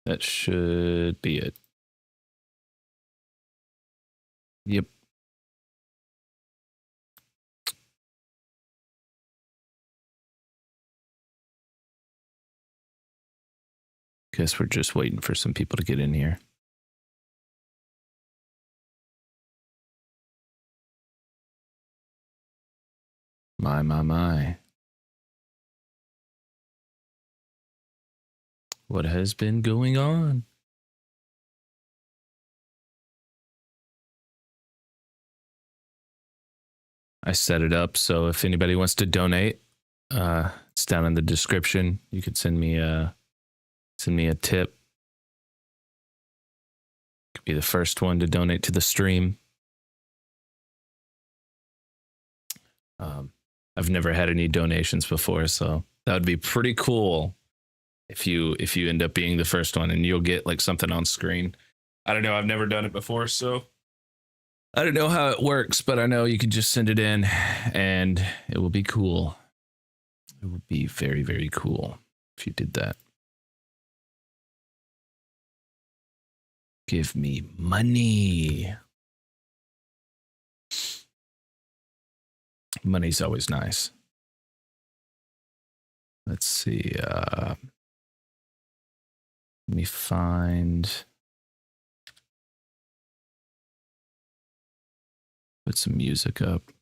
That should be it. Yep. Guess we're just waiting for some people to get in here. My. What has been going on? I set it up so if anybody wants to donate, it's down in the description. You could send me a tip. Could be the first one to donate to the stream. I've never had any donations before, so that would be pretty cool if you end up being the first one and you'll get like something on screen. I don't know, I've never done it before, so I don't know how it works, but I know you can just send it in and it will be cool. It would be very, very cool if you did that. Give me money. Money's always nice. Let's see. Let me put some music up.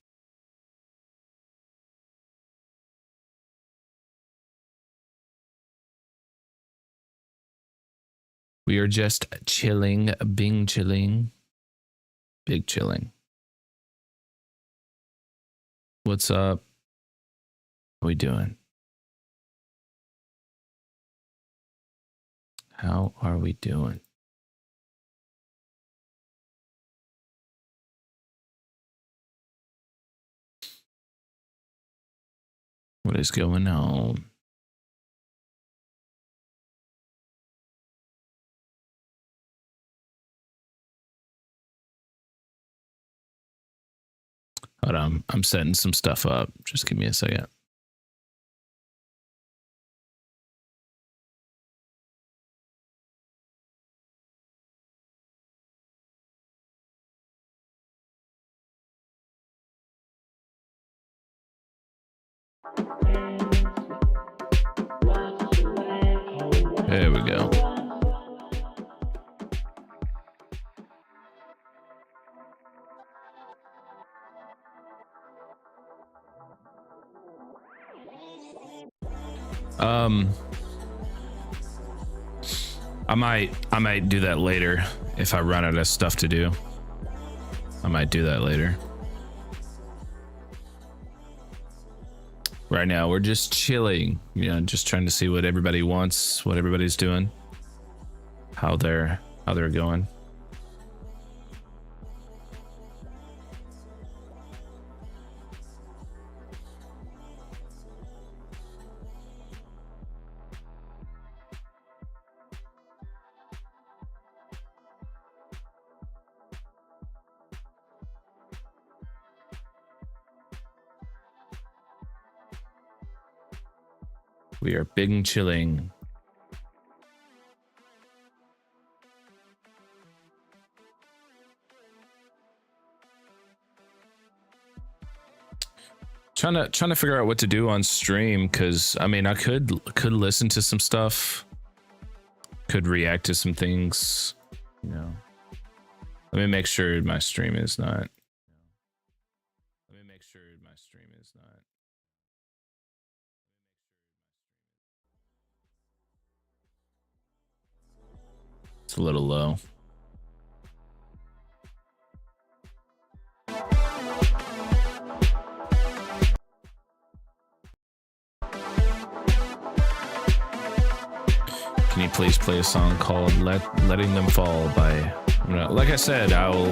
We are just chilling, big chilling. What's up? What are we doing? How are we doing? What is going on? Hold on, I'm setting some stuff up. Just give me a second. There we go. I might do that later if I run out of stuff to do. I might do that later. Right now we're just chilling, you know, just trying to see what everybody wants, what everybody's doing, how they're going. We are big and chilling. Trying to figure out what to do on stream, because I mean I could listen to some stuff, could react to some things, you know. Let me make sure my stream is not. It's a little low. Can you please play a song called "Letting Them Fall" by? Like I said, I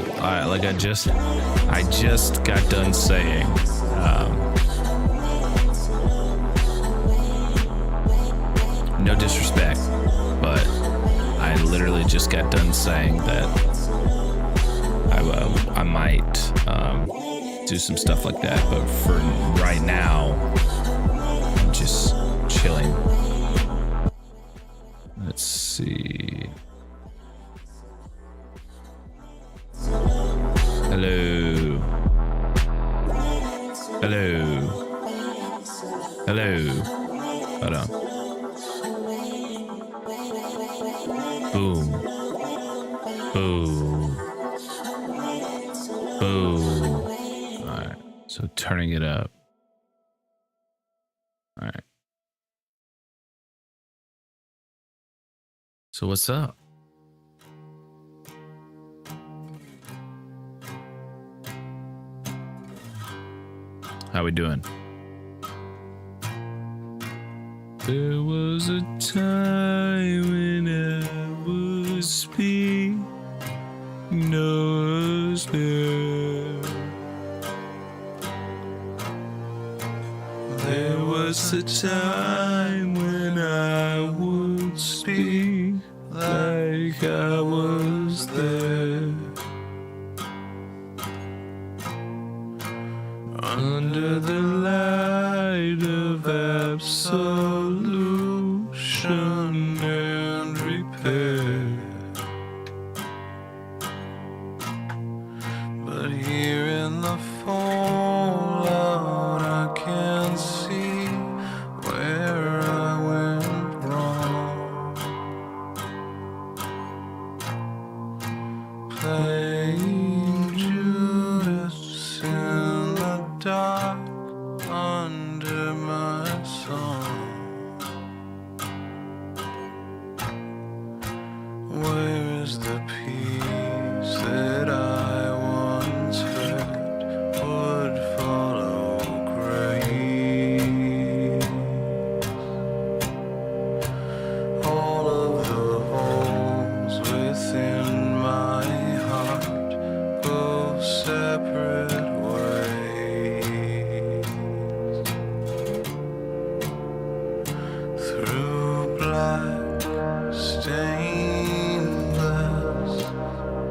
just got done saying. No disrespect, but I literally just got done saying that I might do some stuff like that, but for right now, I'm just chilling. Let's see. Hello. Hello. Hello. Hold on. Boom. Boom. Boom. All right. So turning it up. All right. So what's up? How we doing? There was a time when I was speak, no was there. There was a time when I would speak like I was there. Under the light of absolution and repair. But here in the fallout I can see where I went wrong. Playing Judas in the dark under my song. Where is the peace that I once heard would follow grace? All of the holes within my heart go separate ways. Through black stained glass,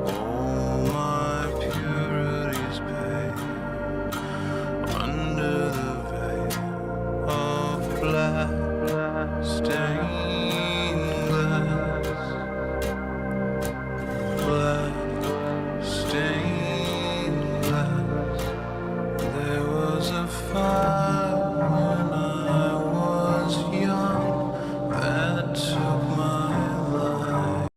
all my purities paid. Under the veil of black stained glass, black stained glass. There was a fire when I was young that took my life.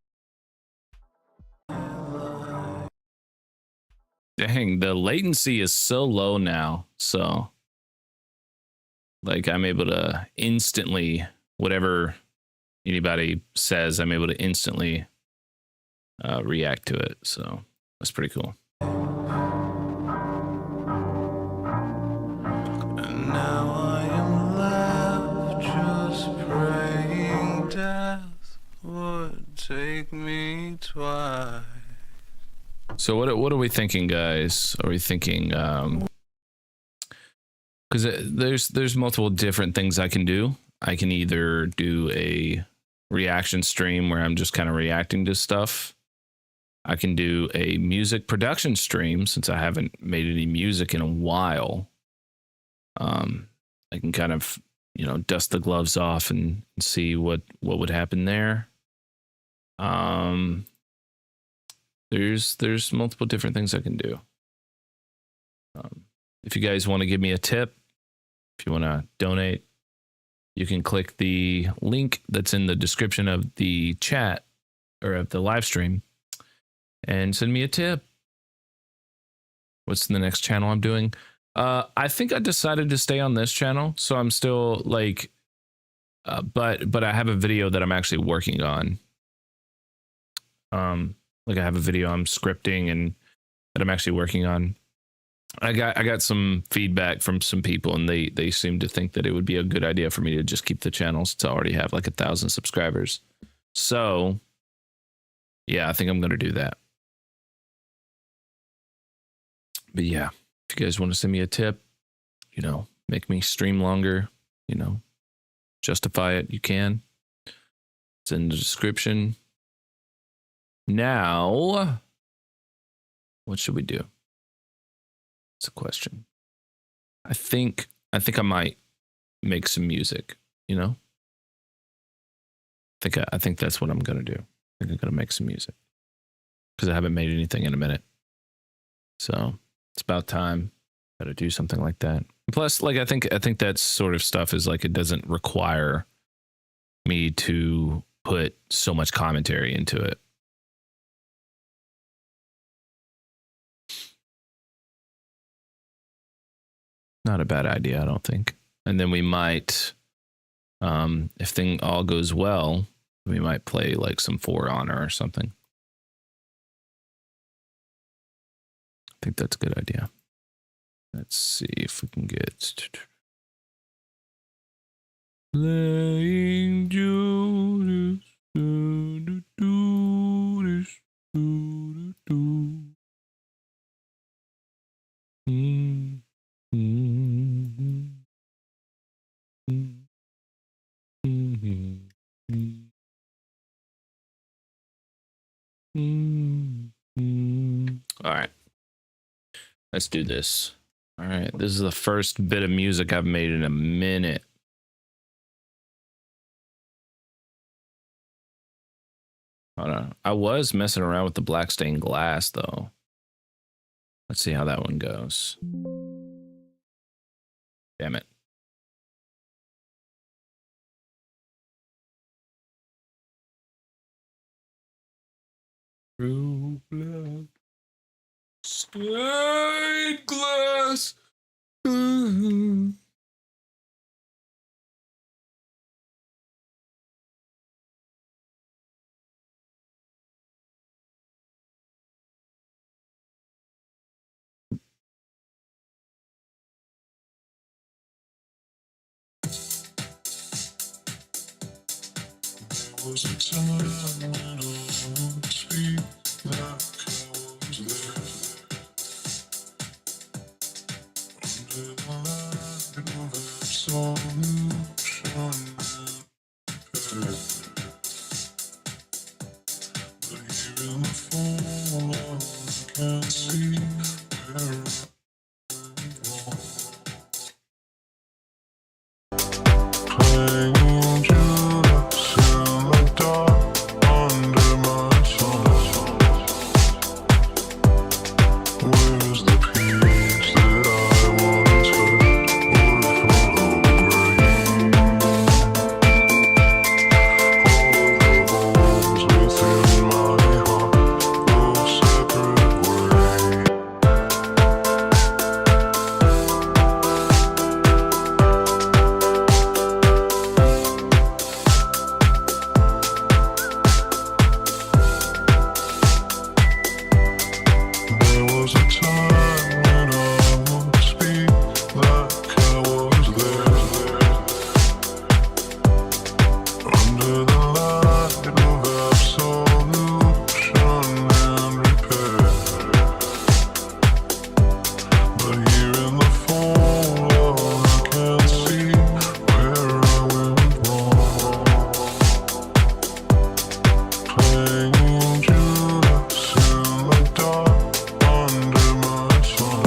Dang, the latency is so low now. So, like, I'm able to instantly, whatever anybody says, I'm able to instantly react to it. So, that's pretty cool. And now I am left just praying death would take me twice. So what are we thinking, guys? Are we thinking because there's multiple different things I can do. I can either do a reaction stream where I'm just kind of reacting to stuff. I can do a music production stream since I haven't made any music in a while. I can kind of, dust the gloves off and see what would happen there. There's multiple different things I can do. If you guys want to give me a tip, if you want to donate, you can click the link that's in the description of the chat or of the live stream and send me a tip. What's the next channel I'm doing? I think I decided to stay on this channel, so I'm still like, but I have a video that I'm actually working on. Like I have a video I'm scripting and that I'm actually working on. I got some feedback from some people, and they seem to think that it would be a good idea for me to just keep the channels to already have like 1,000 subscribers. So, yeah, I think I'm gonna do that. But yeah, if you guys want to send me a tip, make me stream longer, justify it, you can. It's in the description. Now, what should we do? It's a question. I think I might make some music, I I think that's what I'm gonna do. I think I'm gonna make some music because I haven't made anything in a minute. So it's about time. Got to do something like that. Plus, like I think that sort of stuff is like it doesn't require me to put so much commentary into it. Not a bad idea, I don't think. And then we might, if thing all goes well, we might play like some For Honor or something. I think that's a good idea. Let's see if we can get playing Judas. All right, let's do this. All right, this is the first bit of music I've made in a minute. Hold on. I was messing around with the black stained glass though. Let's see how that one goes. Damn it. Through black stained glass. Was a time when I would speak like I was there. Under the light of absolution but here in the fall, I can't see where I'm wrong. Playing Judas in the dark under my sun. Where's the peace that I wanted would follow grain? All the holes within my heart go separate ways. There was a time when I would speak like I was there. Under the light of absolution and repair. But here in the fall, I can't see where I went wrong. Playing Judas in the dark under my sun.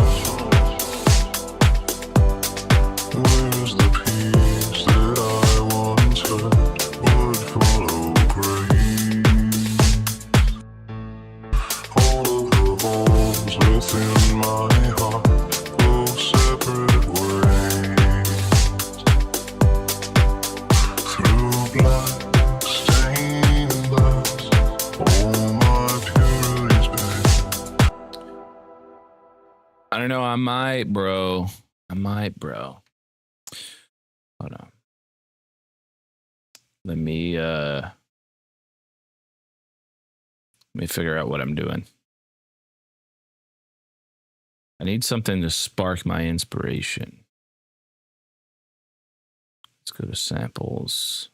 Where's the peace that I wanted would follow grace? All of the holes within my heart go separate ways. Through black stained glass, all my purity's babe. I don't know. I might, bro. Hold on. Let me figure out what I'm doing. I need something to spark my inspiration. Let's go to samples.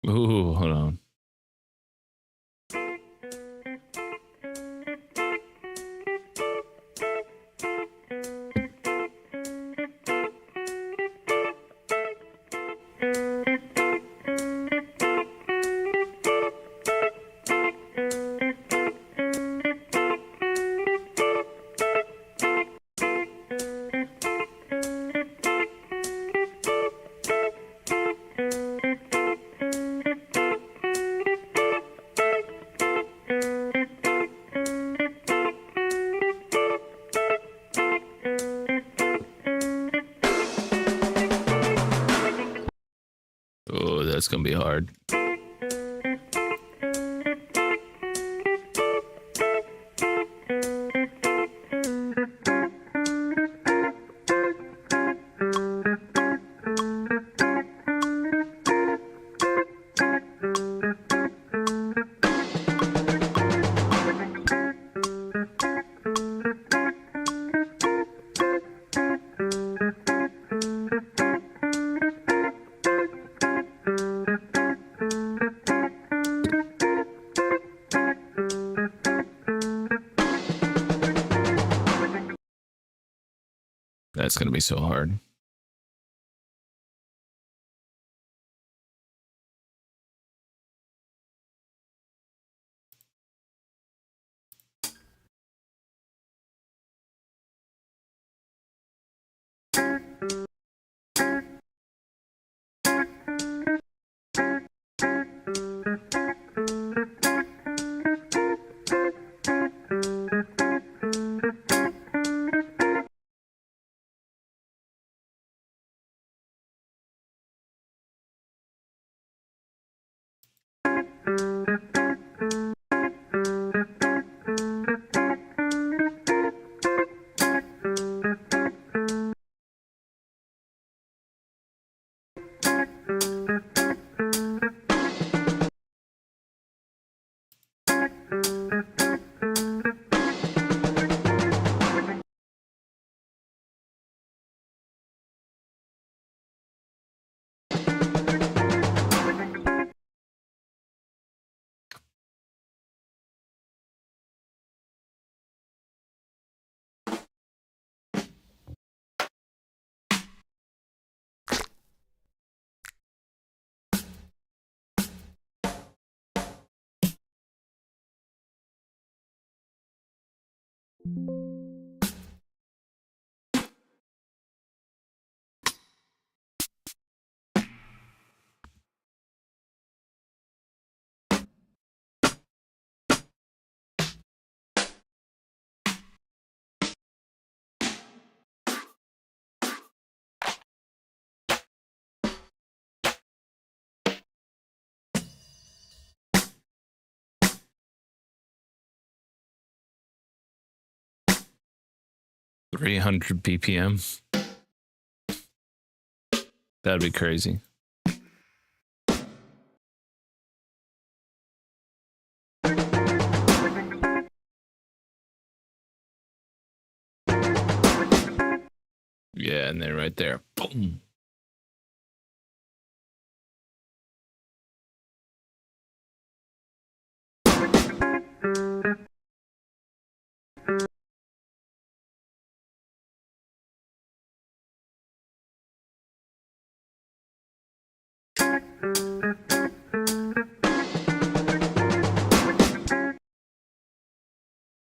Ooh, hold on. Oh, that's gonna be hard. That's gonna be so hard. $300 BPM. That'd be crazy. Yeah, and then right there, boom.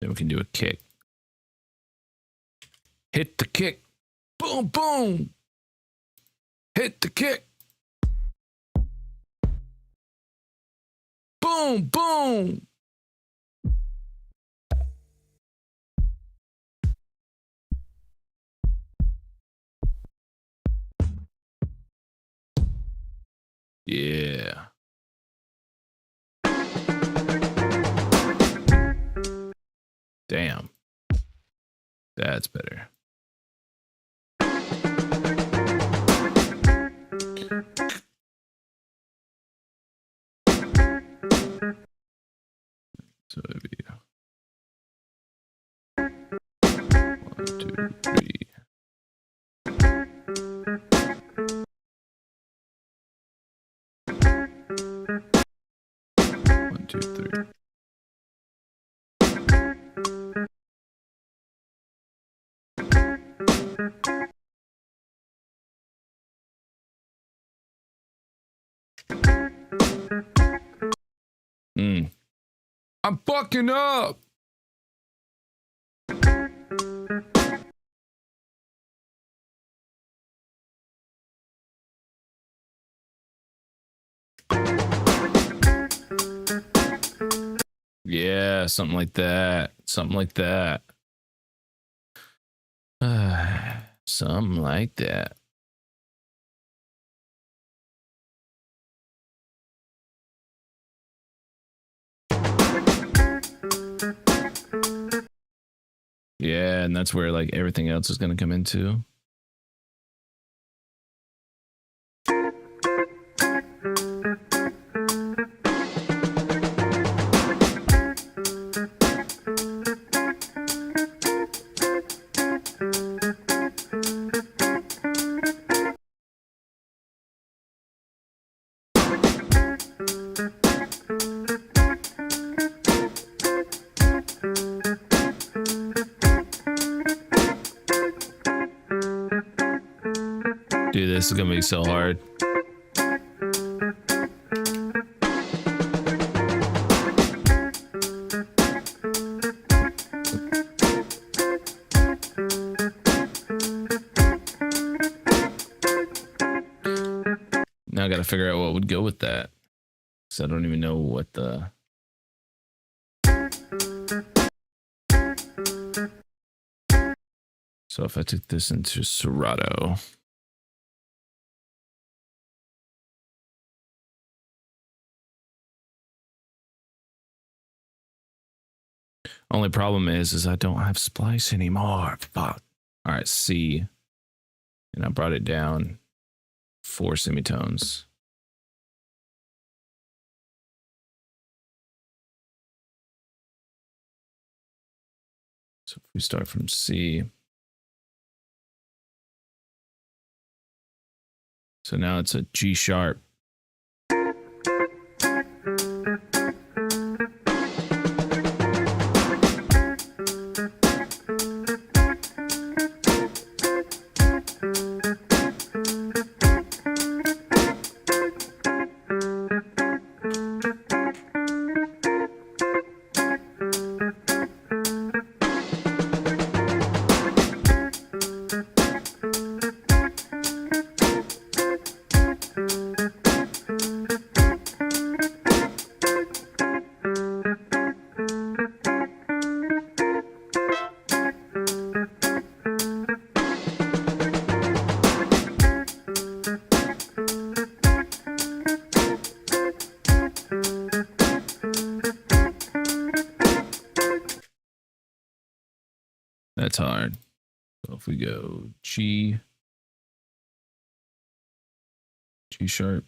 Then we can do a kick. Hit the kick. Boom, boom. Hit the kick. Boom, boom. Yeah. Damn. That's better. So it'd be 1, 2, 3. One, two, three. I'm fucking up. Yeah, something like that. Something like that. Something like that. Yeah, and that's where like everything else is going to come into. Dude, this is gonna be so hard. Now I gotta figure out what would go with that. So I don't even know what the... So if I took this into Serato... Only problem is I don't have splice anymore. Fuck. All right, C. And I brought it down 4 semitones. So if we start from C. So now it's a G sharp. That's hard. So if we go G sharp.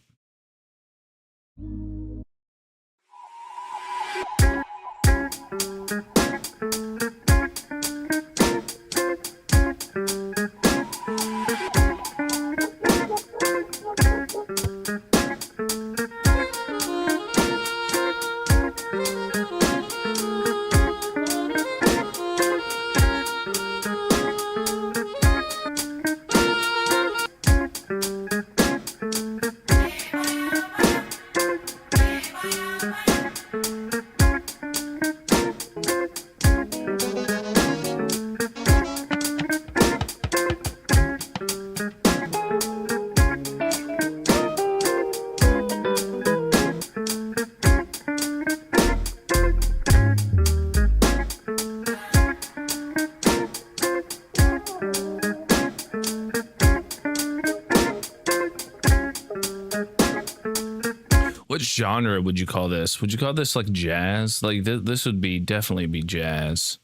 What genre would you call this? Would you call this like jazz? Like this would be definitely be jazz.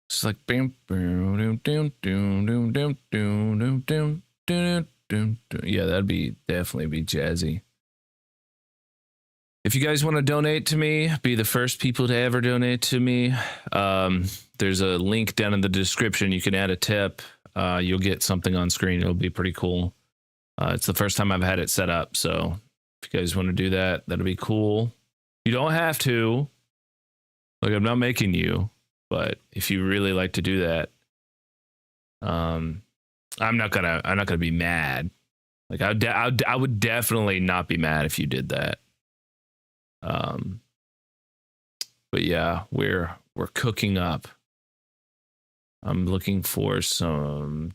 It's like yeah, that'd be definitely be jazzy. If you guys want to donate to me, be the first people to ever donate to me. There's a link down in the description. You can add a tip. You'll get something on screen. It'll be pretty cool. It's the first time I've had it set up, so if you guys want to do that, that'll be cool. You don't have to. Like, I'm not making you, but if you really like to do that, I'm not gonna be mad. Like, I would definitely not be mad if you did that. But yeah, we're cooking up. I'm looking for some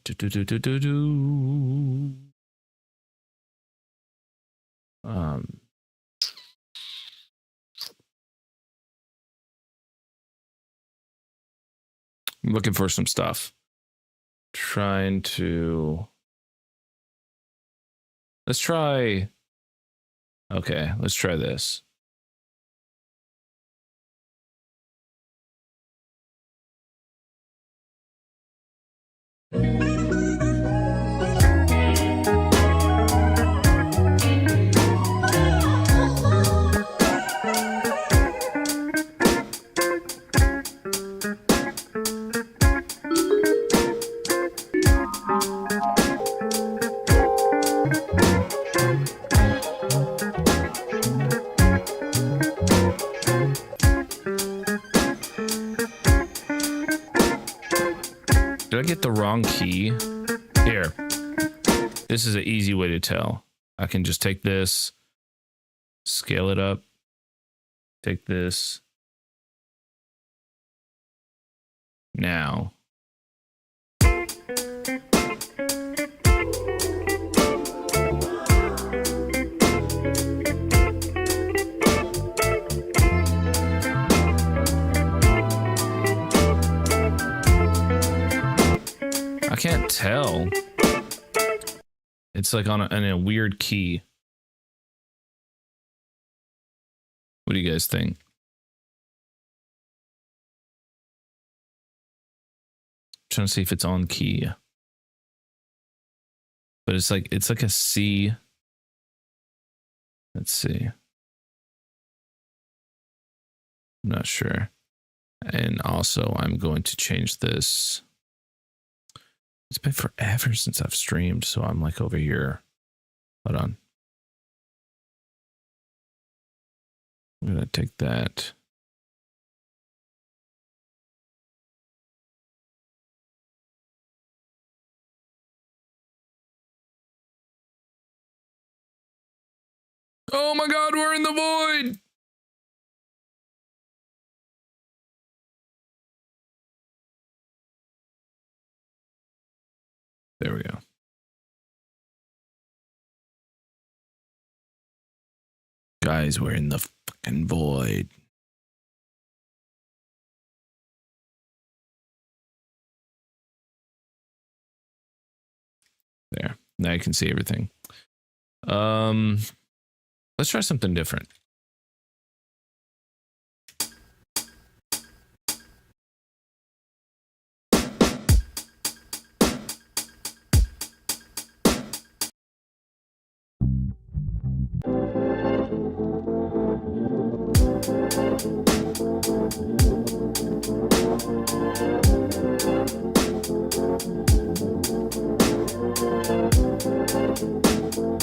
I'm looking for some stuff. Trying to. Let's try. Okay, let's try this. Did I get the wrong key? Here. This is an easy way to tell. I can just take this, scale it up, take this. Now. I can't tell. It's like on a weird key. What do you guys think? Trying to see if it's on key. But it's like a C. Let's see. I'm not sure. And also I'm going to change this. It's been forever since I've streamed, so I'm like over here. Hold on. I'm gonna take that. Oh my God, we're in the void. There we go. Guys, we're in the fucking void. There. Now you can see everything. Let's try something different.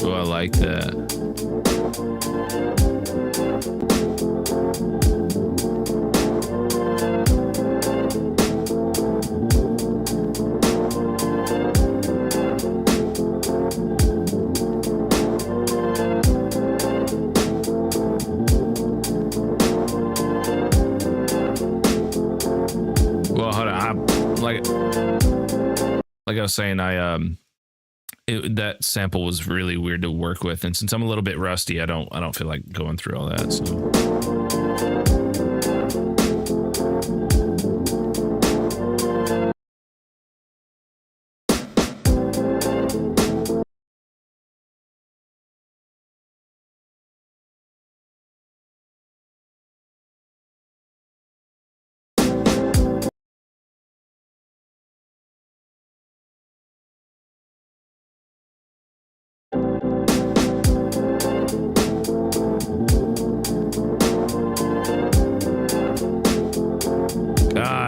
Oh, I like that. Well, hold on. Like I was saying, that sample was really weird to work with, and since I'm a little bit rusty, I don't feel like going through all that. So.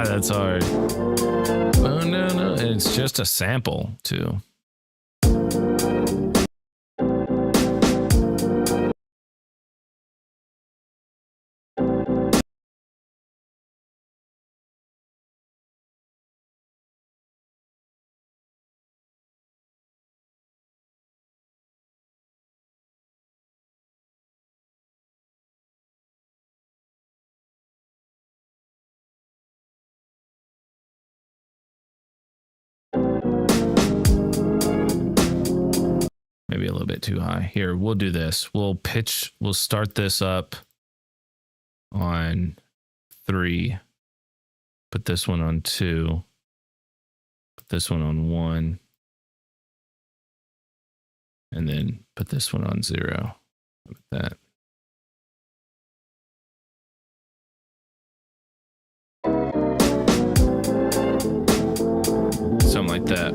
That's hard. Oh no, it's just a sample too. Maybe a little bit too high. Here, we'll do this. We'll start this up on 3. Put this one on 2. Put this one on 1. And then put this one on 0. Look at that. Something like that.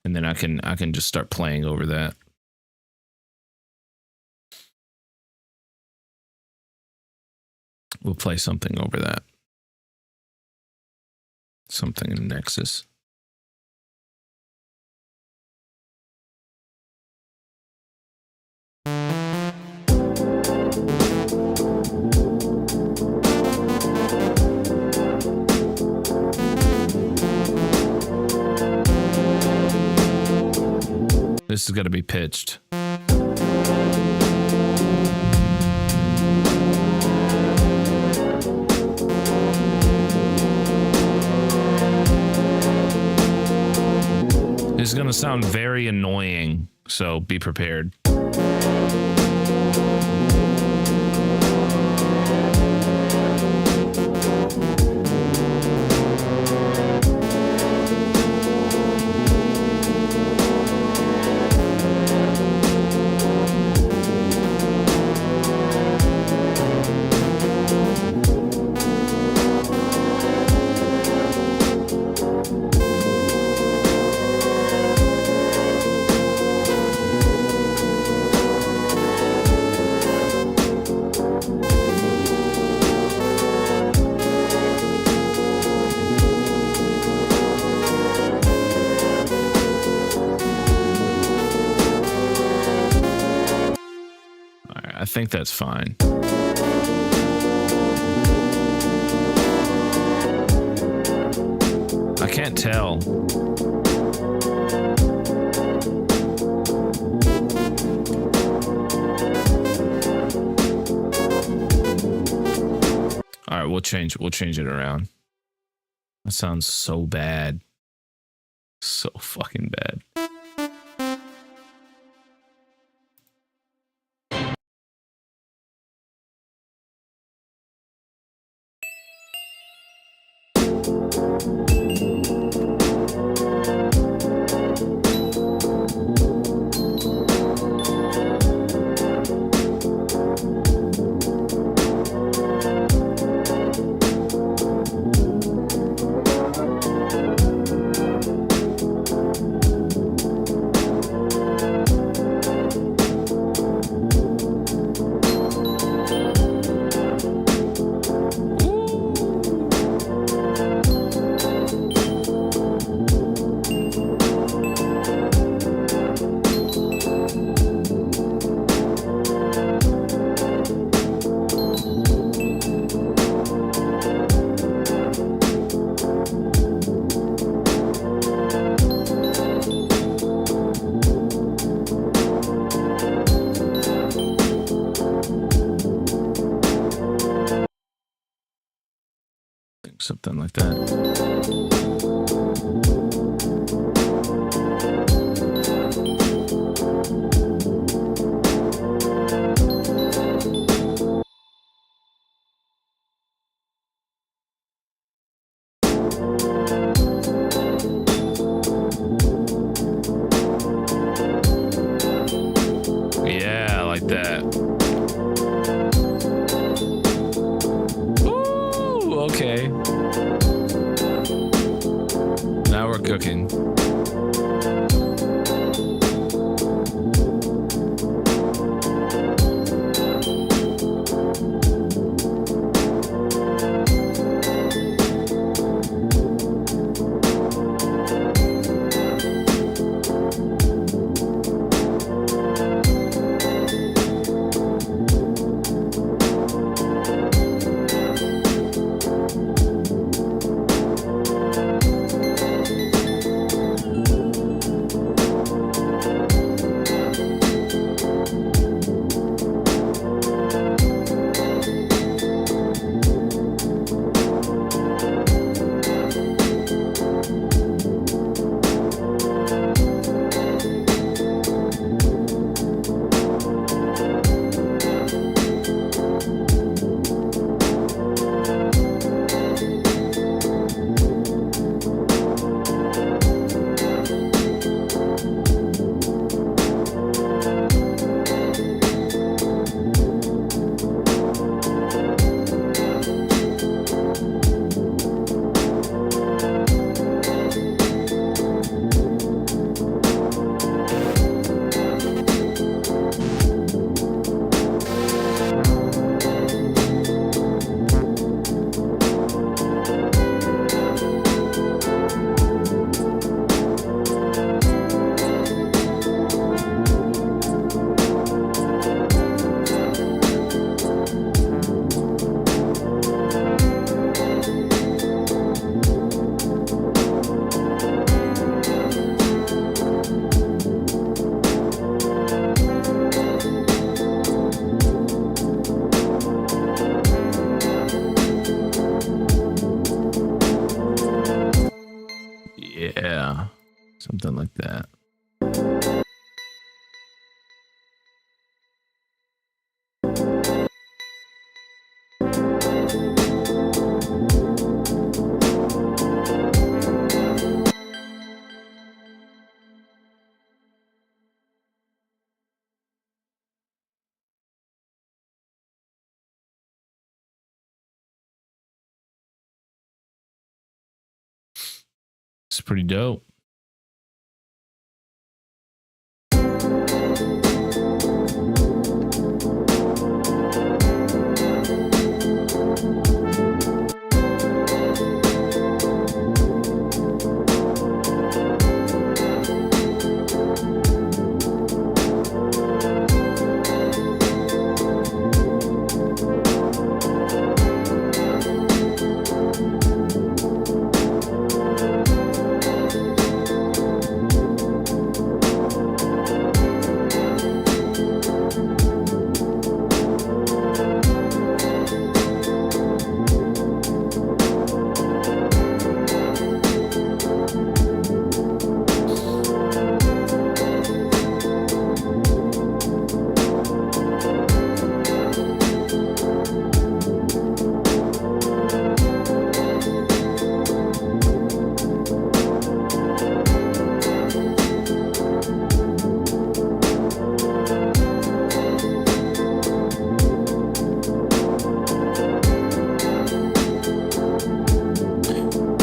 And then I can just start playing over that. We'll play something over that. Something in Nexus. This is going to be pitched. This is going to sound very annoying, so be prepared. I think that's fine. I can't tell. All right, we'll change it around. That sounds so bad. So fucking bad. Something like that. Yeah, like that. Ooh, okay. Now we're cooking. Yeah, something like that. It's pretty dope.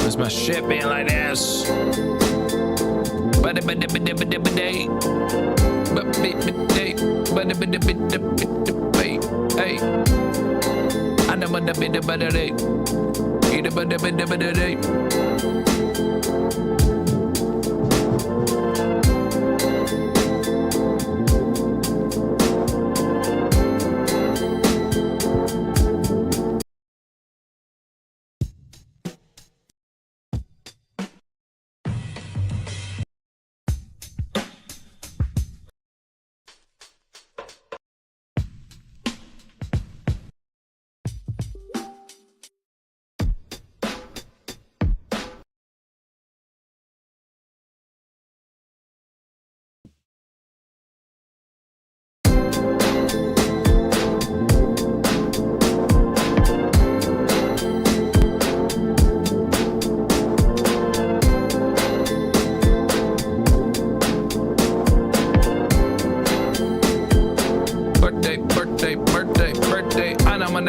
What's my shit being like this? Hey, I know what the bit of butter day. Eat a butter day. Birthday. I know my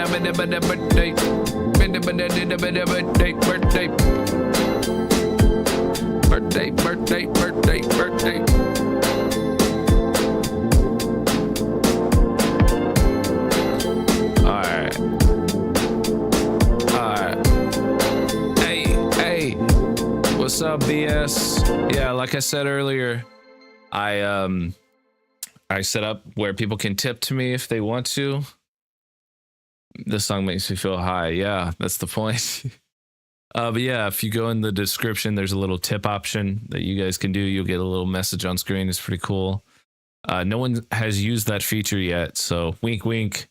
birthday. Birthday. All right. Hey. What's up, BS? Yeah, like I said earlier, I set up where people can tip to me if they want to. This song makes me feel high. Yeah, that's the point. But yeah, if you go in the description, there's a little tip option that you guys can do. You'll get a little message on screen. It's pretty cool. No one has used that feature yet, so wink, wink.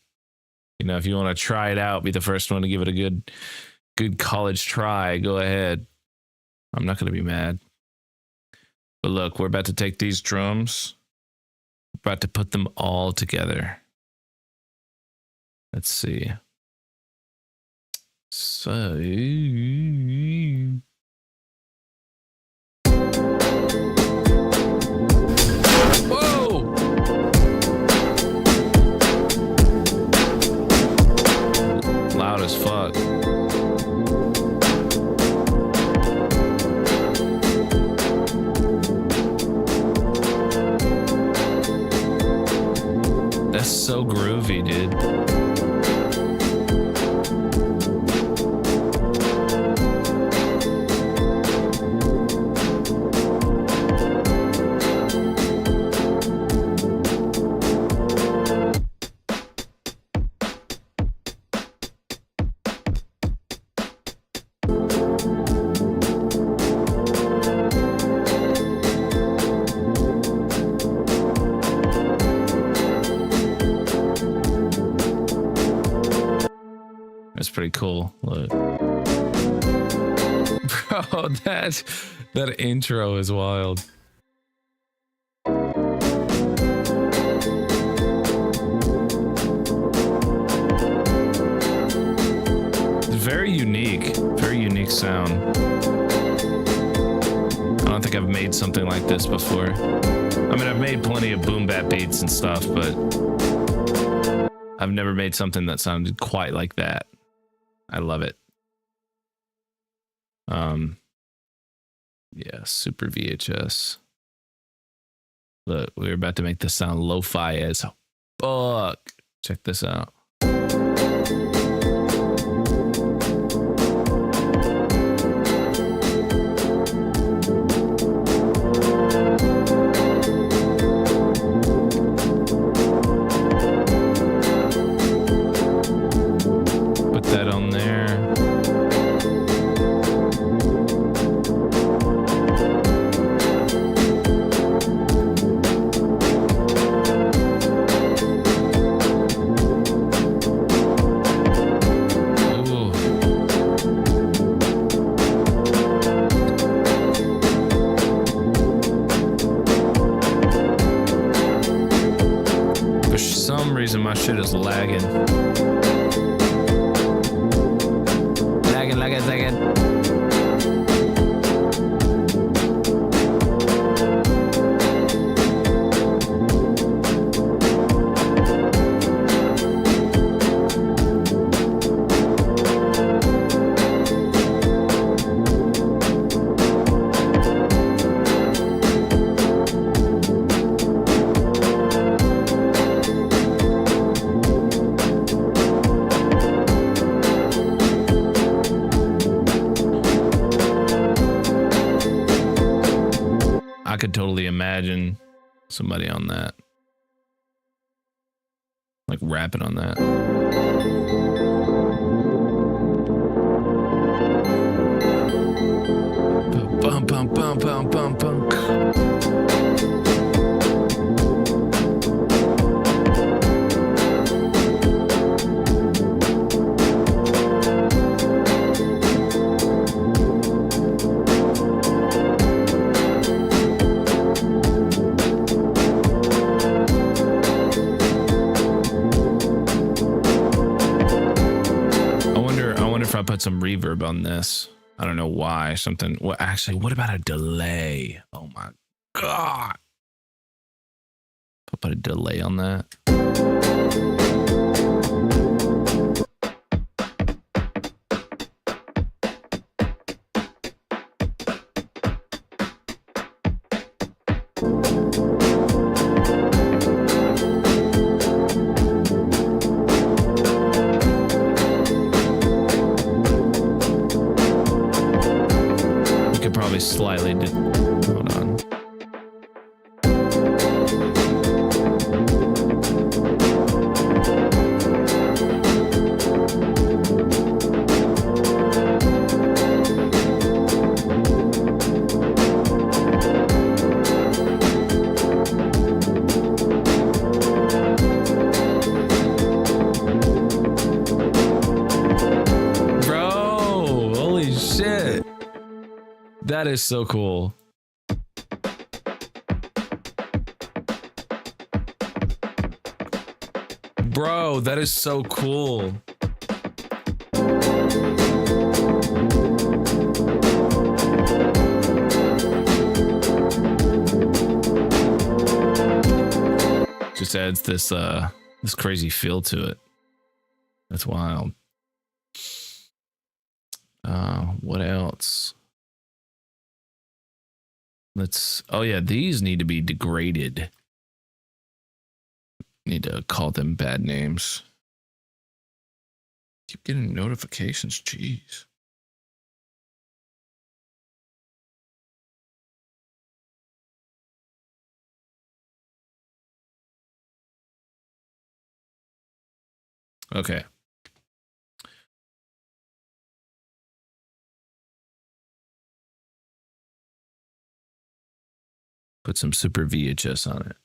You know, if you want to try it out, be the first one to give it a good college try, go ahead. I'm not going to be mad. But look, we're about to take these drums. We're about to put them all together. Let's see. So... Whoa! Loud as fuck. That's so groovy, dude. That's pretty cool. Look. Bro, that intro is wild. Very unique sound. I don't think I've made something like this before. I mean, I've made plenty of boom bap beats and stuff, but I've never made something that sounded quite like that. I love it. Yeah, super VHS. Look, we're about to make this sound lo-fi as fuck. Check this out. Put that on there. My shit is lagging. Lagging. I could totally imagine somebody on that, like rapping on that. Bum bum bum bum bum bum. I put some reverb on this. I don't know why. Something. Well, actually, what about a delay? Oh my god! I'll put a delay on that. Probably slightly did. Hold on. Bro, holy shit. That is so cool. Bro, that is so cool. Just adds this this crazy feel to it. That's wild. What else? Oh yeah, these need to be degraded. Need to call them bad names. Keep getting notifications, jeez. Okay. Put some super VHS on it.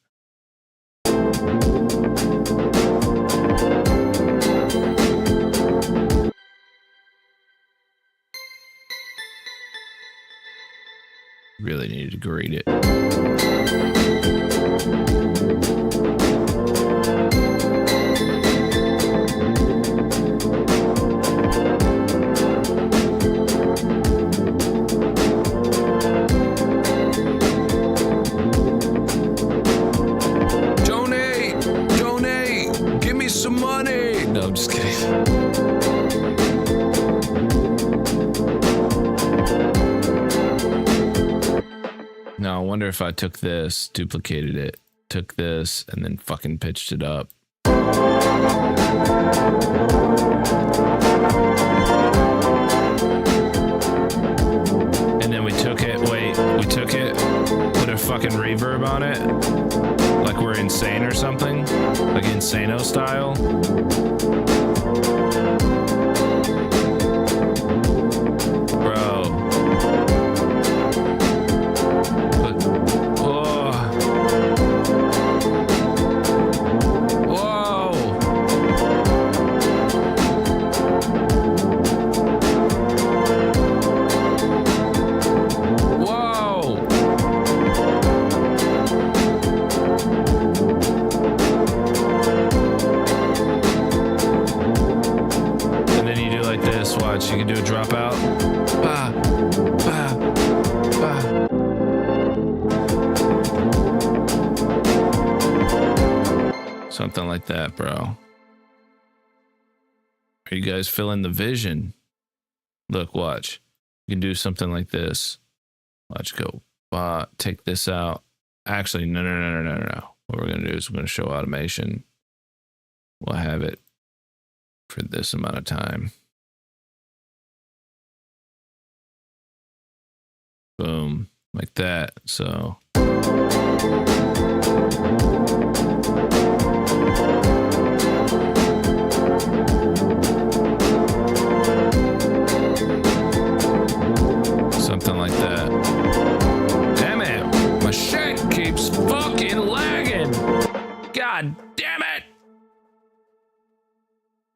Really needed to grade it. Donate, give me some money. No, I'm just kidding. Now, I wonder if I took this, duplicated it, took this, and then fucking pitched it up. And then we took it, put a fucking reverb on it, like we're insane or something, like Insano style. You can do a dropout. Bah, bah, bah. Something like that, bro. Are you guys feeling the vision? Look, watch. You can do something like this. Watch, go. Take this out. Actually, no. What we're going to do is we're going to show automation. We'll have it for this amount of time. Boom, like that. So something like that. Damn it, my shit keeps fucking lagging. God damn it.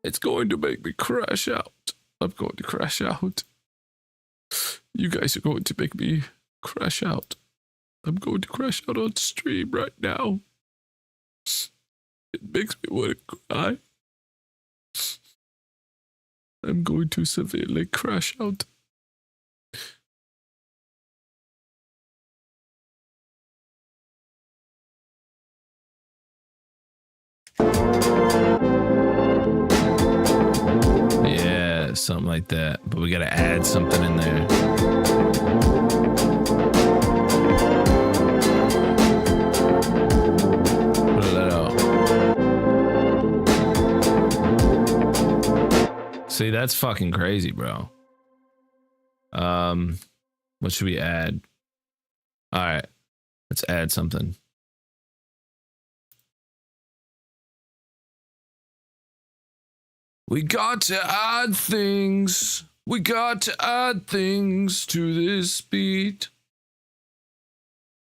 It's going to make me crash out. I'm going to crash out. You guys are going to make me crash out. I'm going to crash out on stream right now. It makes me want to cry. I'm going to severely crash out. Yeah, something like that. But we gotta add something in there. Put that out. See, that's fucking crazy, bro. What should we add? All right, let's add something. We got to add things. We got to add things to this beat.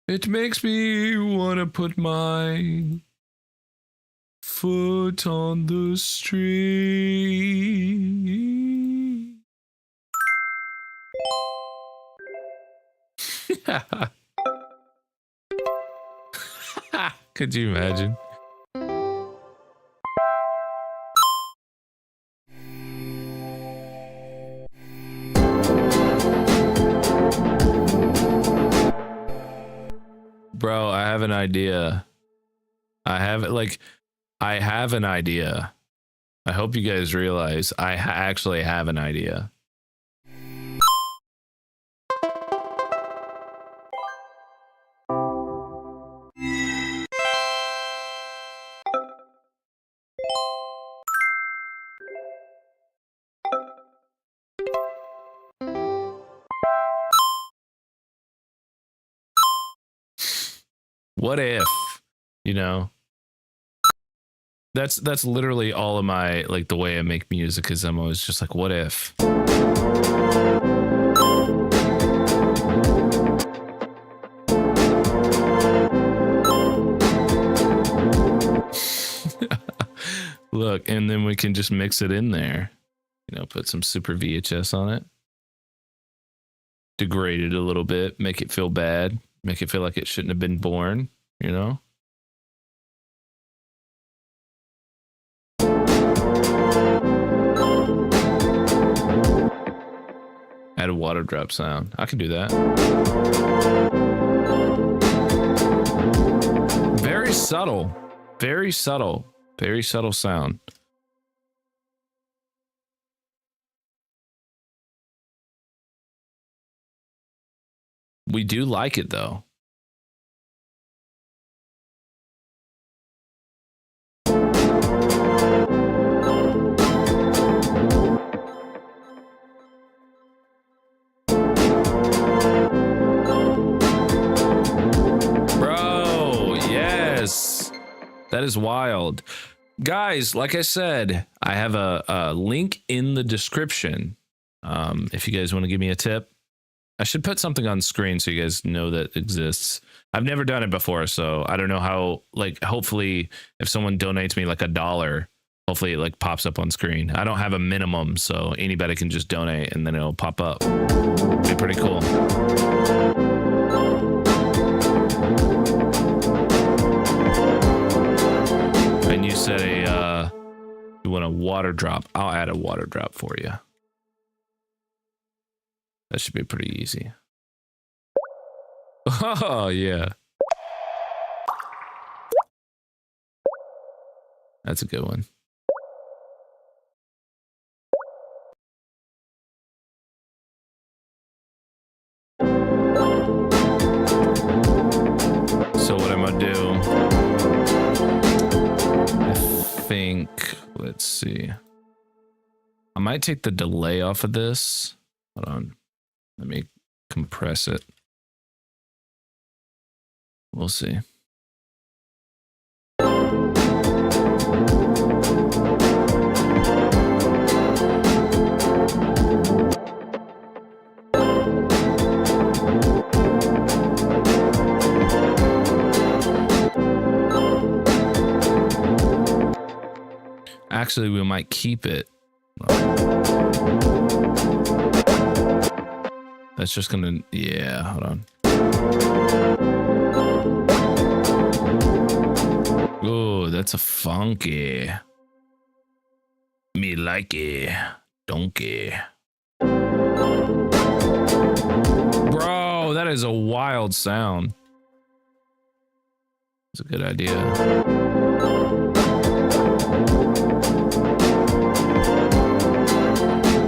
It makes me want to put my foot on the street. Could you imagine? Bro, I have an idea. I have an idea. I hope you guys realize I actually have an idea. What if, you know, that's literally all of my, like, the way I make music is I'm always just like, what if? Look, and then we can just mix it in there, you know, put some super VHS on it. degrade it a little bit, make it feel bad, make it feel like it shouldn't have been born, you know? Add a water drop sound. I can do that. Very subtle. Very subtle. Very subtle sound. We do like it though. Bro, yes. That is wild. Guys, like I said, I have a link in the description. If you guys want to give me a tip. I should put something on screen so you guys know that exists. I've never done it before, so I don't know how, like, hopefully if someone donates me like $1, hopefully it like pops up on screen. I don't have a minimum, so anybody can just donate and then it'll pop up. It'd be pretty cool. And you said you want a water drop. I'll add a water drop for you. That should be pretty easy. Oh, yeah. That's a good one. So what I'm gonna do, I think, let's see. I might take the delay off of this. Hold on. Let me compress it. We'll see. Actually, we might keep it. That's just gonna, yeah, hold on. Oh, that's a funky. Me like it. Donkey. Bro, that is a wild sound. It's a good idea.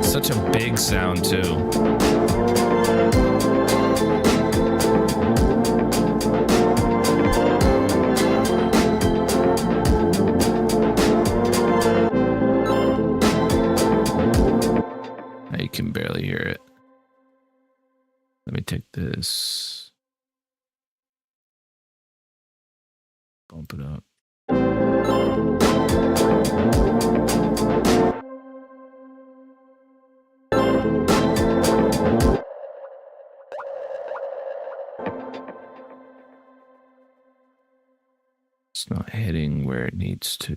Such a big sound too. You can barely hear it. Let me take this. Bump it up. It's not hitting where it needs to.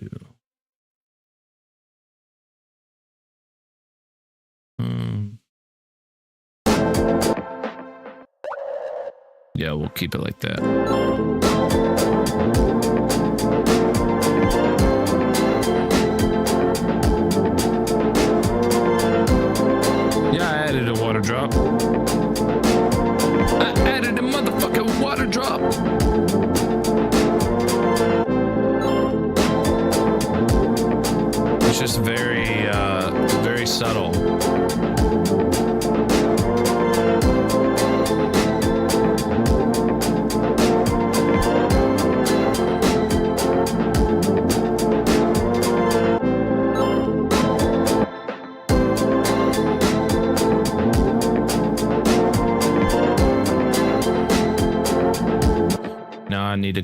Yeah, we'll keep it like that. Yeah, I added a water drop. I added a motherfucking water drop. It's just very, very subtle. Now I need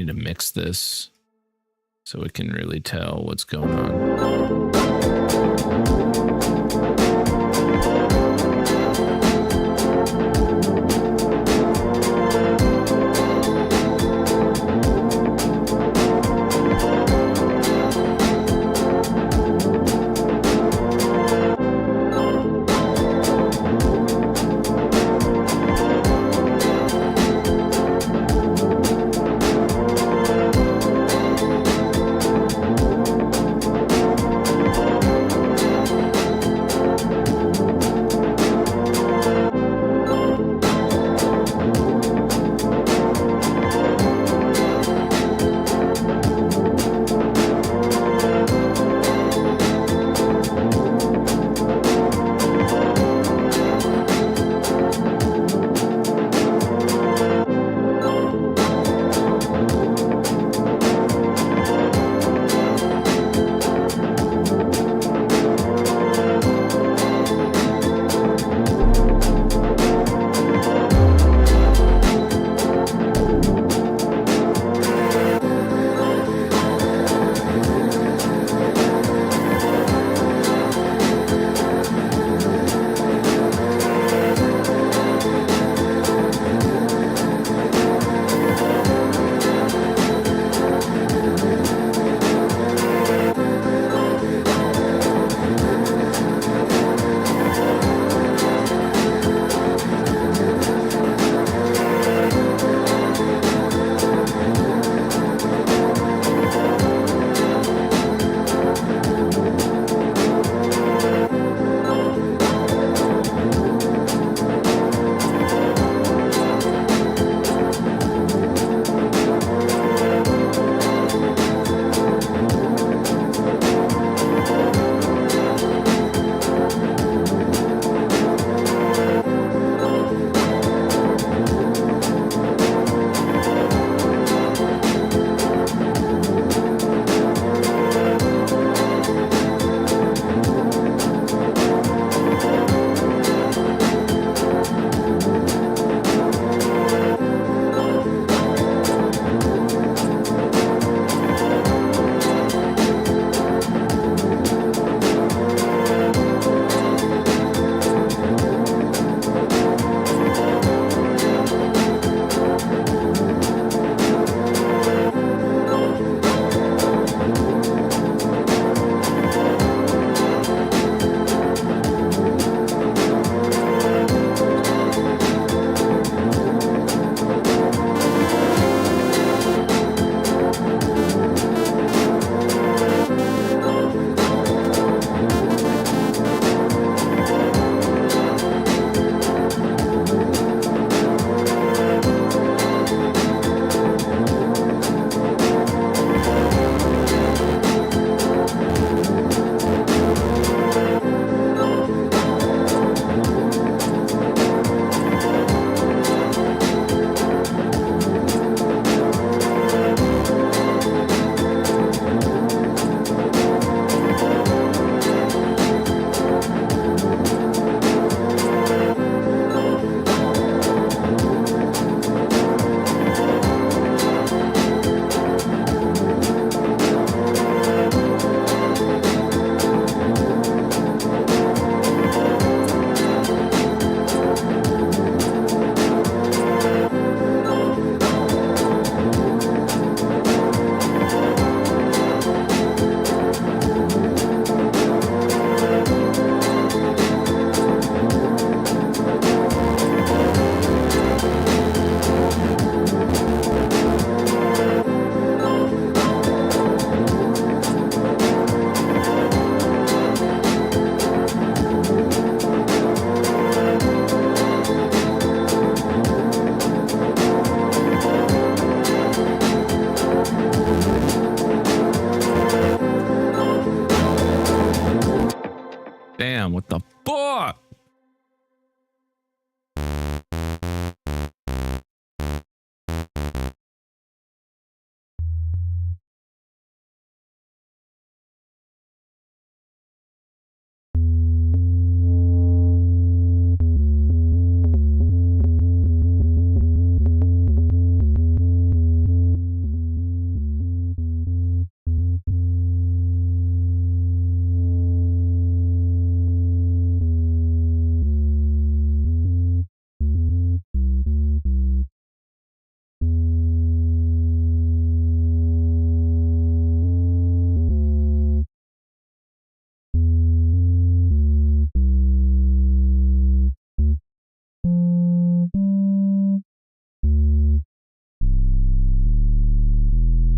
to mix this so we can really tell what's going on.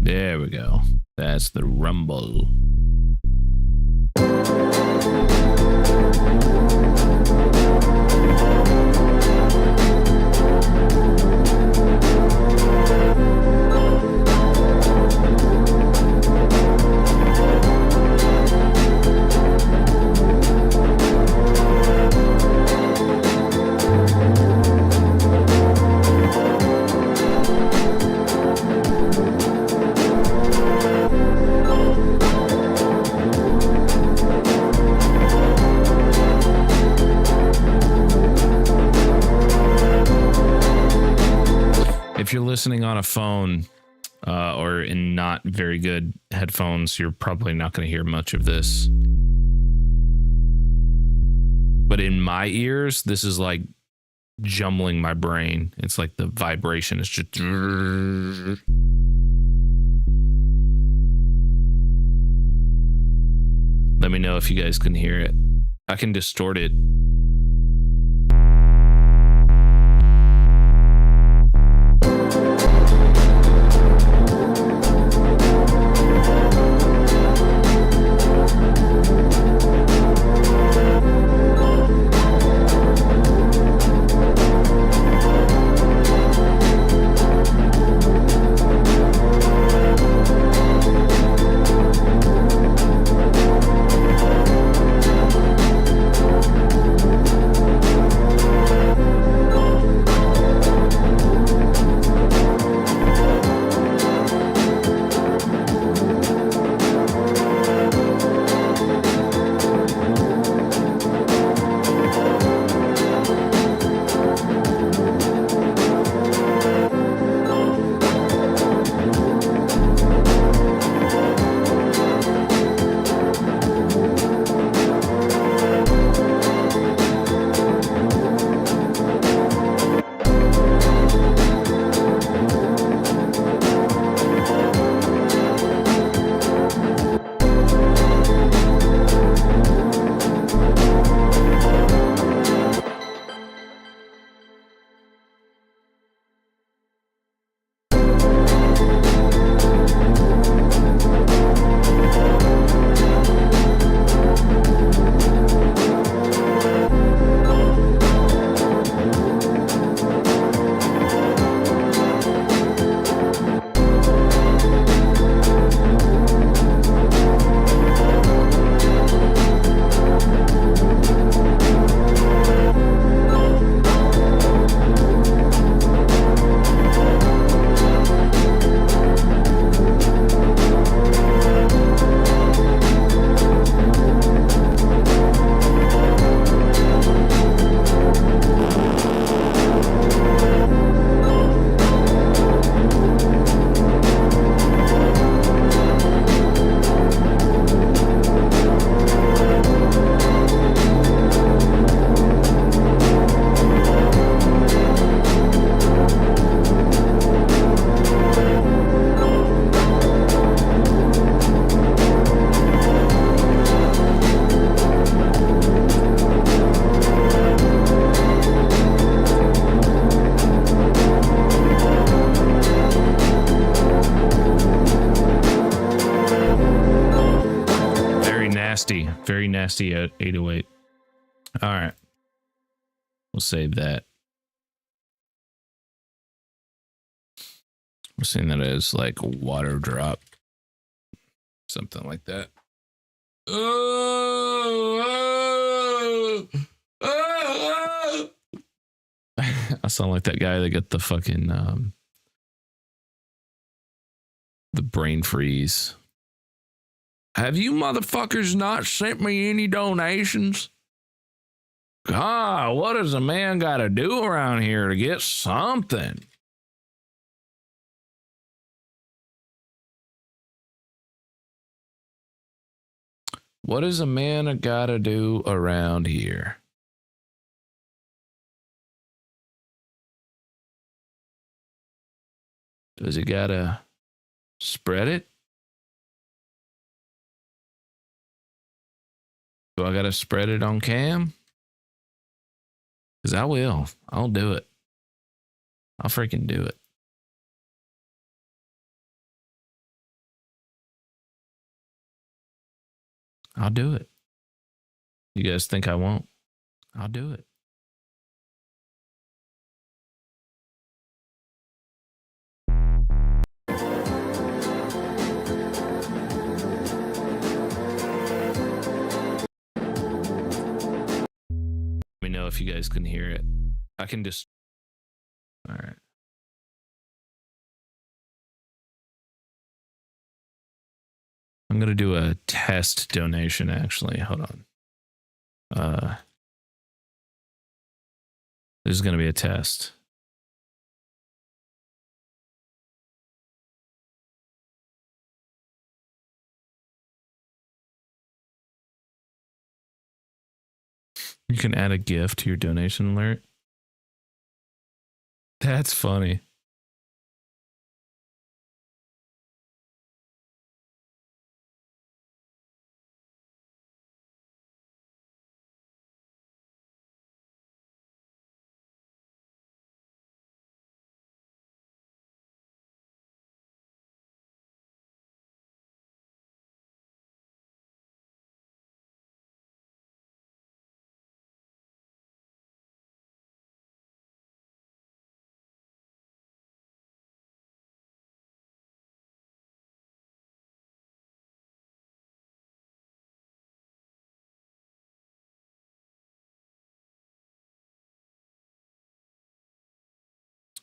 There we go. That's the rumble. If you're listening on a phone or in not very good headphones, you're probably not going to hear much of this. But in my ears, this is like jumbling my brain. It's like the vibration is just... Let me know if you guys can hear it. I can distort it. Very nasty at 808. All right. We'll save that. We're seeing that as like a water drop. Something like that. I sound like that guy that got the fucking the brain freeze. Have you motherfuckers not sent me any donations? God, what does a man got to do around here to get something? What does a man got to do around here? Does he got to spread it? Do I got to spread it on cam? Because I will. I'll do it. I'll freaking do it. I'll do it. You guys think I won't? I'll do it. Let me know if you guys can hear it. I can just. All right. I'm gonna do a test donation. Actually, hold on. This is gonna be a test. You can add a GIF to your donation alert. That's funny.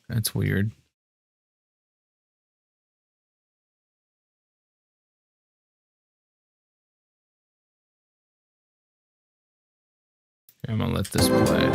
That's weird. I'm gonna let this play.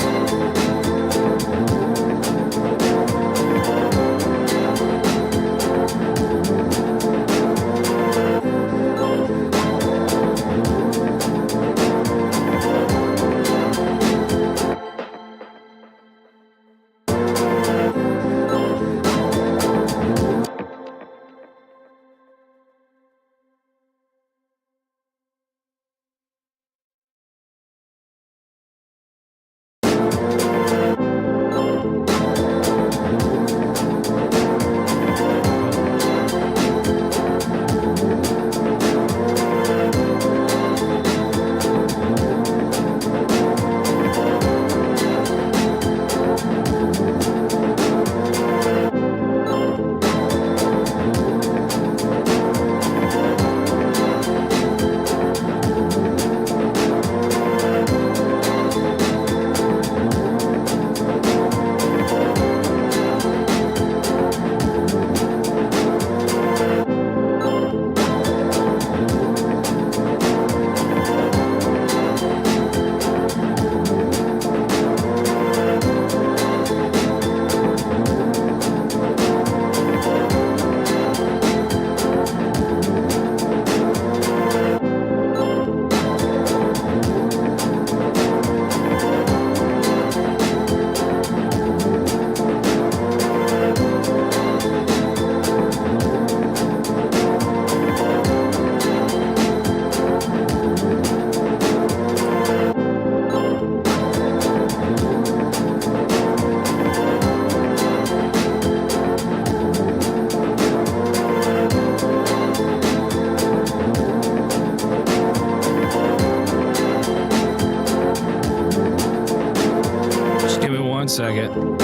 Just give me 1 second.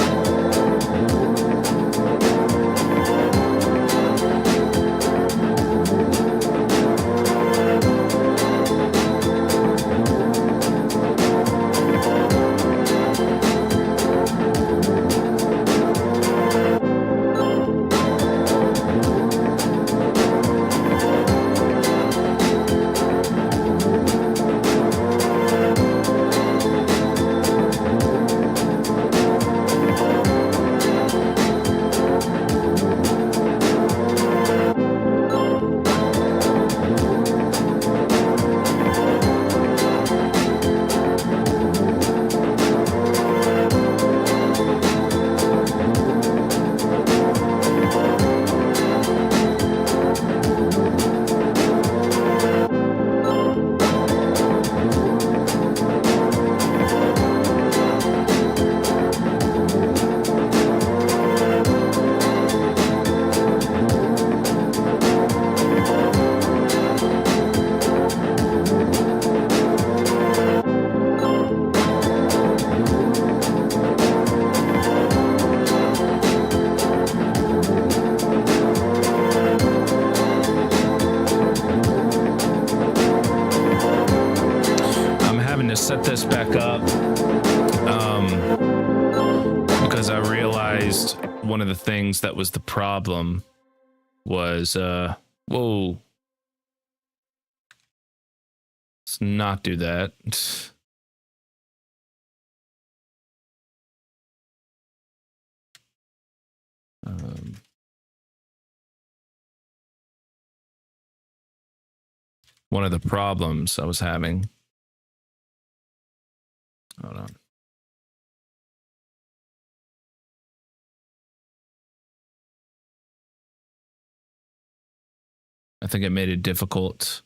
set this back up because I realized one of the things that was the problem was whoa. Let's not do that. One of the problems I was having. Hold on. I think it made it difficult.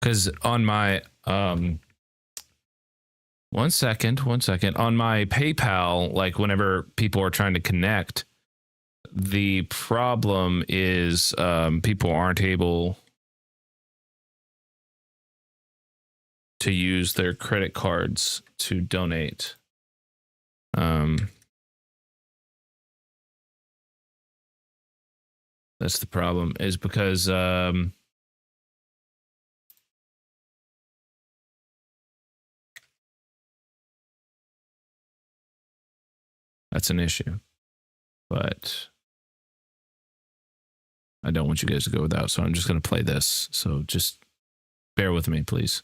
Because on my one second. On my PayPal, like whenever people are trying to connect, the problem is people aren't able to use their credit cards to donate. That's the problem, is because that's an issue. But I don't want you guys to go without, so I'm just going to play this. So just bear with me, please.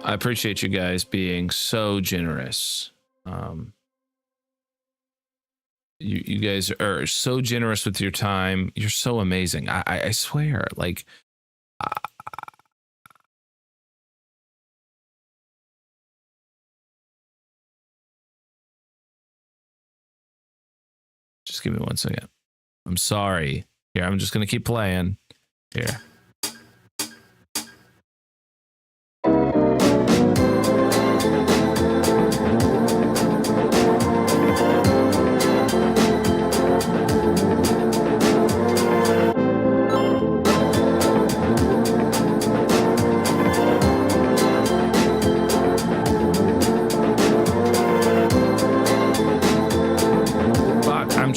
I appreciate you guys being so generous. You guys are so generous with your time. You're so amazing. I swear, like, just give me 1 second. I'm sorry. Here, I'm just gonna keep playing. Here.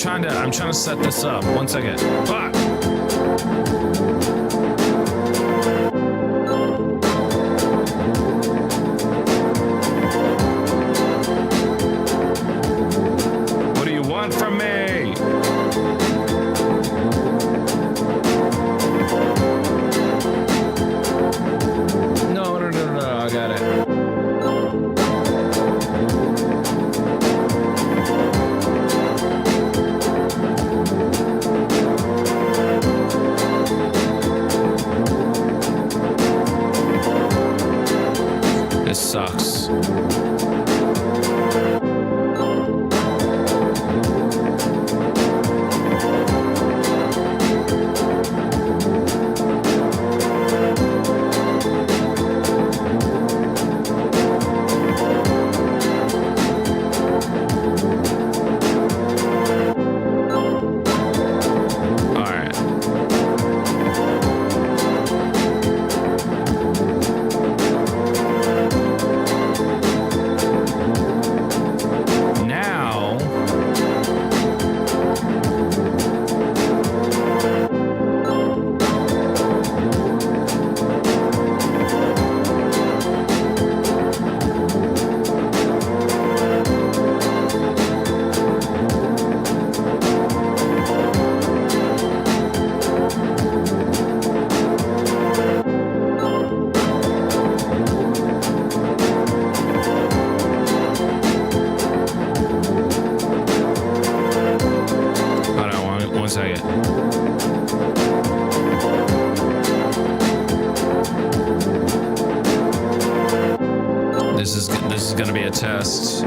I'm trying to set this up. 1 second. Fuck. What do you want from me? No, I got it. test.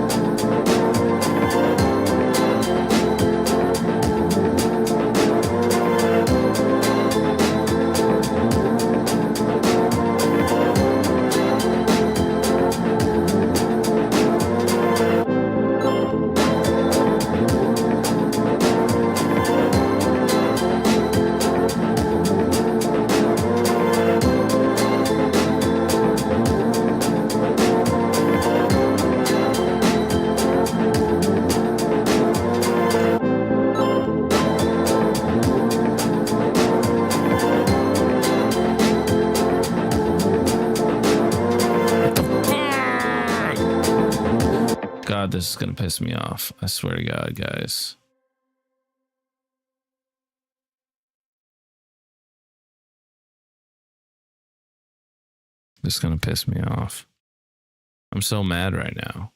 God, this is gonna piss me off. I swear to God, guys. This is gonna piss me off. I'm so mad right now.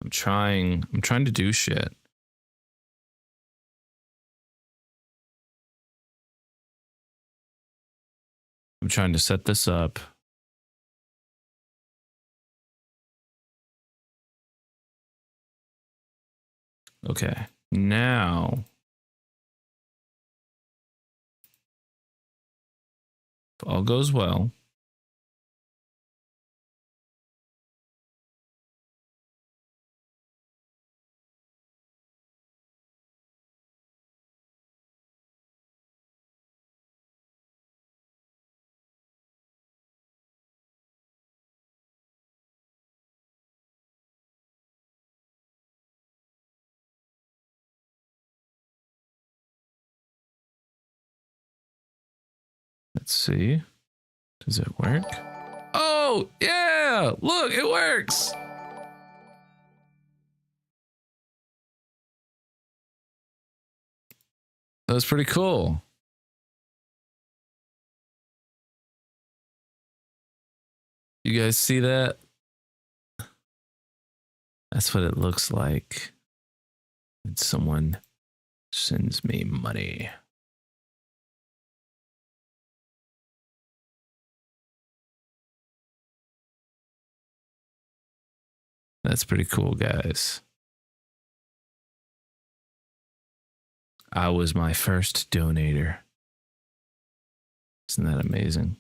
I'm trying to do shit. I'm trying to set this up. Okay, now if all goes well, let's see. Does it work? Oh, yeah! Look, it works! That was pretty cool. You guys see that? That's what it looks like when someone sends me money. That's pretty cool, guys. I was my first donator. Isn't that amazing?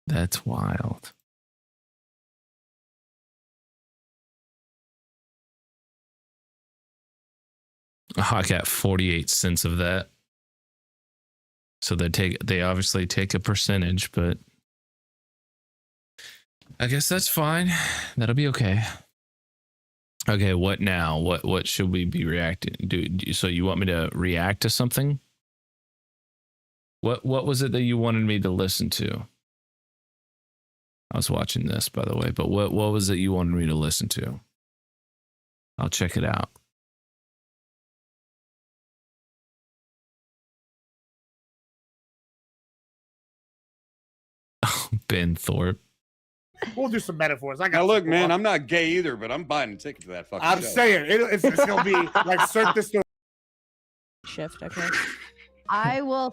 That's wild. Oh, I got 48 cents of that. So they obviously take a percentage, but I guess that's fine. That'll be okay. Okay, what now? What should we be reacting? So you want me to react to something? What was it that you wanted me to listen to? I was watching this, by the way, but what was it you wanted me to listen to? I'll check it out. Ben Thorpe. We'll do some metaphors. I got now look, man, I'm not gay either, but I'm buying a ticket to that fucking I'm show. saying it's gonna be like Cirque du Soleil. Shift, okay. I will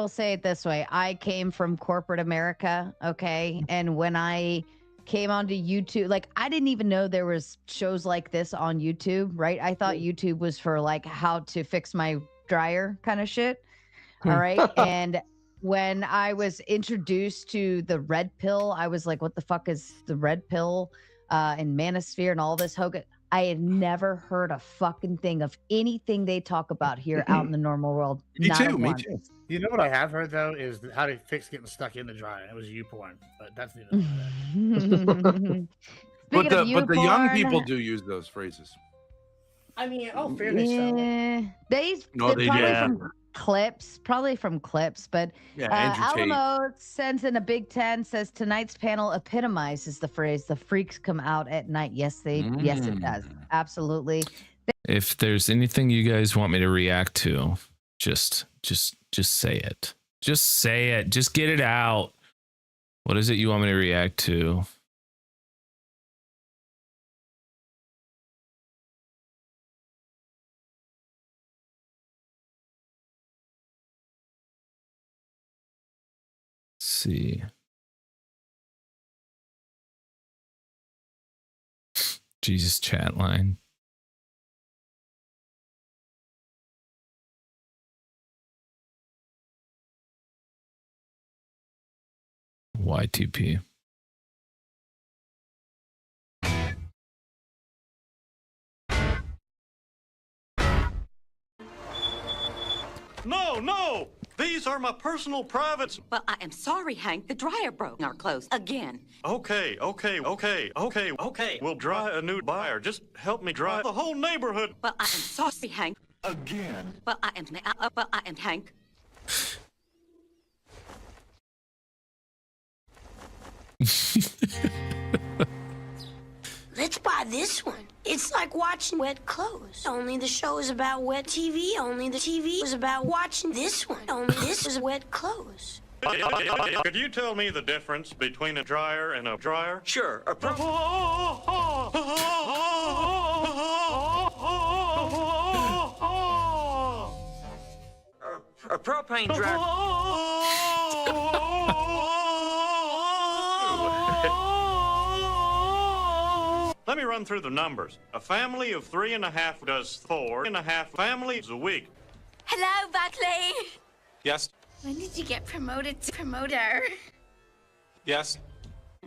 say it this way. I came from corporate America, okay? And when I came onto YouTube, like I didn't even know there was shows like this on YouTube, right? I thought YouTube was for like how to fix my dryer kind of shit. All right. And when I was introduced to the red pill, I was like, what the fuck is the red pill and Manosphere and all this Hogan? I had never heard a fucking thing of anything they talk about here out in the normal world. Me Not too. once. You know what I have heard though is how to fix getting stuck in the dryer. It was YouPorn, but that's the But the young YouPorn, people do use those phrases. I mean, oh, fairness. yeah, they they probably do. from clips, but Yeah, Andrew Tate. Alamo sends in a Big Ten, says tonight's panel epitomizes the phrase "the freaks come out at night." Yes, yes, it does. Absolutely. If there's anything you guys want me to react to, just say it. Just say it. Just get it out. What is it you want me to react to? see. Jesus, chat line. Y2P. No! These are my personal privates. Well, I am sorry, Hank. The dryer broke our clothes again. Okay. We'll dry a new buyer. Just help me dry the whole neighborhood. Well, I am sorry, Hank. Again. Well, I am Hank. Let's buy this one. It's like watching wet clothes. Only the show is about wet TV. Only the TV is about watching this one. Only this is wet clothes. Could you tell me the difference between a dryer and a dryer? Sure. A propane dryer. Let me run through the numbers. A family of 3.5 does 4.5 families a week. Hello, Buckley. Yes. When did you get promoted to promoter? Yes.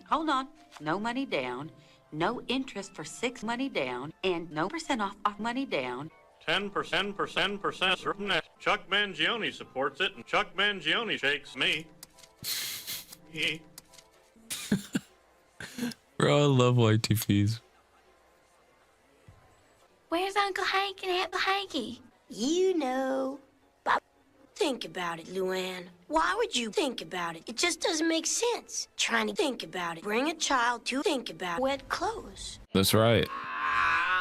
Hold on. No money down. No interest for 6 money down. And no % off money down. 10%. Chuck Mangione supports it, and Chuck Mangione shakes me. Bro, I love Y2Ps. Where's Uncle Hank and Aunt Hanky? You know. Think about it, Luann. Why would you think about it? It just doesn't make sense. Trying to think about it. Bring a child to think about wet clothes. That's right.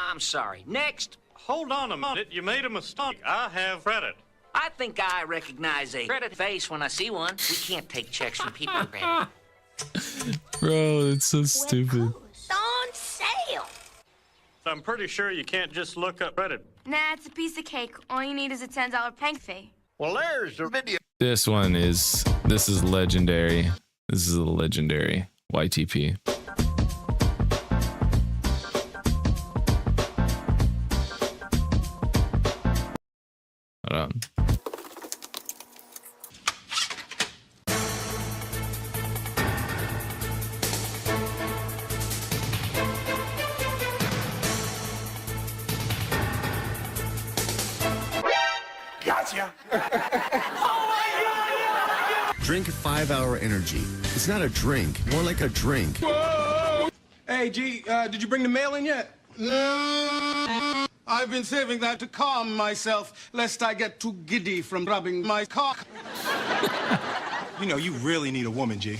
I'm sorry. Next. Hold on a minute. You made a mistake. I have credit. I think I recognize a credit face when I see one. We can't take checks from people, Granny. Bro, it's so Wet stupid. clothes. On sale. I'm pretty sure you can't just look up credit. Nah, it's a piece of cake. All you need is a $10 bank fee. Well, there's the video. This is legendary. This is a legendary YTP. Hold on. Gotcha. Drink 5 Hour Energy. It's not a drink, more like a drink. Whoa! Hey, G, did you bring the mail in yet? No. I've been saving that to calm myself, lest I get too giddy from rubbing my cock. You know, you really need a woman, G.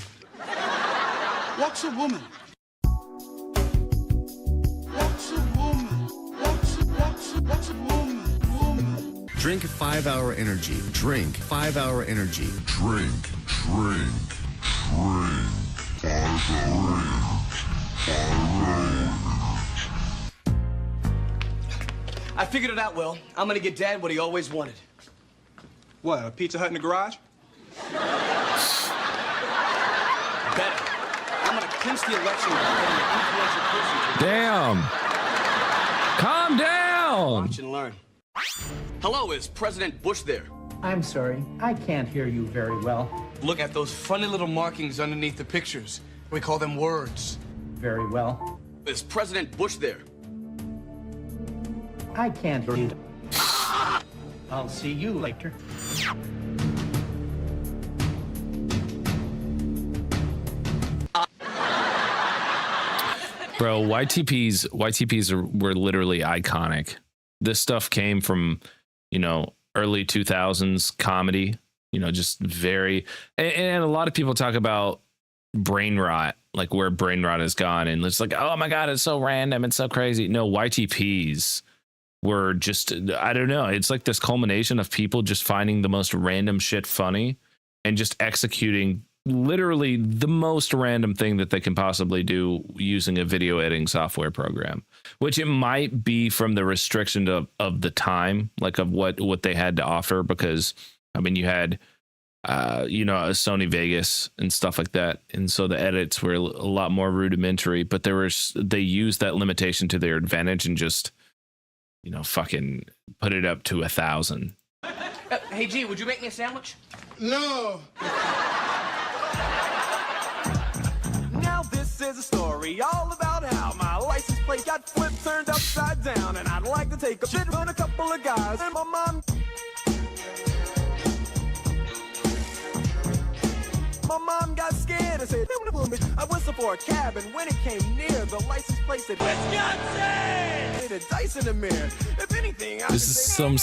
What's a woman? What's a woman? What's a woman? Drink 5 Hour Energy. Drink 5 Hour Energy. Drink. 5 I figured it out, Will. I'm gonna get Dad what he always wanted. What, a Pizza Hut in the garage? Better. I'm gonna clinch the election by getting an influential person to Damn. Calm down. watch and learn. Hello, is President Bush there? I'm sorry, I can't hear you very well. Look at those funny little markings underneath the pictures. We call them words. Very well. Is President Bush there? I can't hear you. I'll see you later. Bro, YTPs were literally iconic. This stuff came from, early 2000s comedy, just very, and a lot of people talk about brain rot, like where brain rot has gone. And it's like, oh my God, it's so random. It's so crazy. No, YTPs were just, I don't know. It's like this culmination of people just finding the most random shit funny and just executing literally the most random thing that they can possibly do using a video editing software program, which it might be from the restriction of the time, like of what they had to offer. Because I mean, you had you know, Sony Vegas and stuff like that. And so the edits were a lot more rudimentary, but they used that limitation to their advantage and just, you know, fucking put it up to 1,000. Hey, G, would you make me a sandwich? No. Now this is a story all about how my license plate got flipped, turned upside down, and I'd like to take a bit on a couple of guys and my mom. My mom got scared and said, I whistled for a cab, and when it came near, the license plate said, Wisconsin! Made a dice in the mirror. If anything, I This is some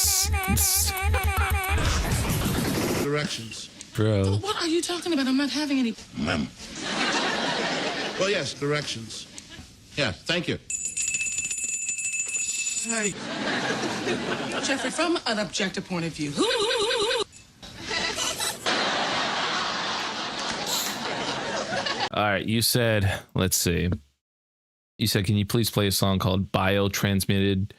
Directions. bro. What are you talking about? I'm not having any. Ma'am. Well, yes, directions. Yeah, thank you. Hey. Jeffrey, from an objective point of view, All right, you said, let's see. You said, can you please play a song called Biotransmitted?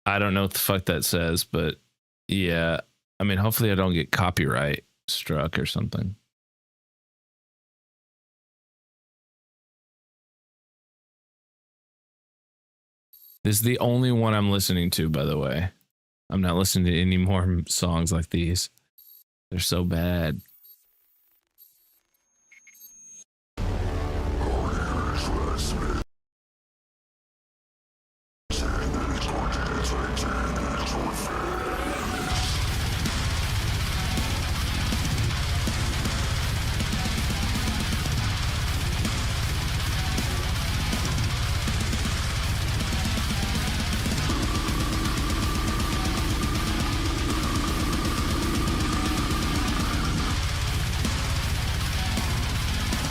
I don't know what the fuck that says, but yeah. I mean, hopefully I don't get copyright struck or something. This is the only one I'm listening to, by the way. I'm not listening to any more songs like these. They're so bad.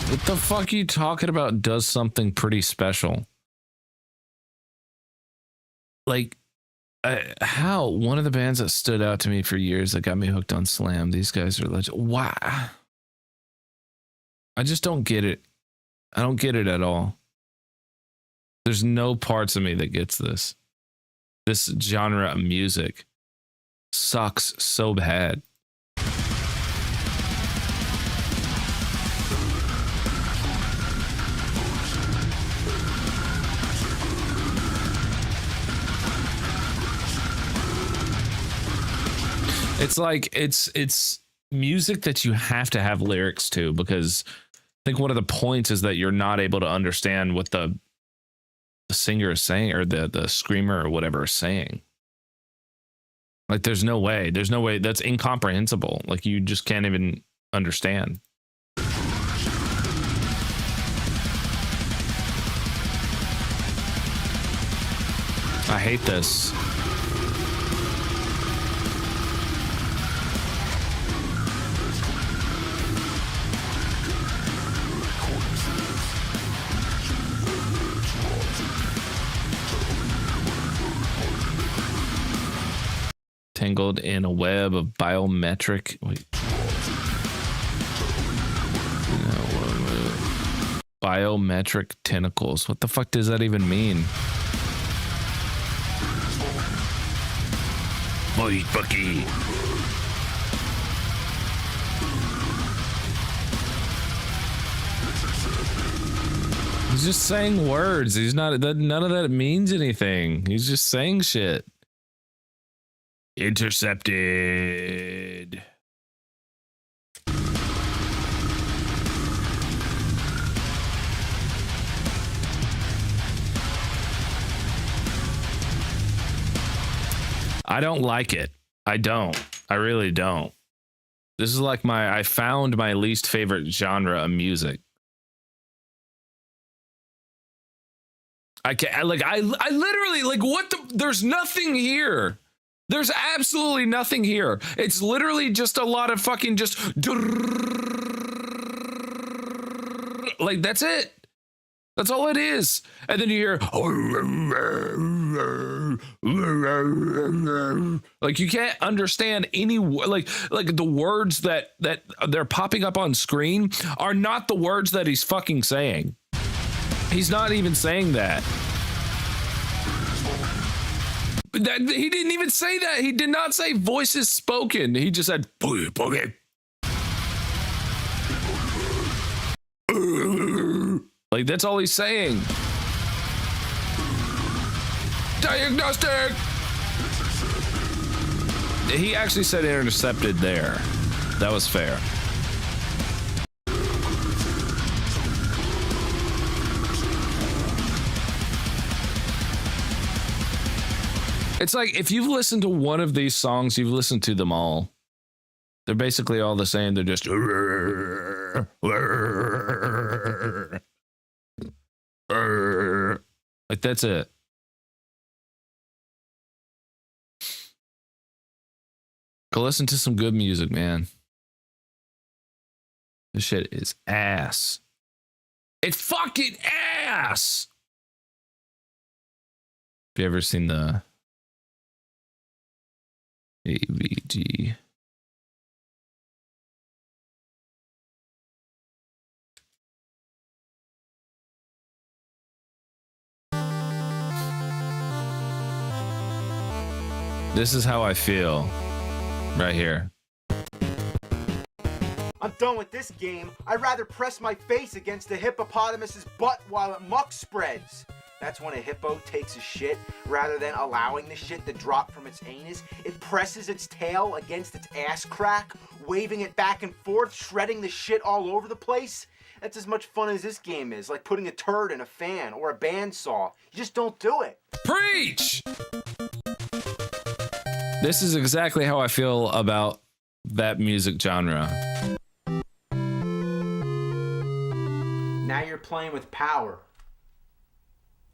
What the fuck are you talking about? Does something pretty special? Like, how? One of the bands that stood out to me for years that got me hooked on Slam. These guys are legend. Why? I just don't get it. I don't get it at all. There's no parts of me that gets this. This genre of music sucks so bad. It's like it's music that you have to have lyrics to, because I think one of the points is that you're not able to understand what the singer is saying, or the screamer or whatever is saying. Like there's no way that's incomprehensible. Like you just can't even understand. I hate this. Tangled in a web of biometric. Wait. No, biometric tentacles. What the fuck does that even mean? Boy, Bucky. He's just saying words. He's not. None of that means anything. He's just saying shit. Intercepted. I don't like it. I don't. I really don't. This is like I found my least favorite genre of music. I literally, like, what the, there's nothing here. There's absolutely nothing here. It's literally just a lot of fucking just like, that's it. That's all it is. And then you hear like, you can't understand any, like the words that they're popping up on screen are not the words that he's fucking saying. He's not even saying that. He didn't even say that. He did not say voices spoken. He just said boogie boogie Like, that's all he's saying. Diagnostic! He actually said intercepted there. That was fair. It's like, if you've listened to one of these songs, you've listened to them all. They're basically all the same. They're just... like, that's it. Go listen to some good music, man. This shit is ass. It's fucking ass! Have you ever seen the AVG? This is how I feel right here. I'm done with this game. I'd rather press my face against the hippopotamus's butt while it muck spreads. That's when a hippo takes a shit. Rather than allowing the shit to drop from its anus, it presses its tail against its ass crack, waving it back and forth, shredding the shit all over the place. That's as much fun as this game is, like putting a turd in a fan or a bandsaw. You just don't do it. Preach! This is exactly how I feel about that music genre. Now you're playing with power.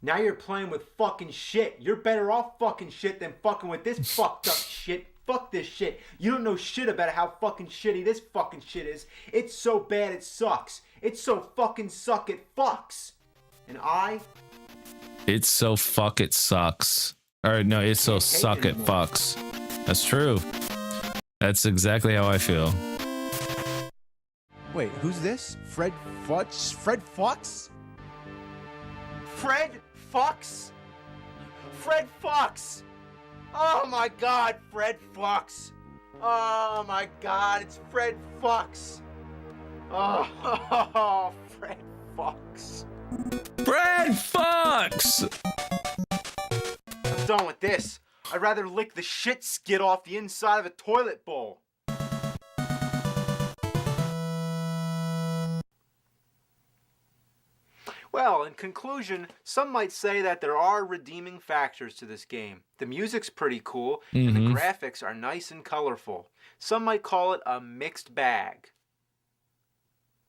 Now you're playing with fucking shit. You're better off fucking shit than fucking with this fucked up shit. Fuck this shit. You don't know shit about how fucking shitty this fucking shit is. It's so bad it sucks. It's so fucking suck it fucks. And It's so fuck it sucks. Or no, it's so suck it fucks. That's true. That's exactly how I feel. Wait, who's this? Fred Fox? Fred Fox? Fred Fox? Fred Fox! Oh my god, Fred Fox! Oh my god, it's Fred Fox! Oh, Fred Fox. Fred Fox! I'm done with this. I'd rather lick the shit skid off the inside of a toilet bowl. Well, in conclusion, some might say that there are redeeming factors to this game. The music's pretty cool, and the graphics are nice and colorful. Some might call it a mixed bag.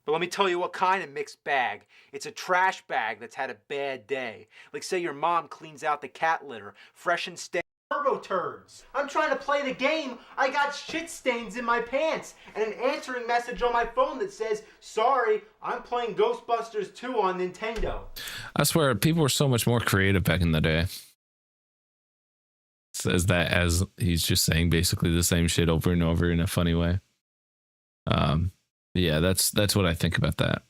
But let me tell you what kind of mixed bag. It's a trash bag that's had a bad day. Like, say your mom cleans out the cat litter, fresh and stale. Turbo turds. I'm trying to play the game. I got shit stains in my pants and an answering message on my phone that says, "Sorry, I'm playing Ghostbusters 2 on Nintendo." I swear, people were so much more creative back in the day. Says that as he's just saying basically the same shit over and over in a funny way. Yeah, that's what I think about that.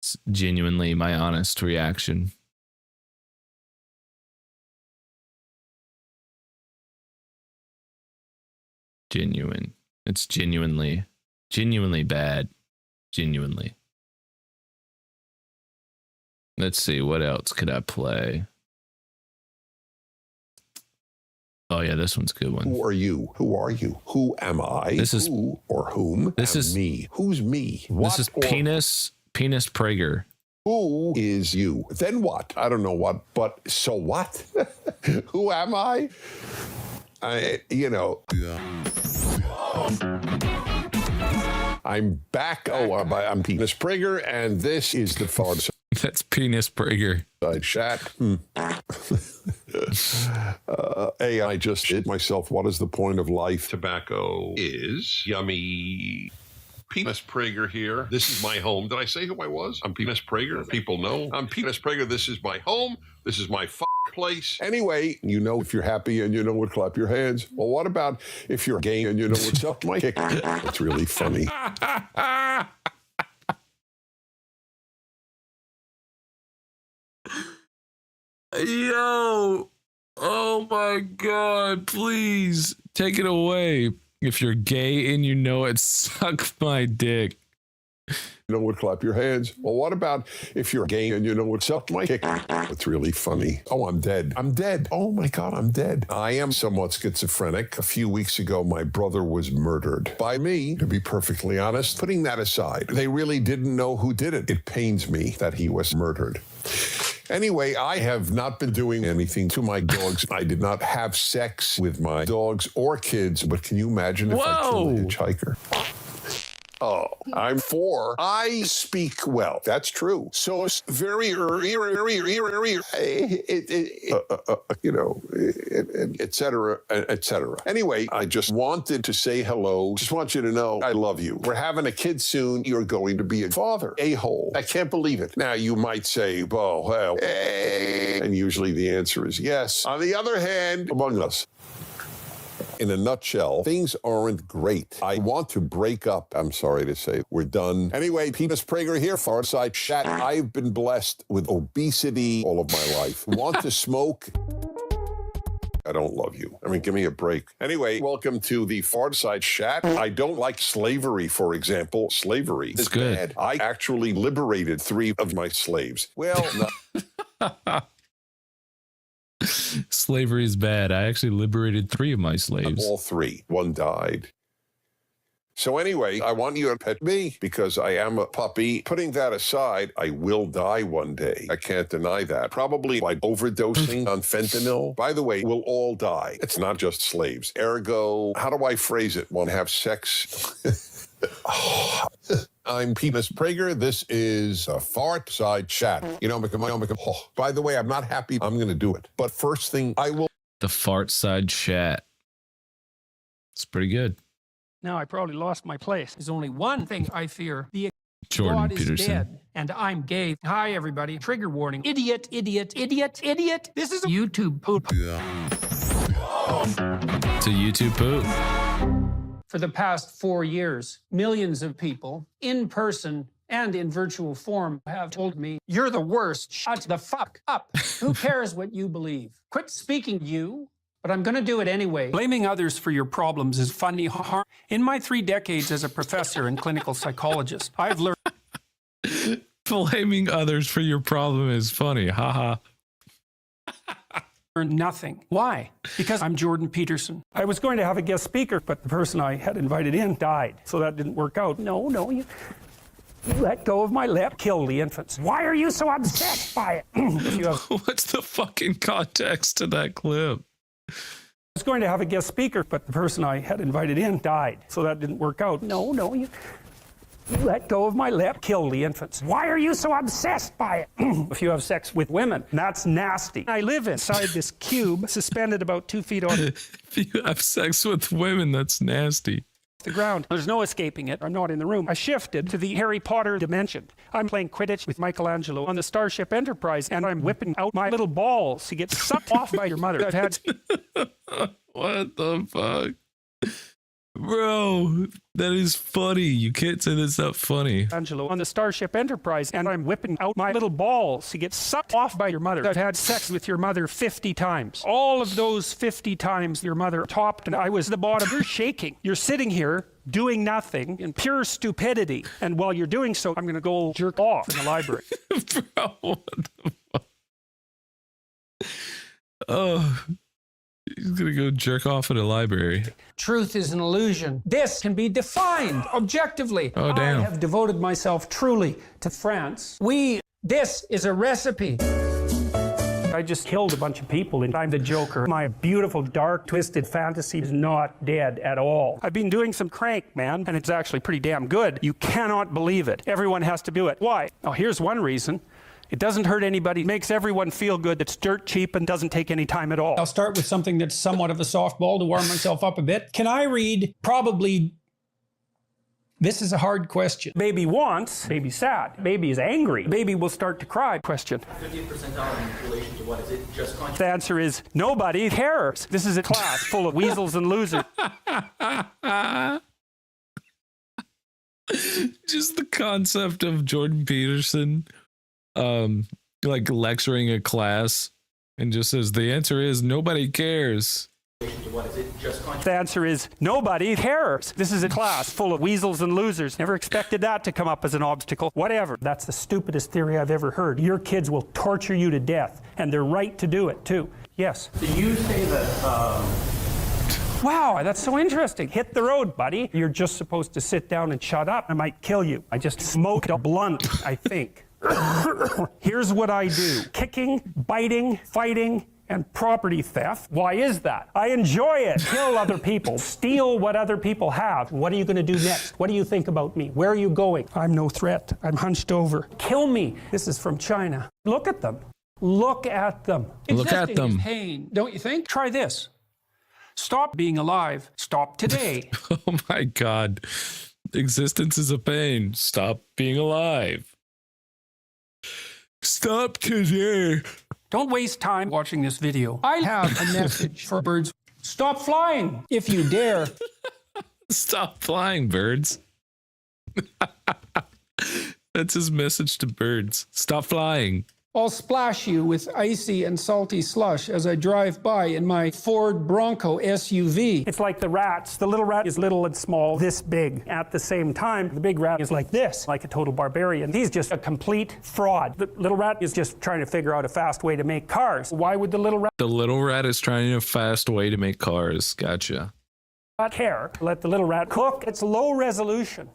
It's genuinely my honest reaction. Genuine. It's genuinely bad. Genuinely. Let's see, what else could I play? Oh yeah, this one's a good one. Who are you? Who are you? Who am I? This is who or whom? This is me. Who's me? This is Penis Prager. Who is you? Then what? I don't know what, but so what? Who am I? I'm back. I'm Penis Prager, and this is the Far Side. That's Penis Prager. Chat. Hey, I just hit myself. What is the point of life? Tobacco is yummy. Penis Prager here. This is my home. Did I say who I was? I'm Penis Prager. People know I'm Penis Prager. This is my home. This is my place. Anyway, you know if you're happy and you know what, clap your hands. Well, what about if you're gay and you know what's up my kick? It's really funny. Yo, oh my god, please take it away. If you're gay and you know it, suck my dick. You know what? Clap your hands. Well, what about if you're gay and you know what? Suck my kick. It's really funny. Oh, I'm dead. I'm dead. Oh my God, I'm dead. I am somewhat schizophrenic. A few weeks ago, my brother was murdered by me, to be perfectly honest. Putting that aside, they really didn't know who did it. It pains me that he was murdered. Anyway, I have not been doing anything to my dogs. I did not have sex with my dogs or kids, but can you imagine if I killed a hitchhiker? Oh, I'm 4. I speak well. That's true. So it's very, et cetera, et cetera. Anyway, I just wanted to say hello. Just want you to know I love you. We're having a kid soon. You're going to be a father. A-hole. I can't believe it. Now, you might say, well, and usually the answer is yes. On the other hand, among us, in a nutshell, things aren't great. I want to break up. I'm sorry to say. We're done. Anyway, Penis Prager here, Farside Chat. I've been blessed with obesity all of my life. Want to smoke? I don't love you. I mean, give me a break. Anyway, welcome to the Farside Chat. I don't like slavery, for example. Slavery is bad. I actually liberated 3 of my slaves. Well, no. Slavery is bad. I actually liberated 3 of my slaves. All 3. 1 died. So anyway, I want you to pet me because I am a puppy. Putting that aside, I will die one day. I can't deny that. Probably by overdosing on fentanyl. By the way, we'll all die. It's not just slaves. Ergo, how do I phrase it? Want to have sex? I'm Penis Prager. This is a Farside Chat. By the way, I'm not happy. I'm going to do it. But first thing, I will. The Farside Chat. It's pretty good. Now I probably lost my place. There's only one thing I fear. The Jordan God Peterson. is dead, and I'm gay. Hi, everybody. Trigger warning. Idiot, idiot, idiot, idiot. This is a YouTube poop. It's a YouTube poop. For the past 4 years, millions of people, in person and in virtual form, have told me, you're the worst. Shut the fuck up. Who cares what you believe? Quit speaking, you. But I'm going to do it anyway. Blaming others for your problems is funny. In my 3 decades as a professor and clinical psychologist, I've learned... Blaming others for your problem is funny. Haha. Nothing. Why? Because I'm Jordan Peterson. I was going to have a guest speaker, but the person I had invited in died, so that didn't work out. No, you let go of my lip, kill the infants. Why are you so obsessed by it? What's the fucking context to that clip? I was going to have a guest speaker, but the person I had invited in died, so that didn't work out. No, you let go of my lip, kill the infants. Why are you so obsessed by it? If you have sex with women, that's nasty. I live inside this cube, suspended about 2 feet off If you have sex with women, that's nasty. the ground. There's no escaping it. I'm not in the room. I shifted to the Harry Potter dimension. I'm playing Quidditch with Michelangelo on the Starship Enterprise, and I'm whipping out my little balls to get sucked off by your mother. I've had... What the fuck? Bro, that is funny. You can't say that's not funny. Angelo on the Starship Enterprise, and I'm whipping out my little balls to get sucked off by your mother. I've had sex with your mother 50 times. All of those 50 times your mother topped and I was the bottom. You're shaking. You're sitting here doing nothing in pure stupidity. And while you're doing so, I'm going to go jerk off in the library. Bro, what the fuck? Oh, he's going to go jerk off in a library. Truth is an illusion. This can be defined objectively. Oh, damn. I have devoted myself truly to France. This is a recipe. I just killed a bunch of people and I'm the Joker. My beautiful, dark, twisted fantasy is not dead at all. I've been doing some crank, man, and it's actually pretty damn good. You cannot believe it. Everyone has to do it. Why? Oh, here's one reason. It doesn't hurt anybody, makes everyone feel good, it's dirt cheap and doesn't take any time at all. I'll start with something that's somewhat of a softball to warm myself up a bit. Can I read probably... This is a hard question. Baby wants, baby's sad, baby is angry, baby will start to cry. Question. 50th percentile in relation to what? Is it just conscious? The answer is nobody cares. This is a class full of weasels and losers. Just the concept of Jordan Peterson like lecturing a class and just says the answer is nobody cares. What is it? Just The answer is nobody cares. This is a class full of weasels and losers. Never expected that to come up as an obstacle. Whatever. That's the stupidest theory I've ever heard. Your kids will torture you to death, and they're right to do it, too. Yes? Do you say that, Wow, that's so interesting. Hit the road, buddy. You're just supposed to sit down and shut up. I might kill you. I just smoked a blunt, I think. Here's what I do. Kicking, biting, fighting, and property theft. Why is that? I enjoy it. Kill other people. Steal what other people have. What are you going to do next? What do you think about me? Where are you going? I'm no threat. I'm hunched over. Kill me. This is from China. Look at them. Look at them. Look at them. Is pain, don't you think? Try this. Stop being alive. Stop today. Oh my God. Existence is a pain. Stop being alive. Stop today. Don't waste time watching this video. I have a message for birds. Stop flying if you dare. Stop flying, birds. That's his message to birds. Stop flying. I'll splash you with icy and salty slush as I drive by in my Ford Bronco SUV. It's like the rats. The little rat is little and small, this big. At the same time, the big rat is like this, like a total barbarian. He's just a complete fraud. The little rat is just trying to figure out a fast way to make cars. Why would the little rat? The little rat is trying a fast way to make cars. Gotcha. Not care. Let the little rat cook. It's low resolution.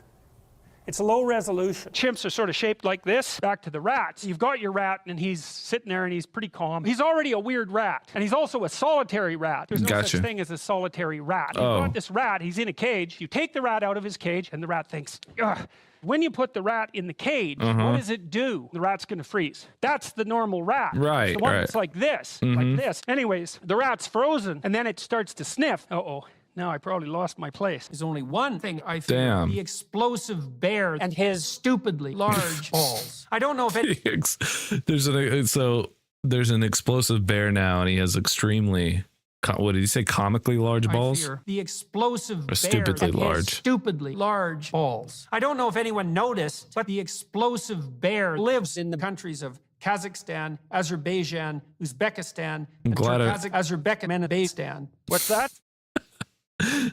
It's low resolution. Chimps are sort of shaped like this. Back to the rats. You've got your rat, and he's sitting there, and he's pretty calm. He's already a weird rat, and he's also a solitary rat. There's no such thing as a solitary rat. You've got this rat. He's in a cage. You take the rat out of his cage, and the rat thinks, ugh. When you put the rat in the cage, what does it do? The rat's going to freeze. That's the normal rat. Right, the one that's like this, like this. Anyways, the rat's frozen, and then it starts to sniff. Uh-oh. Now I probably lost my place. There's only one thing I fear. Damn. The explosive bear and his stupidly large balls. I don't know if it... there's an explosive bear now, and he has extremely, what did he say, comically large balls? I fear the explosive bear stupidly and large. his stupidly large balls. I don't know if anyone noticed, but the explosive bear lives in the countries of Kazakhstan, Azerbaijan, Uzbekistan, and Turkmenistan. What's that?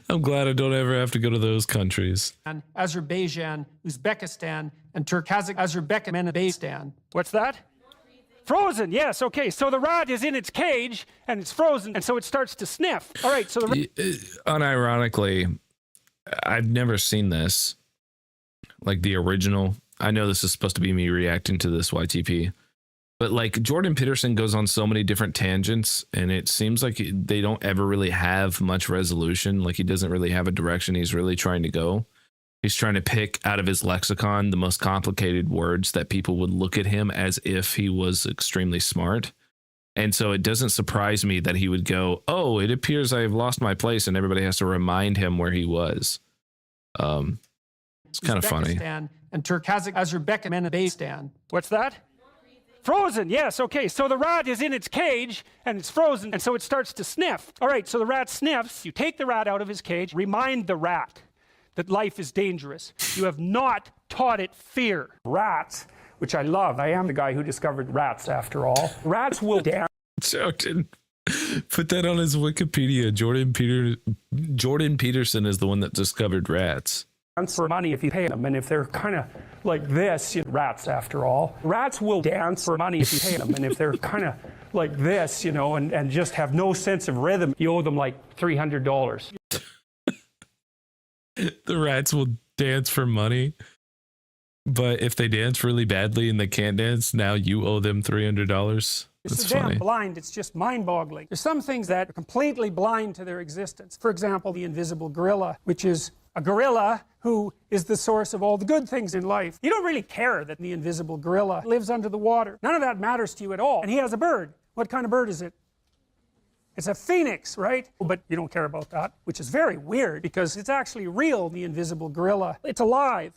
I'm glad I don't ever have to go to those countries. And Azerbaijan, Uzbekistan, and Turkmenistan. What's that? Frozen, yes, okay. So the rat is in its cage, and it's frozen, and so it starts to sniff. All right, so the... Unironically, I've never seen this. Like the original. I know this is supposed to be me reacting to this YTP. But like Jordan Peterson goes on so many different tangents, and it seems like they don't ever really have much resolution. Like he doesn't really have a direction he's really trying to go. He's trying to pick out of his lexicon the most complicated words that people would look at him as if he was extremely smart. And so it doesn't surprise me that he would go, oh, it appears I've lost my place, and everybody has to remind him where he was. It's kind of funny. And Turkmenistan. What's that? Frozen, yes, okay. So the rat is in its cage, and it's frozen, and so it starts to sniff. All right, so the rat sniffs. You take the rat out of his cage, remind the rat that life is dangerous. You have not taught it fear. Rats, which I love. I am the guy who discovered rats, after all. Rats will dance. Jordan, put that on his Wikipedia. Jordan Peterson is the one that discovered rats. For money if you pay them, and if they're kind of like this, rats after all. Rats will dance for money if you pay them, and if they're kind of like this, and just have no sense of rhythm, you owe them like $300. The rats will dance for money, but if they dance really badly and they can't dance, now you owe them $300. It's so damn blind, it's just mind-boggling. There's some things that are completely blind to their existence. For example, the invisible gorilla, which is a gorilla who is the source of all the good things in life. You don't really care that the invisible gorilla lives under the water. None of that matters to you at all. And he has a bird. What kind of bird is it? It's a phoenix, right? But you don't care about that, which is very weird because it's actually real, the invisible gorilla. It's alive.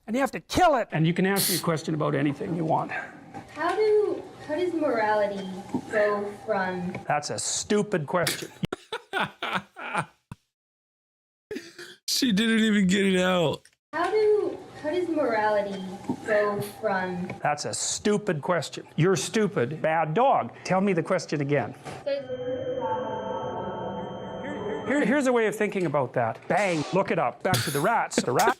And you have to kill it. And you can ask me a question about anything you want. How does morality go from... That's a stupid question. She didn't even get it out. How does morality go from... That's a stupid question. You're stupid. Bad dog. Tell me the question again. Here's a way of thinking about that. Bang, look it up. Back to the rats. The rat.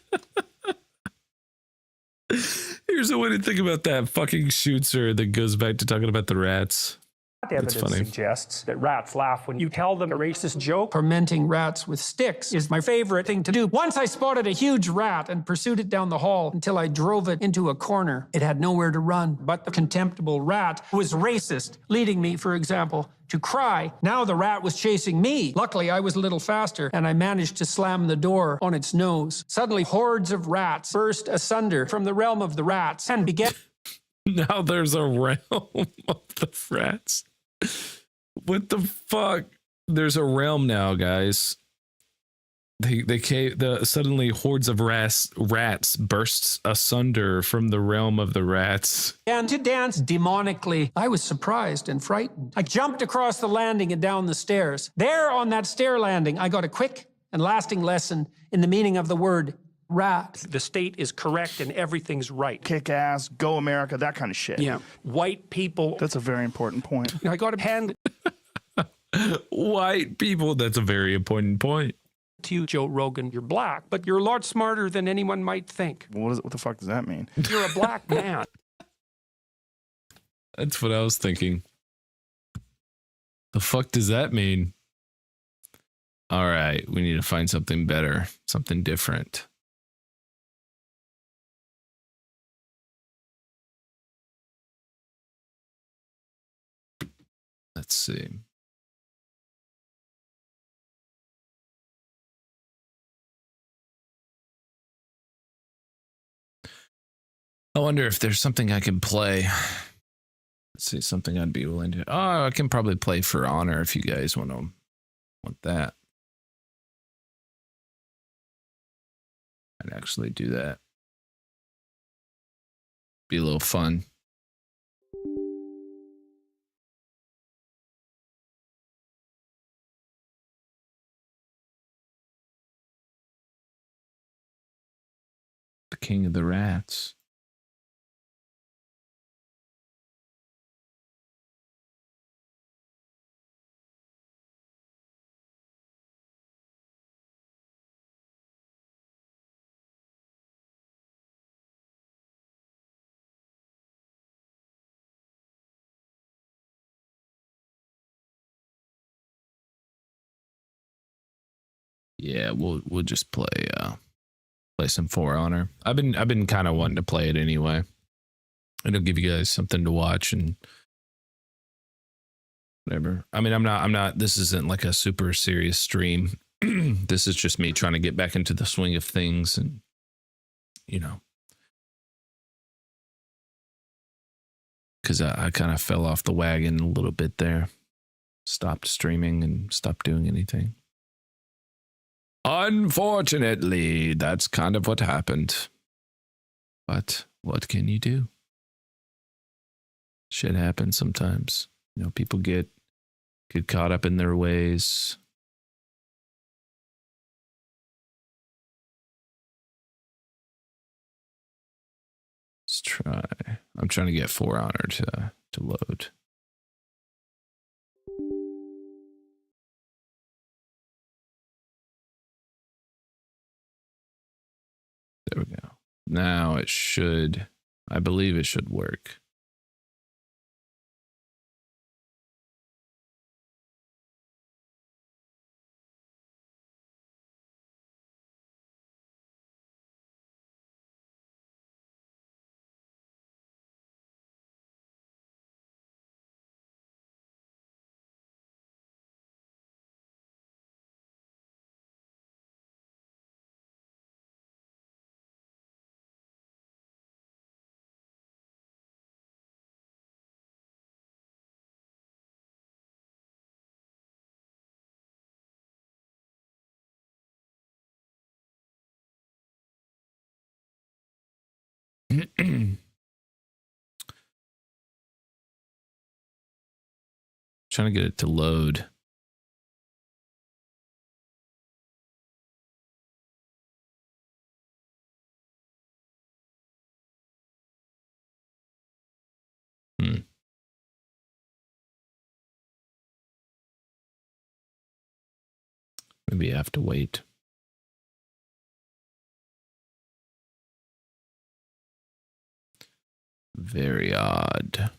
Here's a way to think about that. Fucking shoots her, that goes back to talking about the rats. That's Evidence funny. suggests that rats laugh when you tell them a racist joke. Tormenting rats with sticks is my favorite thing to do. Once I spotted a huge rat and pursued it down the hall until I drove it into a corner. It had nowhere to run, but the contemptible rat was racist, leading me, for example, to cry. Now the rat was chasing me. Luckily, I was a little faster, and I managed to slam the door on its nose. Suddenly, hordes of rats burst asunder from the realm of the rats and began... Now there's a realm of the rats. What the fuck? There's a realm now, guys. Suddenly hordes of rats bursts asunder from the realm of the rats. And to dance demonically. I was surprised and frightened. I jumped across the landing and down the stairs. There on that stair landing, I got a quick and lasting lesson in the meaning of the word rat. The state is correct and everything's right. Kick ass, go America, that kind of shit. Yeah. White people. That's a very important point. I got a hand White people, that's a very important point. to you, Joe Rogan. You're black, but you're a lot smarter than anyone might think. What the fuck does that mean? You're a black man. That's what I was thinking. The fuck does that mean? All right, we need to find something better, something different. Let's see. I wonder if there's something I can play. Let's see, something I'd be willing to. Oh, I can probably play For Honor if you guys want that. I'd actually do that. Be a little fun. The King of the Rats. Yeah, we'll just play some For Honor. I've been kind of wanting to play it anyway. It'll give you guys something to watch and whatever. I mean, I'm not. This isn't like a super serious stream. This is just me trying to get back into the swing of things, and because I kind of fell off the wagon a little bit there. Stopped streaming and stopped doing anything. Unfortunately, that's kind of what happened. But what can you do? Shit happens sometimes. People get caught up in their ways. Let's try. I'm trying to get For Honor to load. There we go. Now it should, I believe it should work. Trying to get it to load. Maybe you have to wait. Very odd.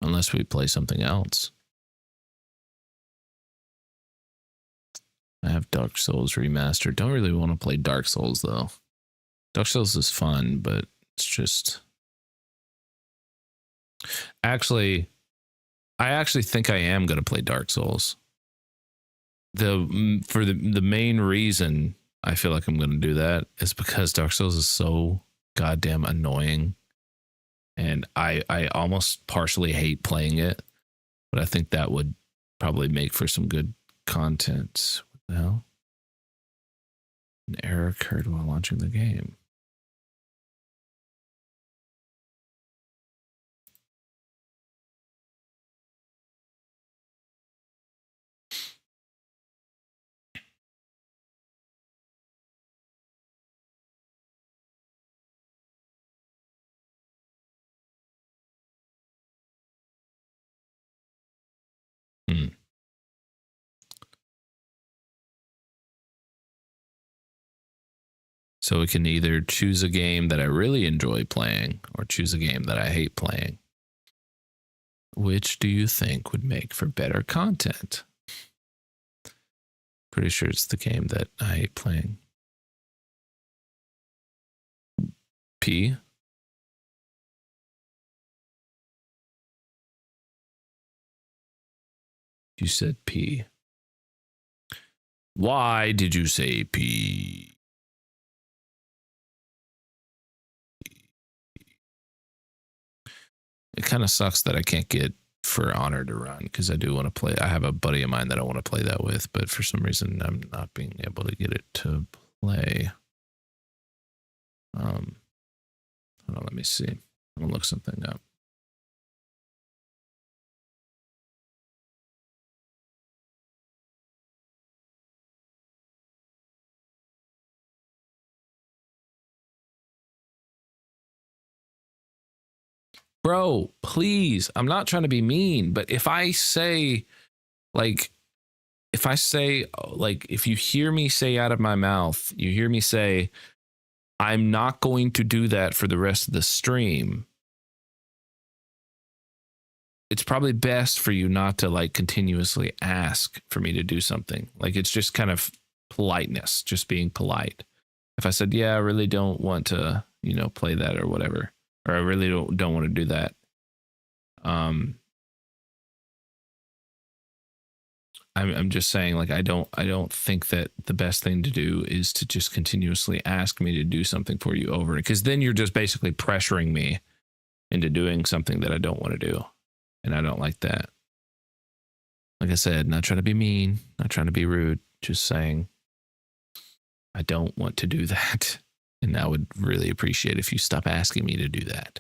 Unless we play something else. I have Dark Souls Remastered. Don't really want to play Dark Souls, though. Dark Souls is fun, but it's just... Actually, I actually think I am going to play Dark Souls. For the main reason I feel like I'm going to do that is because Dark Souls is so goddamn annoying. And I almost partially hate playing it, but I think that would probably make for some good content. What the hell? An error occurred while launching the game. So we can either choose a game that I really enjoy playing or choose a game that I hate playing. Which do you think would make for better content? Pretty sure it's the game that I hate playing. P? You said P. Why did you say P? It kind of sucks that I can't get For Honor to run because I do want to play. I have a buddy of mine that I want to play that with, but for some reason I'm not being able to get it to play. Hold on, let me see. I'm gonna look something up. Bro, please. I'm not trying to be mean, but if I say, like, if you hear me say out of my mouth, you hear me say, I'm not going to do that for the rest of the stream, it's probably best for you not to, like, continuously ask for me to do something. Like, it's just kind of politeness, just being polite. If I said, yeah, I really don't want to, you know, play that or whatever, or I really don't want to do that. I'm just saying, like, I don't think that the best thing to do is to just continuously ask me to do something for you over it, because then you're just basically pressuring me into doing something that I don't want to do, and I don't like that. Like I said, not trying to be mean, not trying to be rude, just saying I don't want to do that. And I would really appreciate if you stop asking me to do that.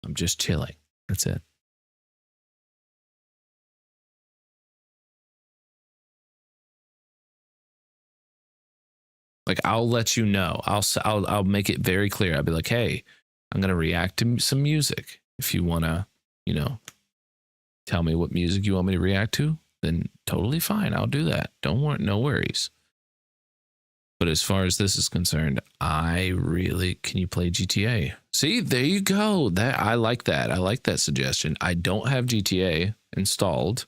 I'm just chilling. That's it. Like, I'll let you know. I'll make it very clear. I'll be like, hey, I'm gonna react to some music. If you wanna, you know, tell me what music you want me to react to, then totally fine. I'll do that. Don't worry, no worries. But as far as this is concerned, can you play GTA? See, there you go. I like that. I like that suggestion. I don't have GTA installed.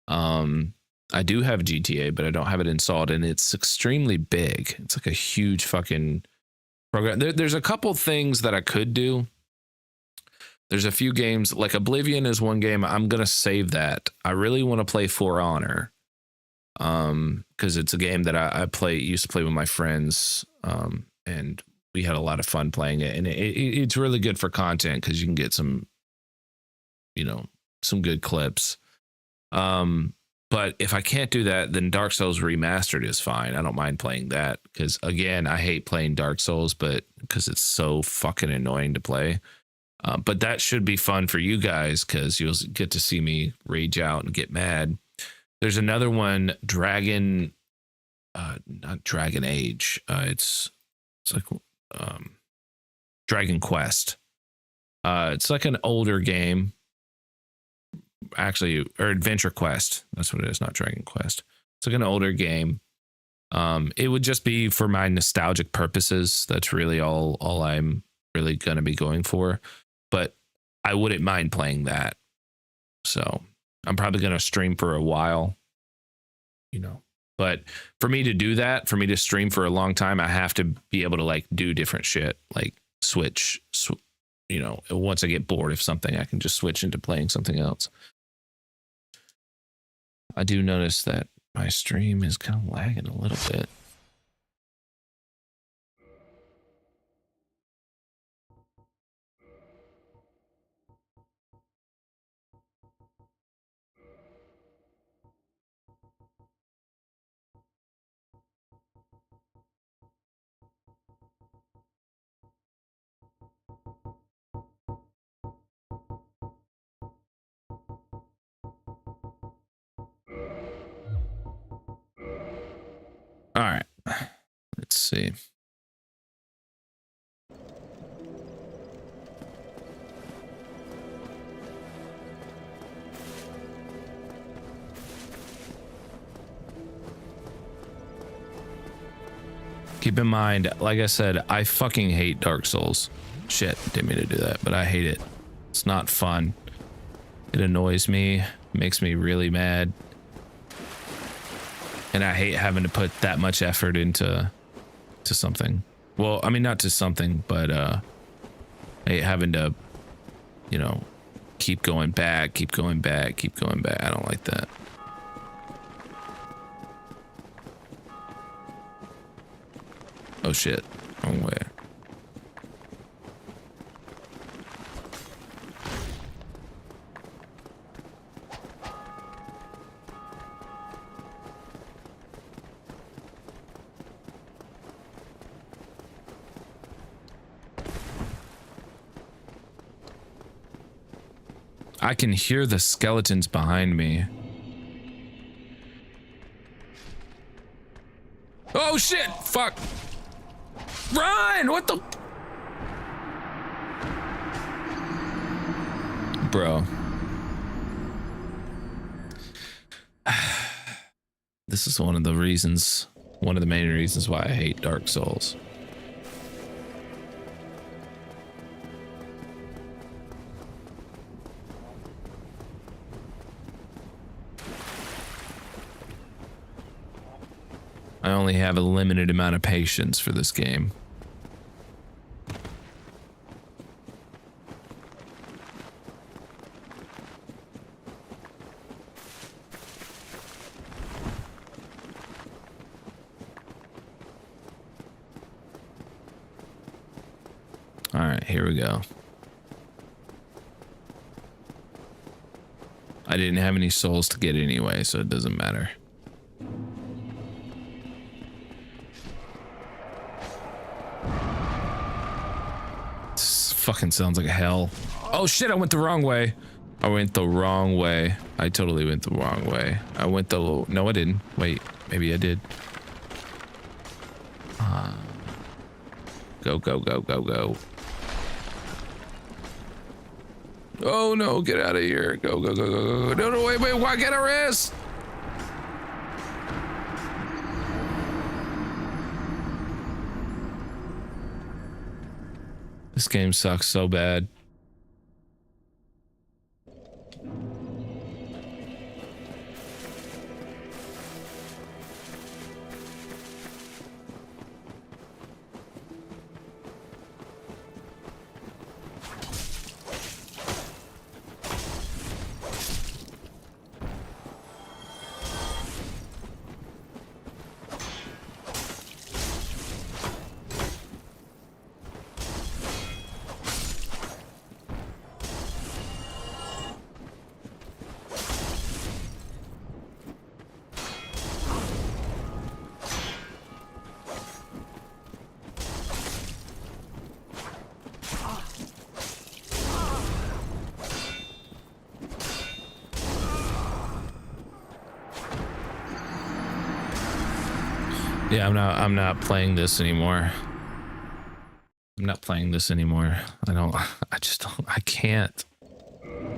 I do have GTA, but I don't have it installed, and it's extremely big. It's like a huge fucking program. There's a couple things that I could do. There's a few games, like Oblivion is one game. I'm going to save that. I really want to play For Honor. Because it's a game that I used to play with my friends. And we had a lot of fun playing it. And it's really good for content because you can get some, you know, some good clips. But if I can't do that, then Dark Souls Remastered is fine. I don't mind playing that because, again, I hate playing Dark Souls, but because it's so fucking annoying to play. But that should be fun for you guys because you'll get to see me rage out and get mad. There's another one, not Dragon Age. It's like Dragon Quest. It's like an older game, actually, or Adventure Quest. That's what it is, not Dragon Quest. It's like an older game. It would just be for my nostalgic purposes. That's really all I'm really gonna be going for. But I wouldn't mind playing that. So I'm probably gonna stream for a while. You know. But for me to do that, for me to stream for a long time, I have to be able to like do different shit, like switch, you know, once I get bored of something, I can just switch into playing something else. I do notice that my stream is kind of lagging a little bit. All right, let's see. Keep in mind, like I said, I fucking hate Dark Souls. Shit, didn't mean to do that, but I hate it. It's not fun. It annoys me, makes me really mad. And I hate having to put that much effort into something. Well, I mean, not to something, but I hate having to, you know, keep going back, keep going back, keep going back. I don't like that. Oh shit, wrong way. I can hear the skeletons behind me. Oh shit! Fuck! Run! What the? Bro. This is one of the main reasons why I hate Dark Souls. I only have a limited amount of patience for this game. All right, here we go. I didn't have any souls to get anyway, so it doesn't matter. Fucking sounds like hell. Oh shit, I went the wrong way. I went the wrong way. I totally went the wrong way. I went the no, I didn't. Wait, maybe I did. Go, go, go, go, go. Oh no, get out of here. Go, go, go, go, go. No, no, wait, why get a wrist? This game sucks so bad. Yeah, I'm not playing this anymore. I'm not playing this anymore. I can't.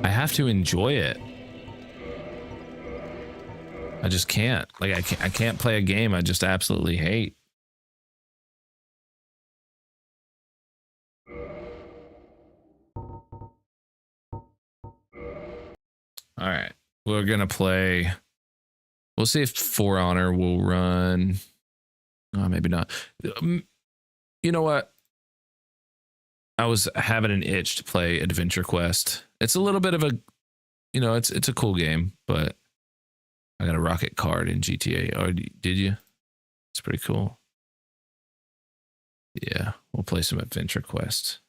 I have to enjoy it. I just can't. Like I can't play a game I just absolutely hate. All right, we're gonna play. We'll see if For Honor will run. Oh, maybe not. You know what? I was having an itch to play Adventure Quest. It's a little bit of a, you know, it's a cool game, but I got a rocket card in GTA. Oh, did you? It's pretty cool. Yeah, we'll play some Adventure Quest.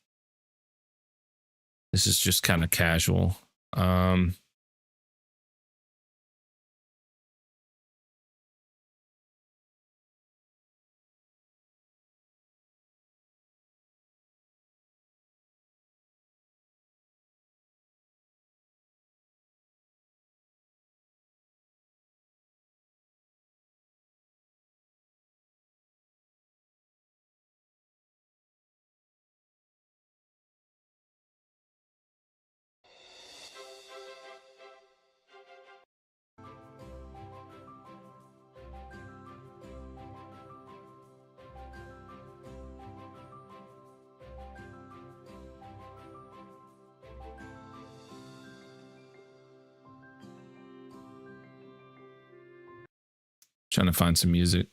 This is just kind of casual. Trying to find some music.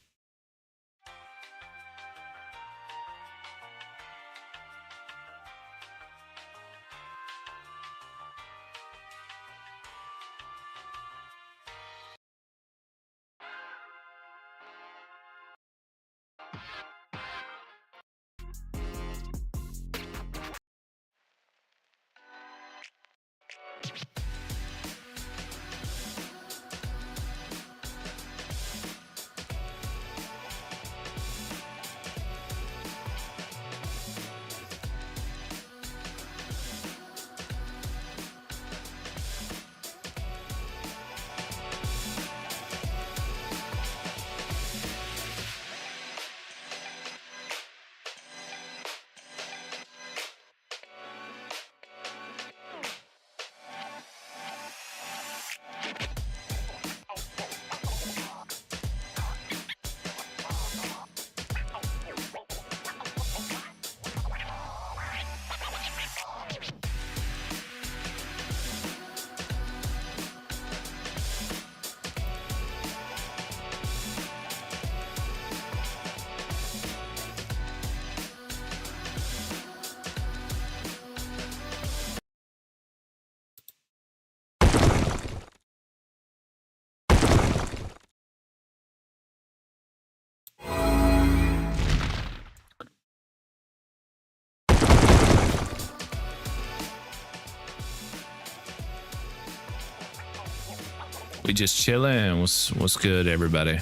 We just chilling. What's good, everybody?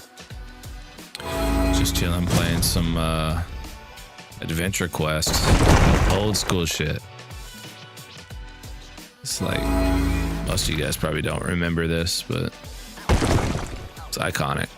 Just chilling, playing some Adventure Quest, old school shit. It's like most of you guys probably don't remember this, but it's iconic.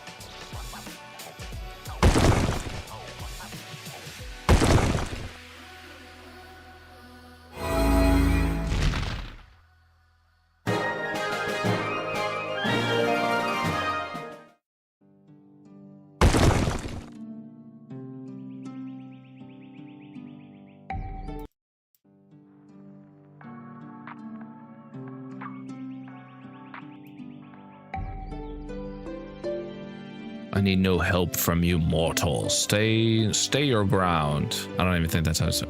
I need no help from you mortals. Stay your ground. I don't even think that's how it's.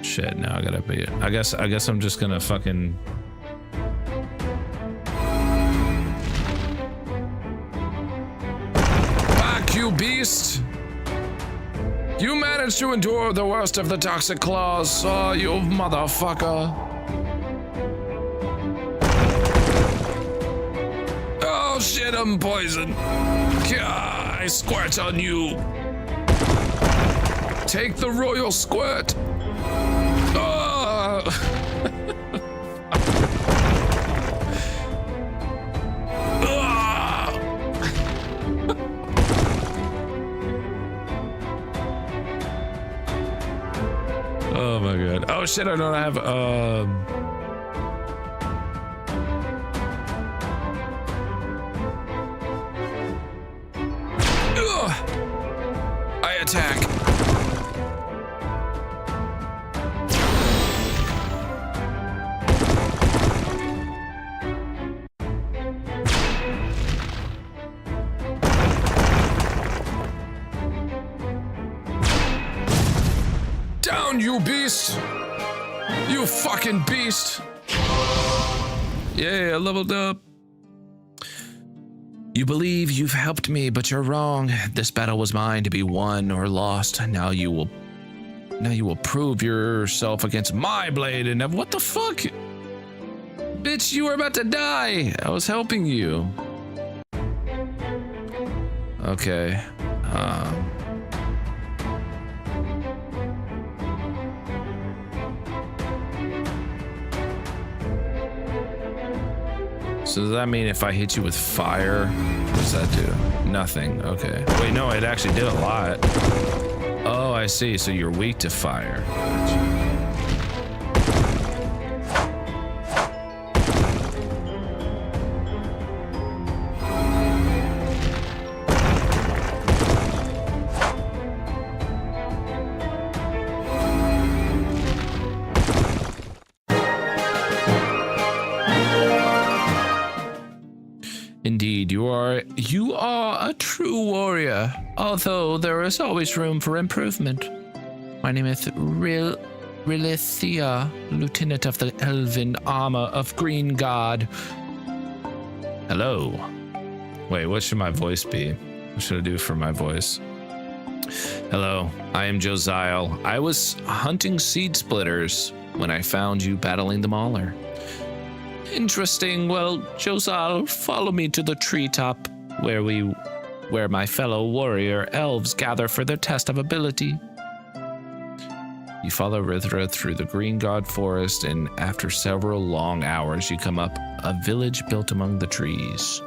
Shit, now I gotta be. I guess I'm just gonna fucking. Fuck you, beast! You managed to endure the worst of the toxic claws, you motherfucker. Oh shit, I'm poisoned. I squirt on you. Take the royal squirt. Oh my god. Oh shit, I don't have down, you beast! You fucking beast! Yeah, I leveled up. You believe you've helped me, but you're wrong. This battle was mine to be won or lost. Now you will prove yourself against my blade. And what the fuck? Bitch, you were about to die. I was helping you. Okay. So does that mean if I hit you with fire, what does that do? Nothing. Okay. Wait, no, it actually did a lot. Oh, I see. So you're weak to fire. Indeed, you are a true warrior, although there is always room for improvement. My name is Rilithia, Lieutenant of the Elven Armor of Green God. Hello. Wait, what should my voice be? What should I do for my voice? Hello, I am Josiah. I was hunting seed splitters when I found you battling the Mauler. Interesting. Well, Josiah, follow me to the treetop where my fellow warrior elves gather for their test of ability. You follow Rithra through the Green God Forest, and after several long hours, you come up a village built among the trees.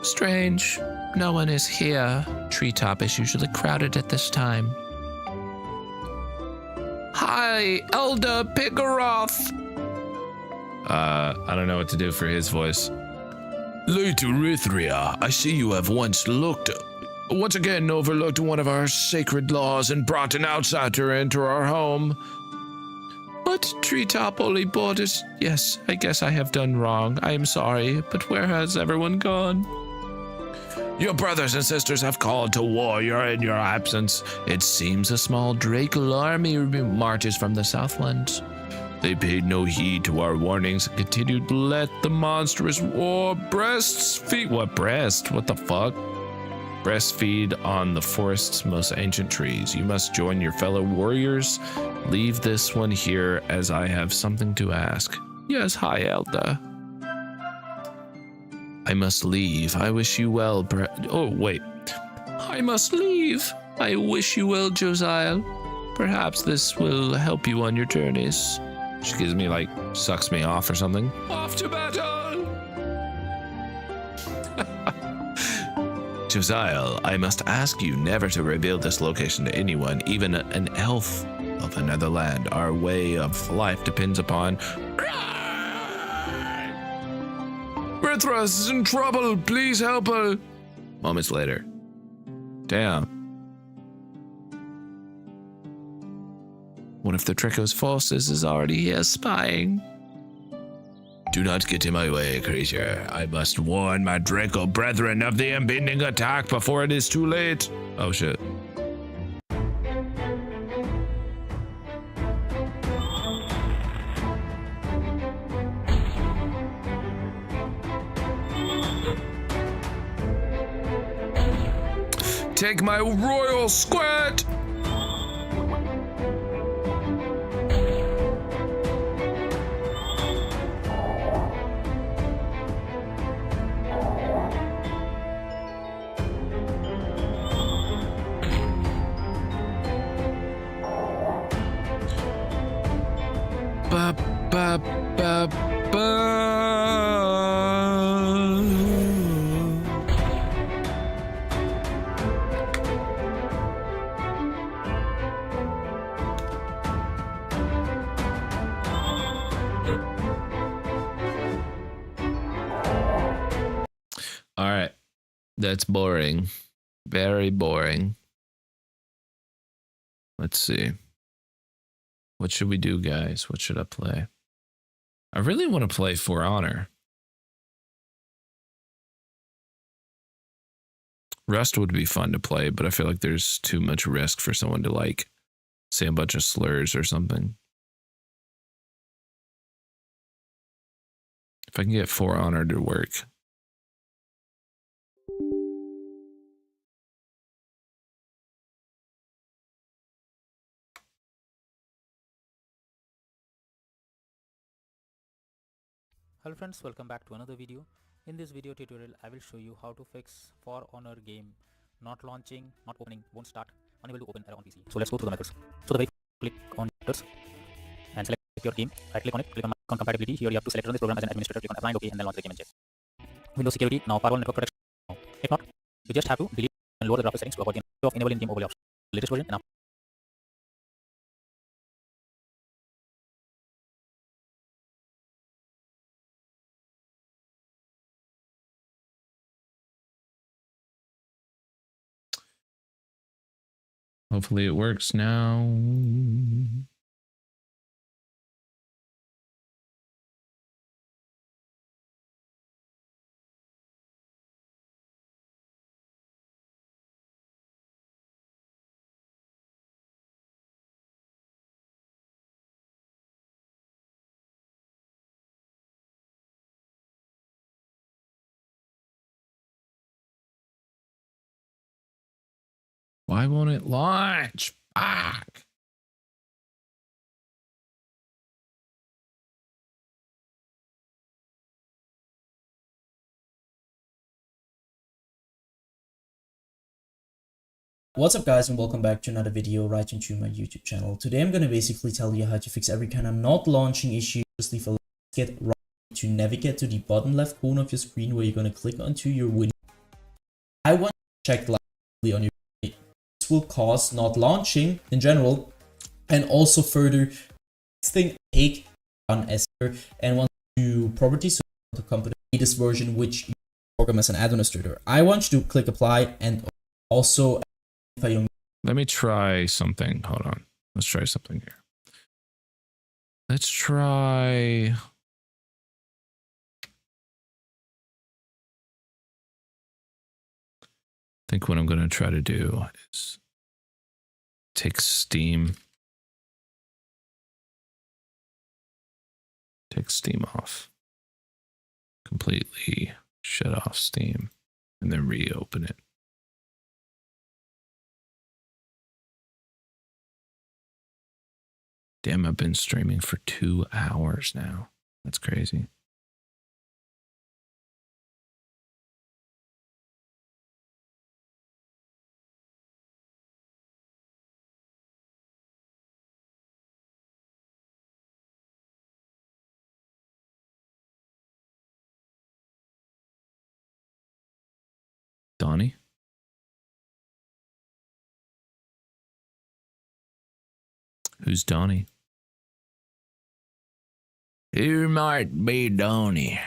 Strange. No one is here. Treetop is usually crowded at this time. Hi, Elder Pigaroth. I don't know what to do for his voice. Lady Rithria, I see you have once again overlooked one of our sacred laws and brought an outsider into our home. But Treetop only bought us. Yes, I guess I have done wrong. I am sorry, but where has everyone gone? Your brothers and sisters have called to warrior in your absence. It seems a small Drakel army marches from the Southlands. They paid no heed to our warnings and continued to let the monstrous war breastfeed. What breast? What the fuck? Breastfeed on the forest's most ancient trees. You must join your fellow warriors. Leave this one here, as I have something to ask. Yes, hi, Elder. I must leave. I wish you well. Oh, wait. I must leave. I wish you well, Josiah. Perhaps this will help you on your journeys. She gives me, like, sucks me off or something. Off to battle! Josiah, I must ask you never to reveal this location to anyone, even an elf of another land. Our way of life depends upon... Rithra is in trouble. Please help her. Moments later. Damn. One of the Draco's forces is already here spying. Do not get in my way, creature. I must warn my Draco brethren of the impending attack before it is too late. Oh shit. Take my royal squirt! Ba ba ba ba. All right. That's boring. Very boring. Let's see. What should we do, guys? What should I play? I really want to play For Honor. Rust would be fun to play, but I feel like there's too much risk for someone to like say a bunch of slurs or something. If I can get For Honor to work. Hello friends, welcome back to another video. In this video tutorial I will show you how to fix For Honor game not launching, not opening, won't start, unable to open on PC. So let's go through the methods. So the way, click on methods and select your game. Right click on it, click on icon compatibility. Here you have to select run this program as an administrator, click on apply OK and then launch the game and check. Windows security, now firewall network protection. No. If not, you just have to delete and lower the graphics settings to avoid the of enable in-game overlay option. Latest version and now. Hopefully it works now. Why won't it launch? Fuck. What's up guys and welcome back to another video right into my YouTube channel. Today I'm going to basically tell you how to fix every kind of not launching issue. Just leave a like, get right to navigate to the bottom left corner of your screen where you're going to click onto your window. I want to check lightly on your window. This will cause not launching in general and also further thing take on Esther and want to properties so to come to the latest version which you program as an administrator. I want you to click apply and also let me try something. Hold on. Let's try something here. Let's try. I think what I'm going to try to do is take Steam. Take Steam off. Completely shut off Steam and then reopen it. Damn, I've been streaming for 2 hours now. That's crazy. Donnie? Who's Donnie? Who might be Donnie?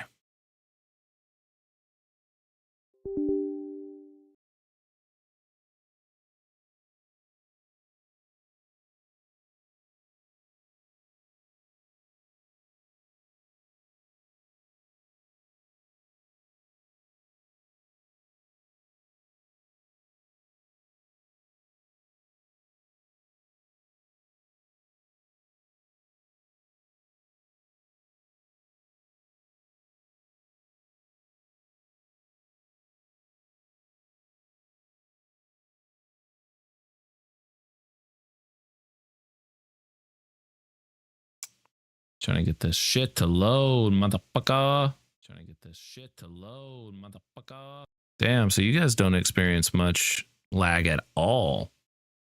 Trying to get this shit to load, motherfucker. Trying to get this shit to load, motherfucker. Damn, so you guys don't experience much lag at all.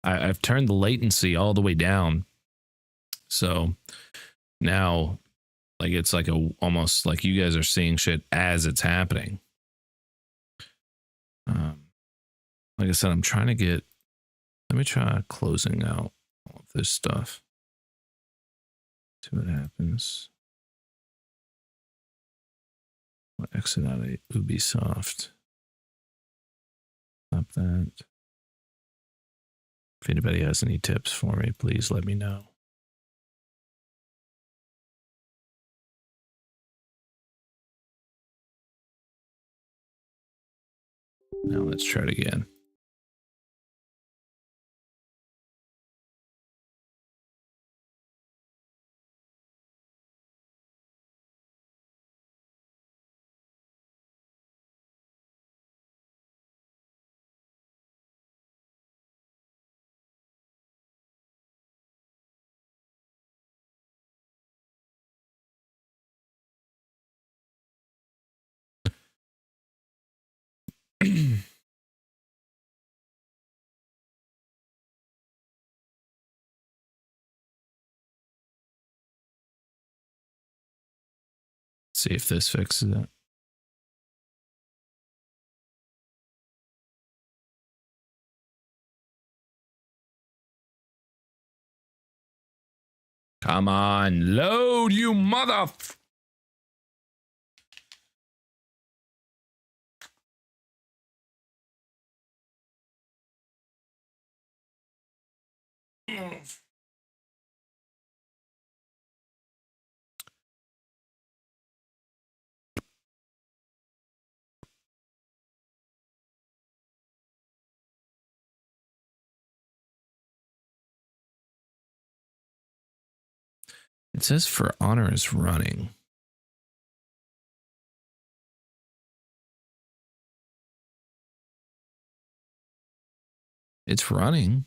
I've turned the latency all the way down. So now, like, it's like almost like you guys are seeing shit as it's happening. Like I said, I'm trying to get, let me try closing out all of this stuff. See what happens. I'll exit out of Ubisoft. Stop that. If anybody has any tips for me, please let me know. Now let's try it again. See if this fixes it. Come on, load, you mother. It says For Honor is running. It's running.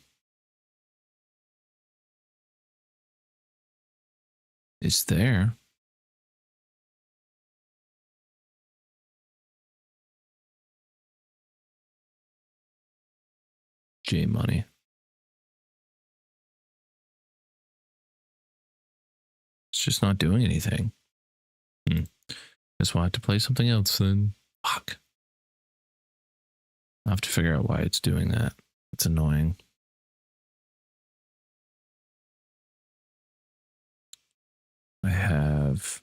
It's there. J Money. It's just not doing anything. Guess we'll have to play something else then. Fuck. I'll have to figure out why it's doing that. It's annoying. I have...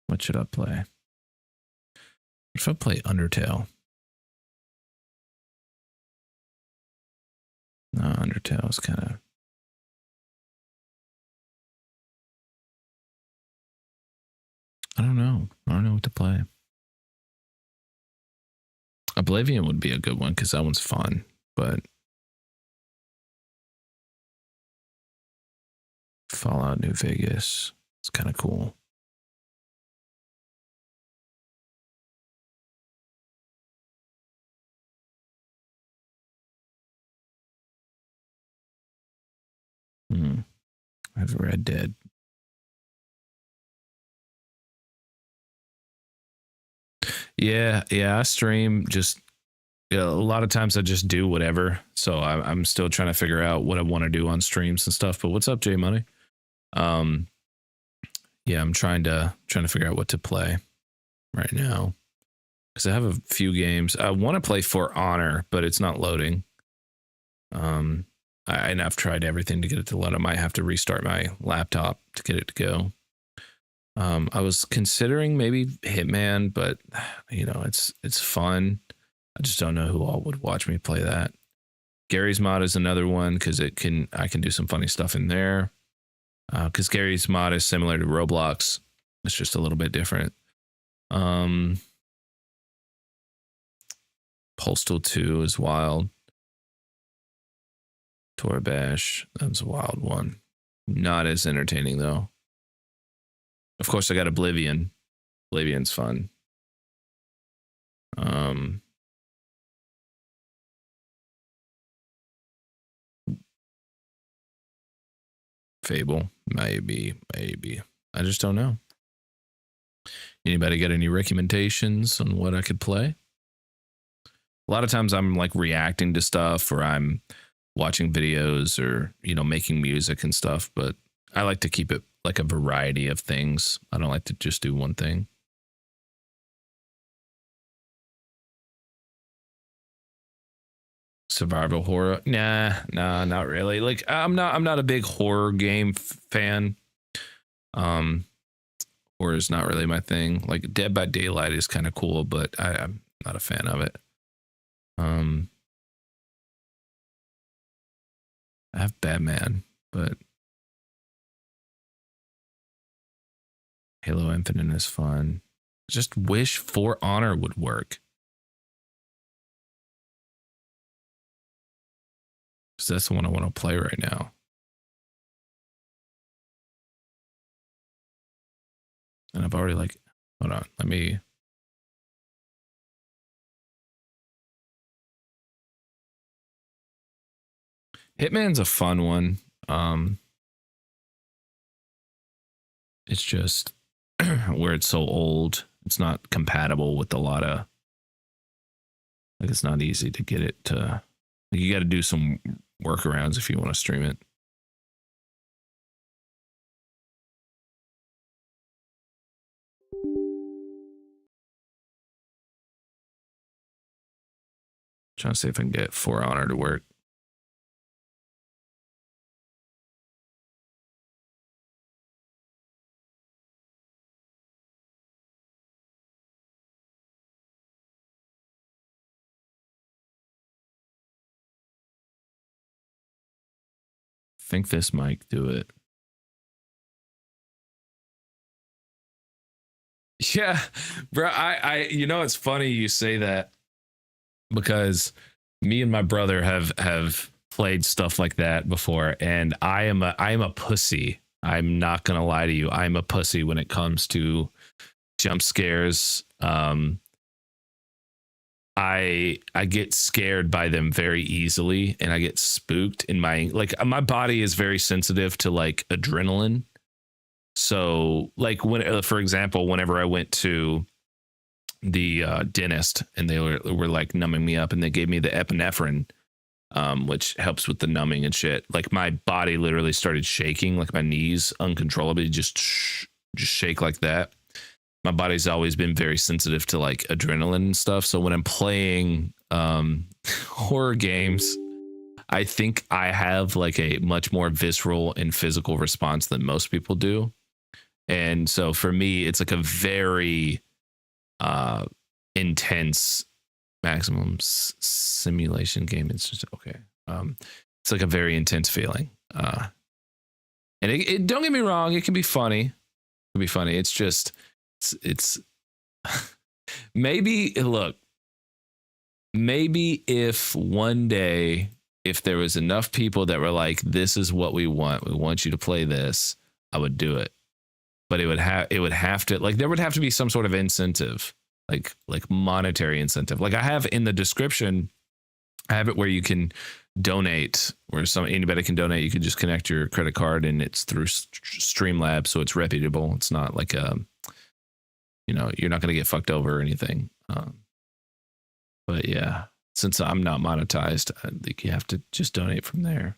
What should I play? What if I play Undertale? No, Undertale is kind of... I don't know. I don't know what to play. Oblivion would be a good one because that one's fun, but Fallout New Vegas, it's kind of cool. I have Red Dead. Yeah, I stream just a lot of times I just do whatever. So I'm still trying to figure out what I want to do on streams and stuff. But what's up, J Money? Yeah, I'm trying to figure out what to play right now because I have a few games. I want to play For Honor, but it's not loading. And I've tried everything to get it to load. I might have to restart my laptop to get it to go. I was considering maybe Hitman, but you know, it's fun. I just don't know who all would watch me play that. Gary's Mod is another one because I can do some funny stuff in there. Because Gary's Mod is similar to Roblox. It's just a little bit different. Postal 2 is wild. Torbash, that was a wild one. Not as entertaining though. Of course, I got Oblivion. Oblivion's fun. Fable, maybe. I just don't know. Anybody got any recommendations on what I could play? A lot of times I'm like reacting to stuff or I'm watching videos or, you know, making music and stuff, but I like to keep it like a variety of things. I don't like to just do one thing. Survival horror? Nah, not really. Like I'm not a big horror game fan. Horror is not really my thing. Like Dead by Daylight is kind of cool, but I'm not a fan of it. I have Batman, but Halo Infinite is fun. Just wish For Honor would work. Because that's the one I want to play right now. And I've already like, hold on, let me. Hitman's a fun one. It's just where it's so old, it's not compatible with a lot of, like, it's not easy to get it to, like, you got to do some workarounds if you want to stream it. Trying to see if I can get For Honor to work. I think this might do it. Yeah, bro. You know, it's funny you say that, because me and my brother have played stuff like that before, and I am a pussy. I'm not gonna lie to you. I'm a pussy when it comes to jump scares. I get scared by them very easily, and I get spooked in my body is very sensitive to like adrenaline. So like when, for example, whenever I went to the dentist and they were like numbing me up and they gave me the epinephrine, which helps with the numbing and shit. Like my body literally started shaking, like my knees uncontrollably just shake like that. My body's always been very sensitive to like adrenaline and stuff. So when I'm playing horror games, I think I have like a much more visceral and physical response than most people do. And so for me, it's like a very intense maximum simulation game. It's just okay. It's like a very intense feeling. And it don't get me wrong, it can be funny. It can be funny. It's just it's maybe if one day, if there was enough people that were like, this is what we want you to play this, I would do it. But it would have to, like, there would have to be some sort of incentive, like monetary incentive. Like I have in the description, I have it where you can donate, where anybody can donate. You can just connect your credit card, and it's through Streamlabs, so it's reputable. It's not like you're not going to get fucked over or anything. But yeah, since I'm not monetized, I think you have to just donate from there.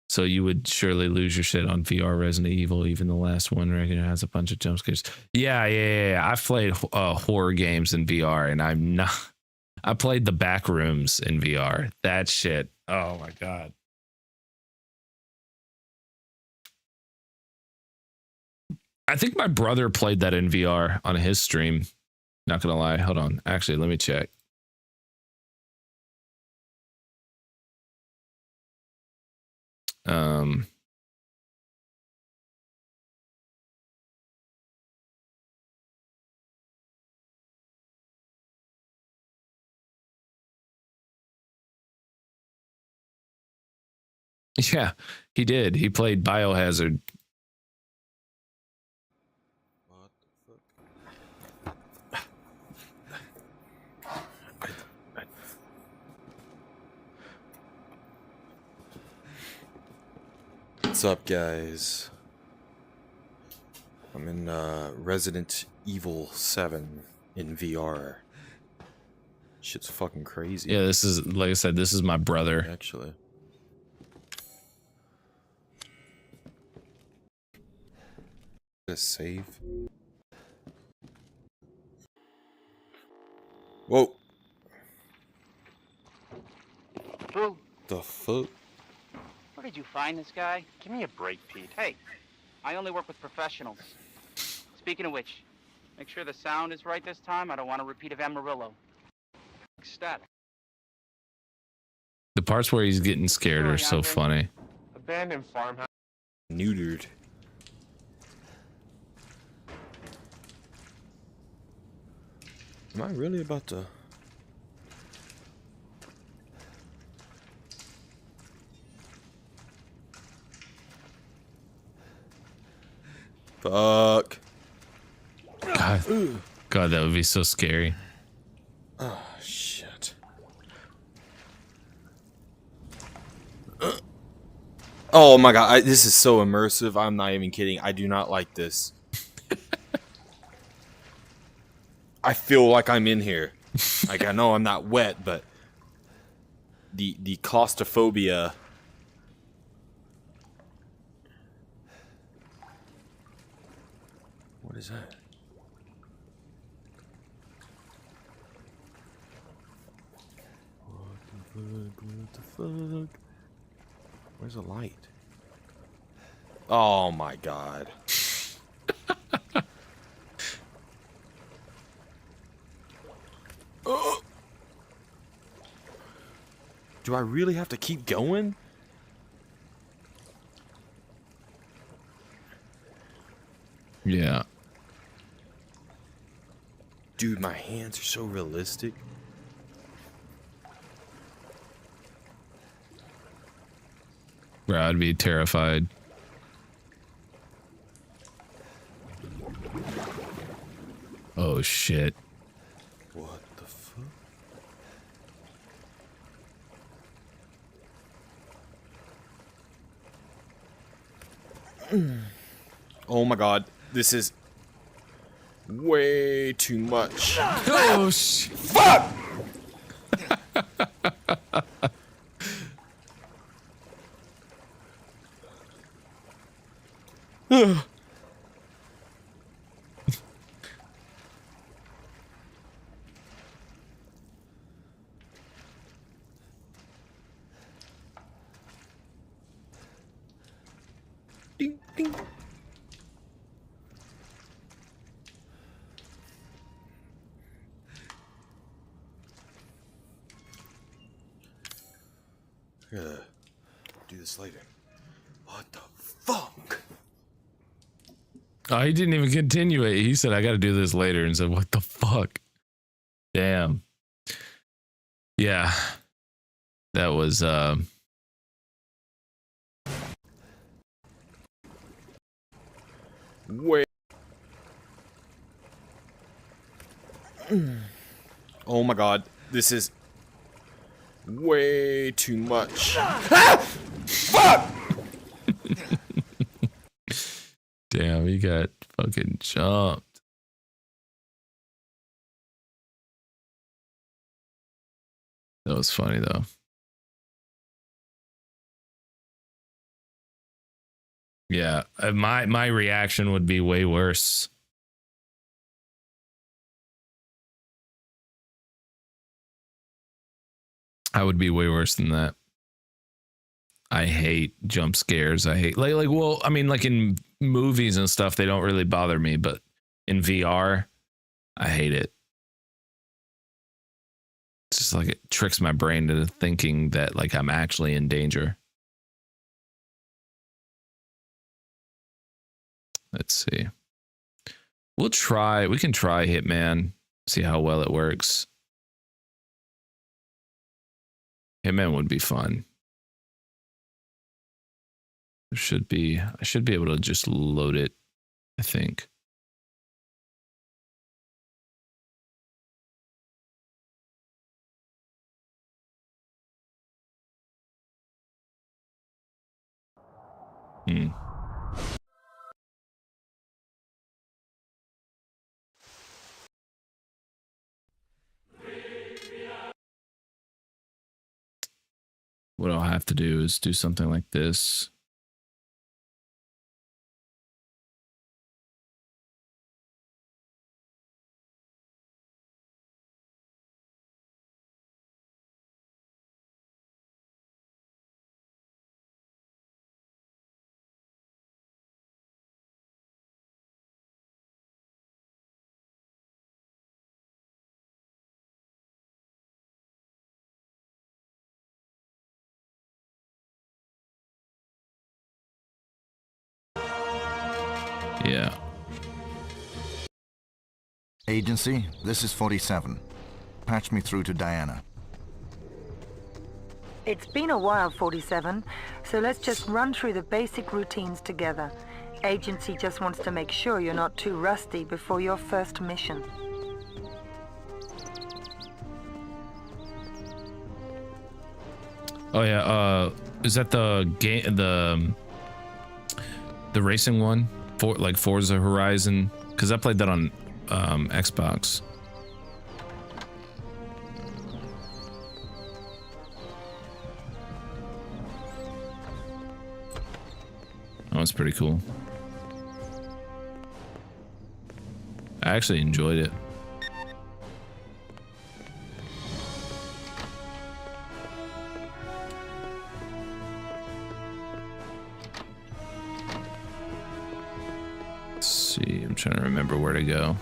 So you would surely lose your shit on VR Resident Evil, even the last one regular has a bunch of jump scares. Yeah. I've played horror games in VR, and I played the back rooms in VR. That shit. Oh my God. I think my brother played that in VR on his stream. Not gonna lie. Hold on. Actually, let me check. Yeah, he did. He played Biohazard. What's up, guys? I'm in Resident Evil 7 in VR. Shit's fucking crazy. Yeah, this is, like I said, this is my brother. Actually. Save. Whoa. Who? The fuck? Where did you find this guy? Give me a break, Pete. Hey, I only work with professionals. Speaking of which, make sure the sound is right this time. I don't want a repeat of Amarillo. Static. The parts where he's getting scared are so funny. Abandoned farmhouse. Neutered. Am I really about to... Fuck. God, that would be so scary. Oh, shit. Oh my god, this is so immersive. I'm not even kidding. I do not like this. I feel like I'm in here. Like, I know I'm not wet, but the claustrophobia. What is that? What the fuck? Where's the light? Oh my god. Do I really have to keep going? Yeah. Dude, my hands are so realistic. Bro, I'd be terrified. Oh shit. What the fuck? Oh my god, this is way too much. Oh shit. Fuck! Ding, ding. Do this later. What the fuck? Oh, he didn't even continue it. He said, I gotta do this later, and said, what the fuck? Damn. Yeah. That was Wait. Oh my god, this is way too much. Fuck! damn, he got fucking jumped. That was funny though. Yeah, my reaction would be way worse. I would be way worse than that. I hate jump scares. I hate like well, I mean like in movies and stuff they don't really bother me, but in VR I hate it. It's just like it tricks my brain into thinking that like I'm actually in danger. Let's see. We can try Hitman, see how well it works. Hitman would be fun. I should be able to just load it, I think. What I'll have to do is do something like this. Yeah. Agency, this is 47. Patch me through to Diana. It's been a while, 47, so let's just run through the basic routines together. Agency just wants to make sure you're not too rusty before your first mission. Oh yeah, is that the game, the racing one for like Forza Horizon? Because I played that on Xbox. Oh, it's pretty cool. I actually enjoyed it. Let's see, I'm trying to remember where to go.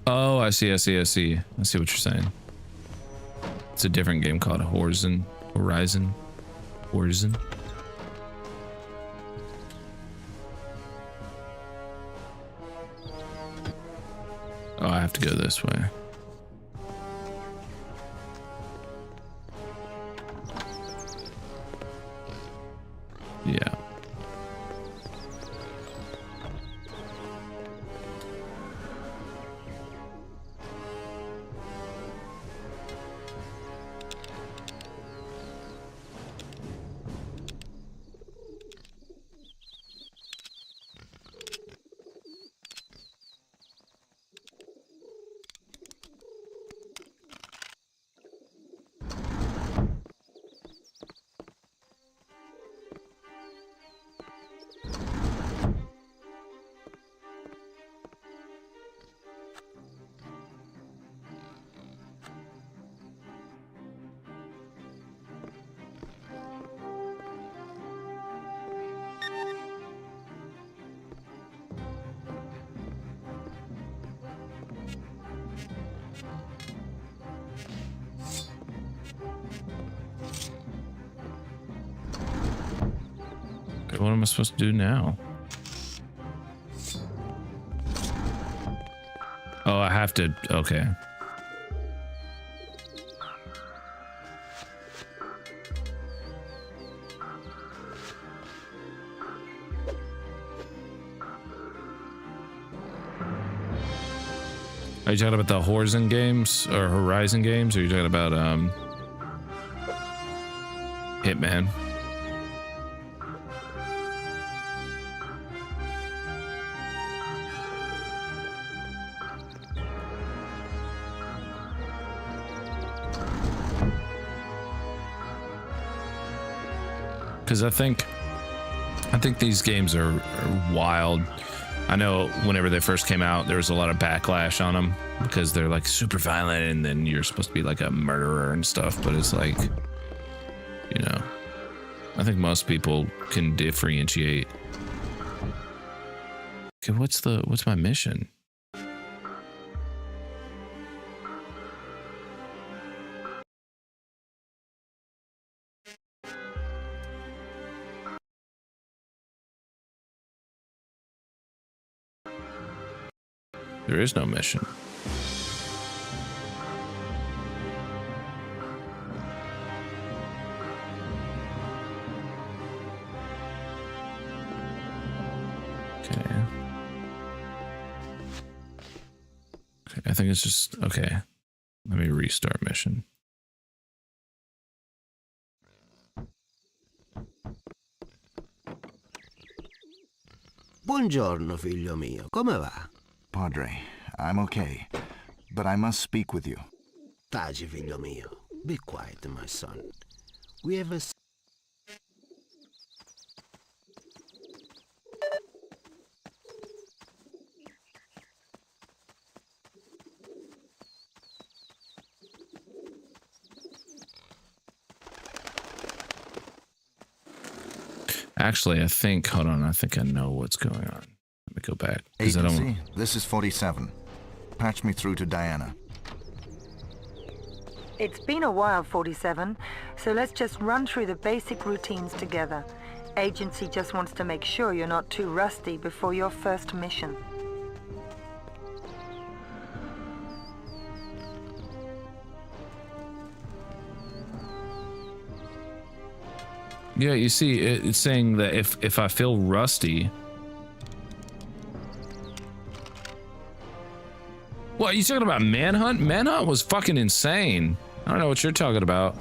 Oh, I see what you're saying. It's a different game called Horizon. Oh, I have to go this way. Yeah. What am I supposed to do now? Oh, I have to. Okay. Are you talking about the Horizon games or Horizon games? Or are you talking about Hitman? Because I think these games are wild. I know whenever they first came out, there was a lot of backlash on them because they're like super violent, and then you're supposed to be like a murderer and stuff. But it's like, you know, I think most people can differentiate. Okay, what's my mission? There is no mission. Okay. Okay, I think it's just okay. Let me restart mission. Buongiorno, figlio mio. Come va? Padre, I'm okay, but I must speak with you. Taci, figlio mio. Be quiet, my son. We have a... Actually, I think, hold on, I think I know what's going on. Let me go back. Agency, this is 47. Patch me through to Diana. It's been a while, 47, so let's just run through the basic routines together. Agency just wants to make sure you're not too rusty before your first mission. Yeah, you see, it's saying that if I feel rusty. What, you talking about Manhunt? Manhunt was fucking insane. I don't know what you're talking about.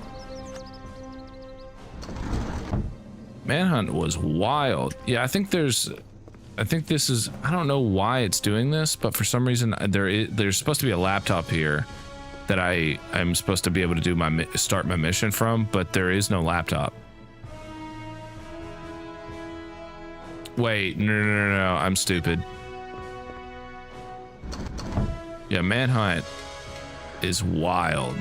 Manhunt was wild. Yeah, I think this is, I don't know why it's doing this, but for some reason there's supposed to be a laptop here that I'm supposed to be able to do start my mission from, but there is no laptop. Wait, no, I'm stupid. Yeah, Manhunt is wild.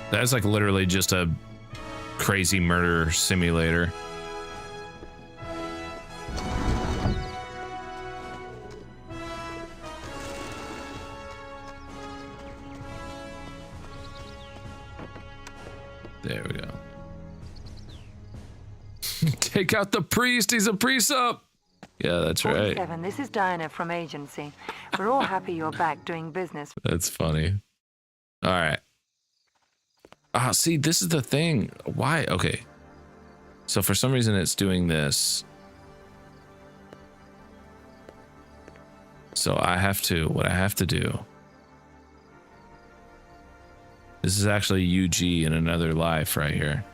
That's like literally just a crazy murder simulator. There we go. Take out the priest. He's a priest up. Yeah, that's right. 47, this is Diana from Agency. We're all happy you're back doing business. That's funny. All right. Ah, see, this is the thing. Why? Okay. So for some reason it's doing this. So what I have to do. This is actually UG in another life right here.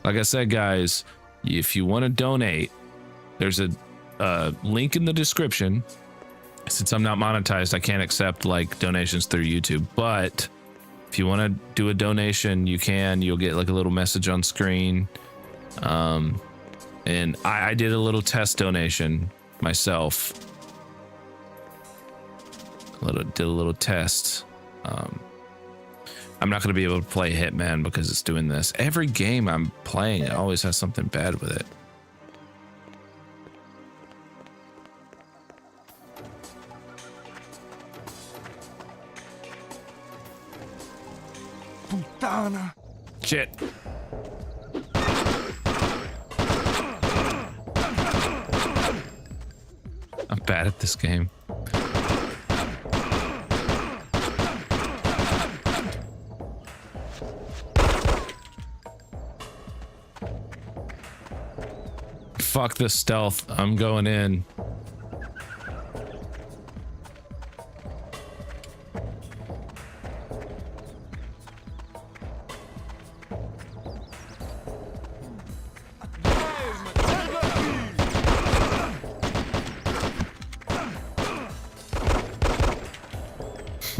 Like I said, guys, if you want to donate, there's a link in the description. Since I'm not monetized, I can't accept like donations through YouTube, but if you want to do a donation, you can. You'll get like a little message on screen. And I did a little test donation myself. Did a little test. I'm not going to be able to play Hitman because it's doing this. Every game I'm playing, it always has something bad with it. Putana. Shit. I'm bad at this game. Fuck this stealth. I'm going in.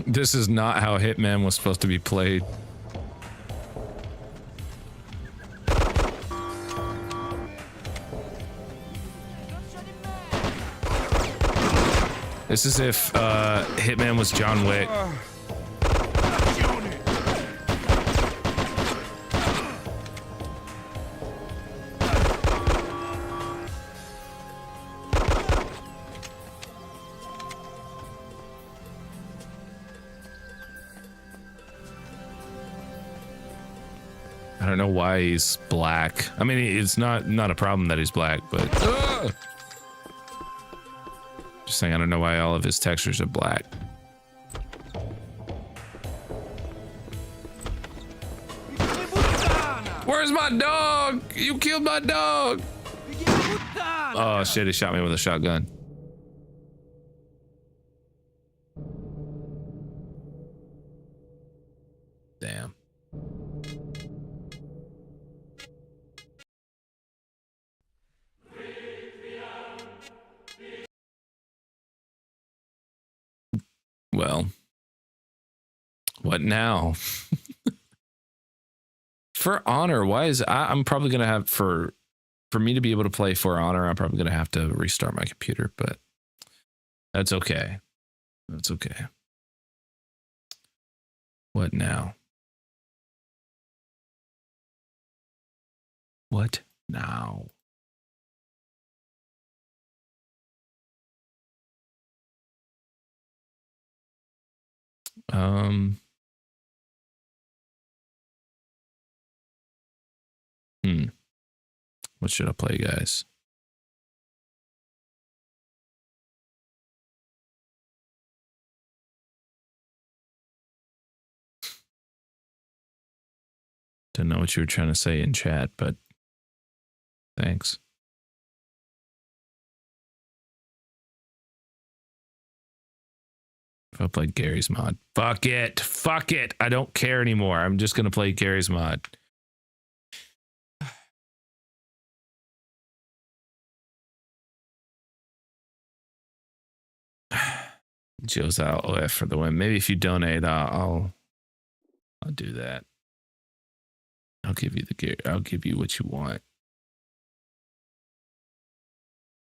This is not how Hitman was supposed to be played. This is if Hitman was John Wick. I don't know why he's black. I mean, it's not a problem that he's black, but just saying, I don't know why all of his textures are black. Where's my dog? You killed my dog. Oh shit, he shot me with a shotgun. Damn. Well, what now? For Honor, why is I'm probably gonna have for me to be able to play For Honor, I'm probably gonna have to restart my computer, but that's okay. That's okay. What now? What now? What should I play, guys? Don't know what you were trying to say in chat, but thanks. If I play Gary's mod. Fuck it. Fuck it. I don't care anymore. I'm just going to play Gary's mod. Joe's out OF for the win. Maybe if you donate, I'll do that. I'll give you the gear. I'll give you what you want.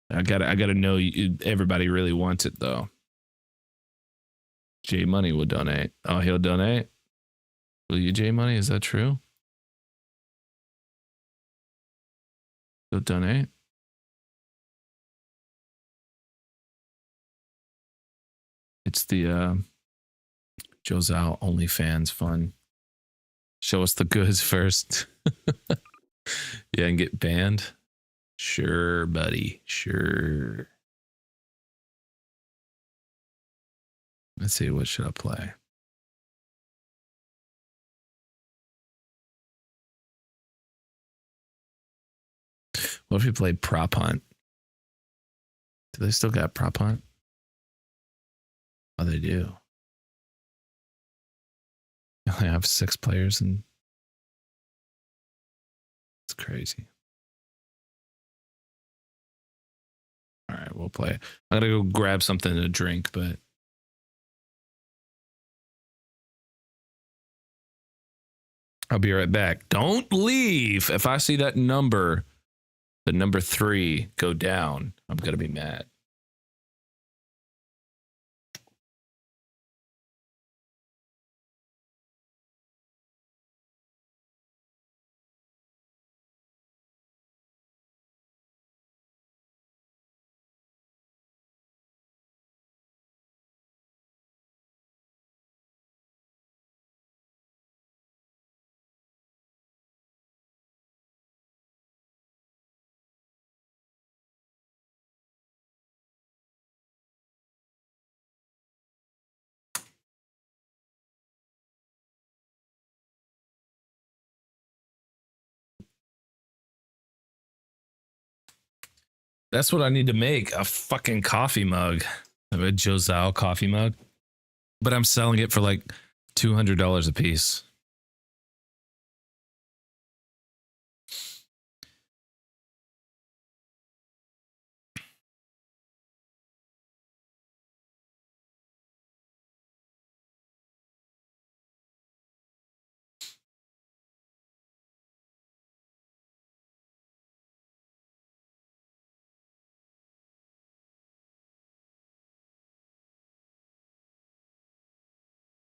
I gotta know everybody really wants it though. J Money will donate. Oh, he'll donate. Will you, J Money? Is that true? He'll donate. It's the Josal OnlyFans fun. Show us the goods first. Yeah, and get banned. Sure, buddy. Sure. Let's see, what should I play? What if we played Prop Hunt? Do they still got Prop Hunt? Oh, they do. You only have 6 players and it's crazy. All right, we'll play. I'm gonna go grab something to drink, but I'll be right back. Don't leave. If I see that number, the number 3 go down, I'm gonna be mad. That's what I need to make, a fucking coffee mug. A Josal coffee mug. But I'm selling it for like $200 a piece.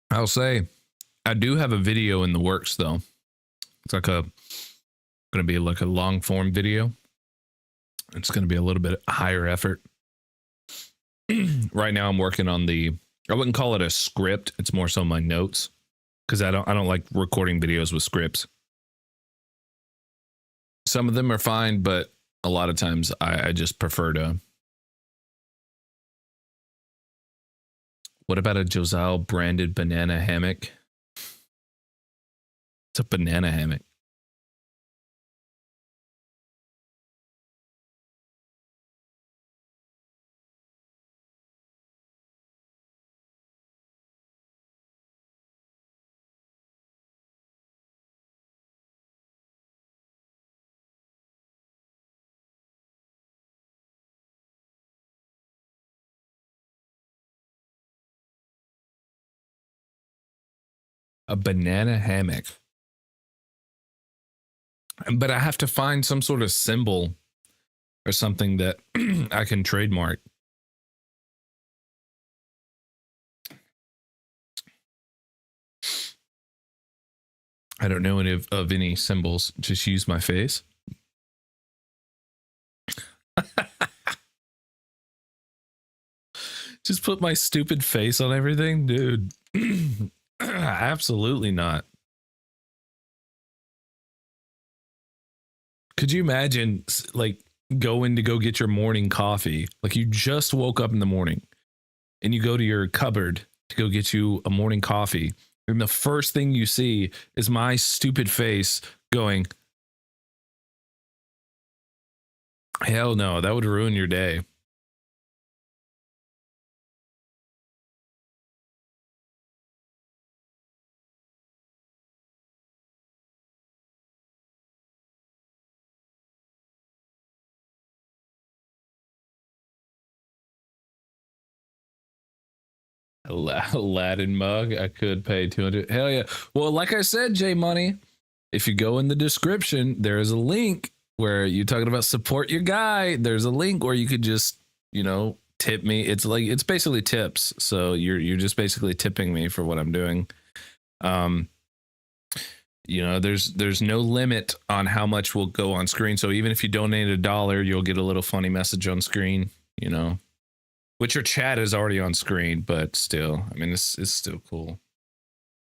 I'll say, I do have a video in the works though. It's like going to be like a long form video. It's going to be a little bit higher effort. Right now I'm working on I wouldn't call it a script. It's more so my notes, because I don't like recording videos with scripts. Some of them are fine, but a lot of times I just prefer to. What about a Josal branded banana hammock? It's a banana hammock. A banana hammock. But I have to find some sort of symbol or something that I can trademark. I don't know any of any symbols. Just use my face. Just put my stupid face on everything, dude. Absolutely not. Could you imagine like going to go get your morning coffee? Like you just woke up in the morning and you go to your cupboard to go get you a morning coffee. And the first thing you see is my stupid face going, hell no, that would ruin your day. Aladdin mug. I could pay 200. Hell yeah. Well, like I said, J Money, if you go in the description, there is a link where you're talking about support your guy. There's a link where you could just, you know, tip me. It's like, it's basically tips. So you're just basically tipping me for what I'm doing. You know, there's no limit on how much will go on screen. So even if you donate $1, you'll get a little funny message on screen, you know. Which your chat is already on screen, but still, I mean, it's still cool.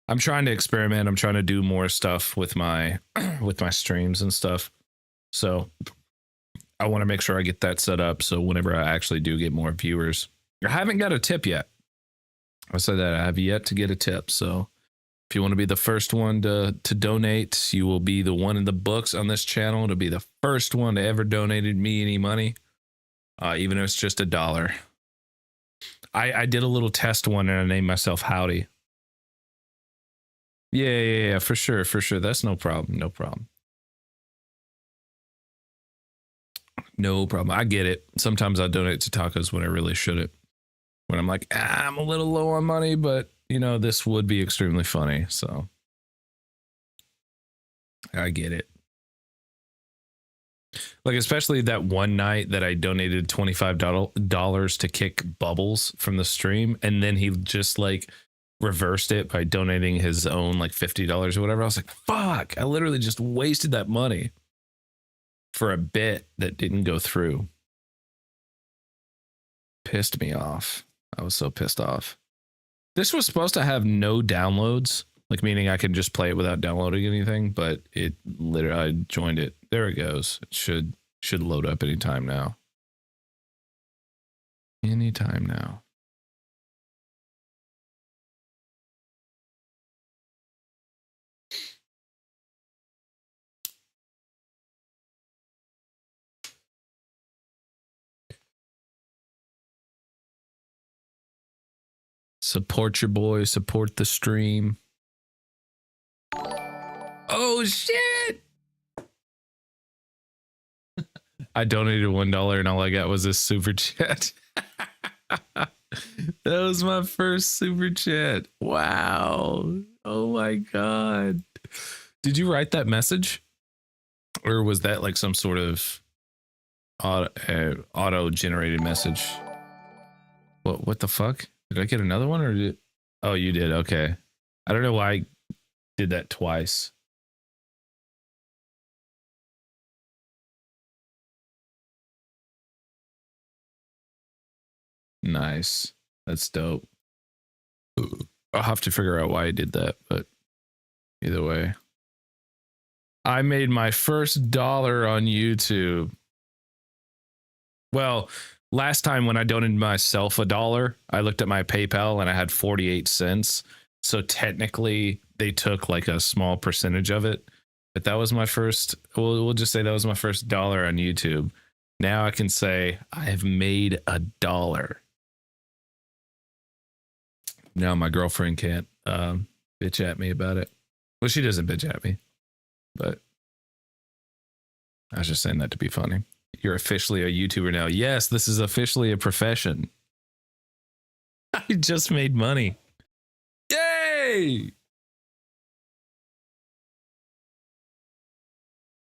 I'm trying to experiment. I'm trying to do more stuff with my with my streams and stuff. So I want to make sure I get that set up. So whenever I actually do get more viewers, I haven't got a tip yet. I said that I have yet to get a tip. So if you want to be the first one to donate, you will be the one in the books on this channel to be the first one to ever donated me any money, even if it's just $1. I did a little test one and I named myself Howdy. Yeah, for sure. That's no problem. No problem. I get it. Sometimes I donate to tacos when I really shouldn't. When I'm like, I'm a little low on money, but you know, this would be extremely funny. So I get it. Like, especially that one night that I donated $25 to kick Bubbles from the stream. And then he just like reversed it by donating his own like $50 or whatever. I was like, fuck, I literally just wasted that money for a bit that didn't go through. Pissed me off. I was so pissed off. This was supposed to have no downloads, like meaning I can just play it without downloading anything, but it literally, I joined it. There it goes. It should load up anytime now. Anytime now. Support your boy, support the stream. Oh shit! I donated $1 and all I got was this super chat. That was my first super chat. Wow. Oh my god. Did you write that message? Or was that like some sort of auto-generated message? What the fuck? Did I get another one or did... Oh, you did. Okay. I don't know why I did that twice. Nice. That's dope. I'll have to figure out why I did that, but either way. I made my first $1 on YouTube. Well, last time when I donated myself $1, I looked at my PayPal and I had 48 cents. So technically they took like a small percentage of it, but that was my first, we'll just say that was my first $1 on YouTube. Now I can say I have made $1. Now my girlfriend can't bitch at me about it. Well, she doesn't bitch at me, but I was just saying that to be funny. You're officially a YouTuber now. Yes, this is officially a profession. I just made money. Yay!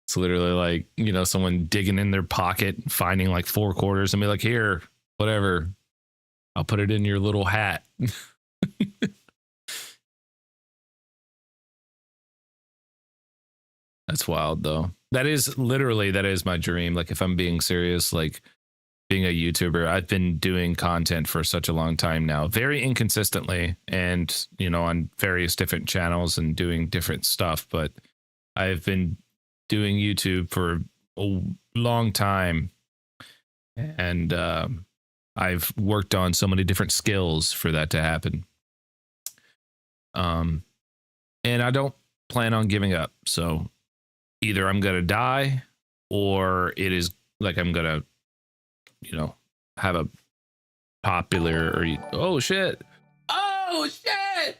It's literally like, you know, someone digging in their pocket, finding like 4 quarters and be like, here, whatever. I'll put it in your little hat. That's wild though. That is literally, that is my dream. Like if I'm being serious, like being a YouTuber, I've been doing content for such a long time now, very inconsistently and, you know, on various different channels and doing different stuff. But I've been doing YouTube for a long time, and I've worked on so many different skills for that to happen. And I don't plan on giving up. So either I'm gonna die, or it is like I'm gonna, you know, have a popular or oh shit. Oh shit.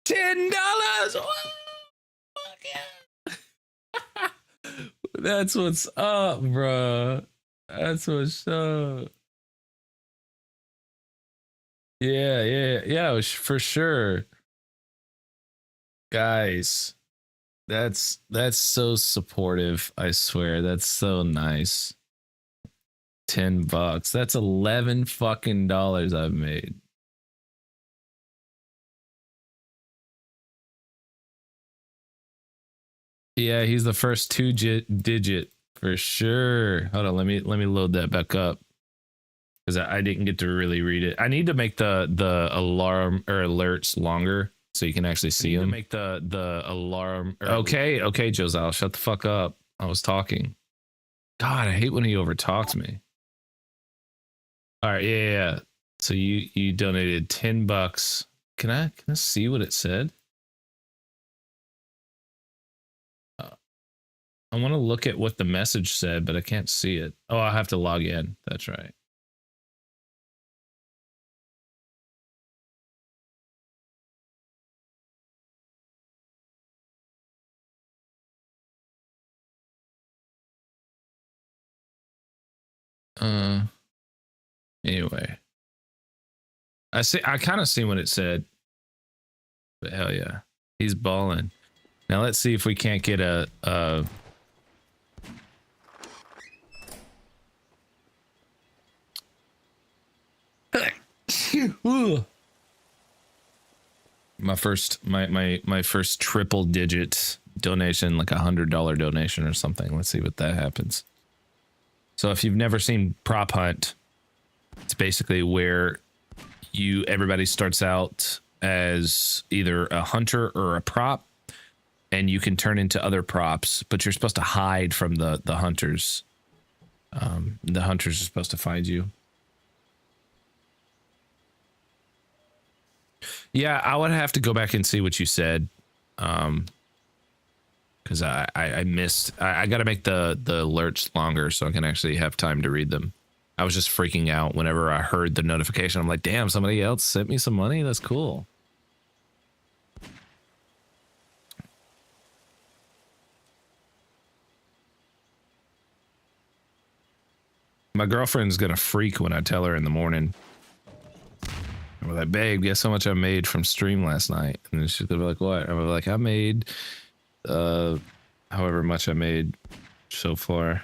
$10. That's what's up, bro. That's what's up. Yeah, for sure. Guys, that's so supportive. I swear, that's so nice. $10. That's 11 fucking dollars I've made. Yeah, he's the first digit for sure. Hold on, let me load that back up, because I didn't get to really read it. I need to make the alarm or alerts longer so you can actually see them. Make the alarm. Okay, Josal, shut the fuck up. I was talking. God, I hate when he overtalks me. All right, yeah. So you donated $10. Can I see what it said? I want to look at what the message said, but I can't see it. Oh, I have to log in. That's right. Anyway. I kind of see what it said. But hell yeah. He's balling. Now let's see if we can't get a my first triple digit donation, like $100 donation or something. Let's see what that happens. So if you've never seen Prop Hunt, it's basically where everybody starts out as either a hunter or a prop, and you can turn into other props, but you're supposed to hide from the hunters. The hunters are supposed to find you. Yeah, I would have to go back and see what you said, because I missed. I got to make the alerts longer so I can actually have time to read them. I was just freaking out whenever I heard the notification. I'm like, damn, somebody else sent me some money. That's cool. My girlfriend's gonna freak when I tell her in the morning. I'm like, babe, guess how much I made from stream last night? And then she's gonna be like, what? I'm like, I made however much I made so far.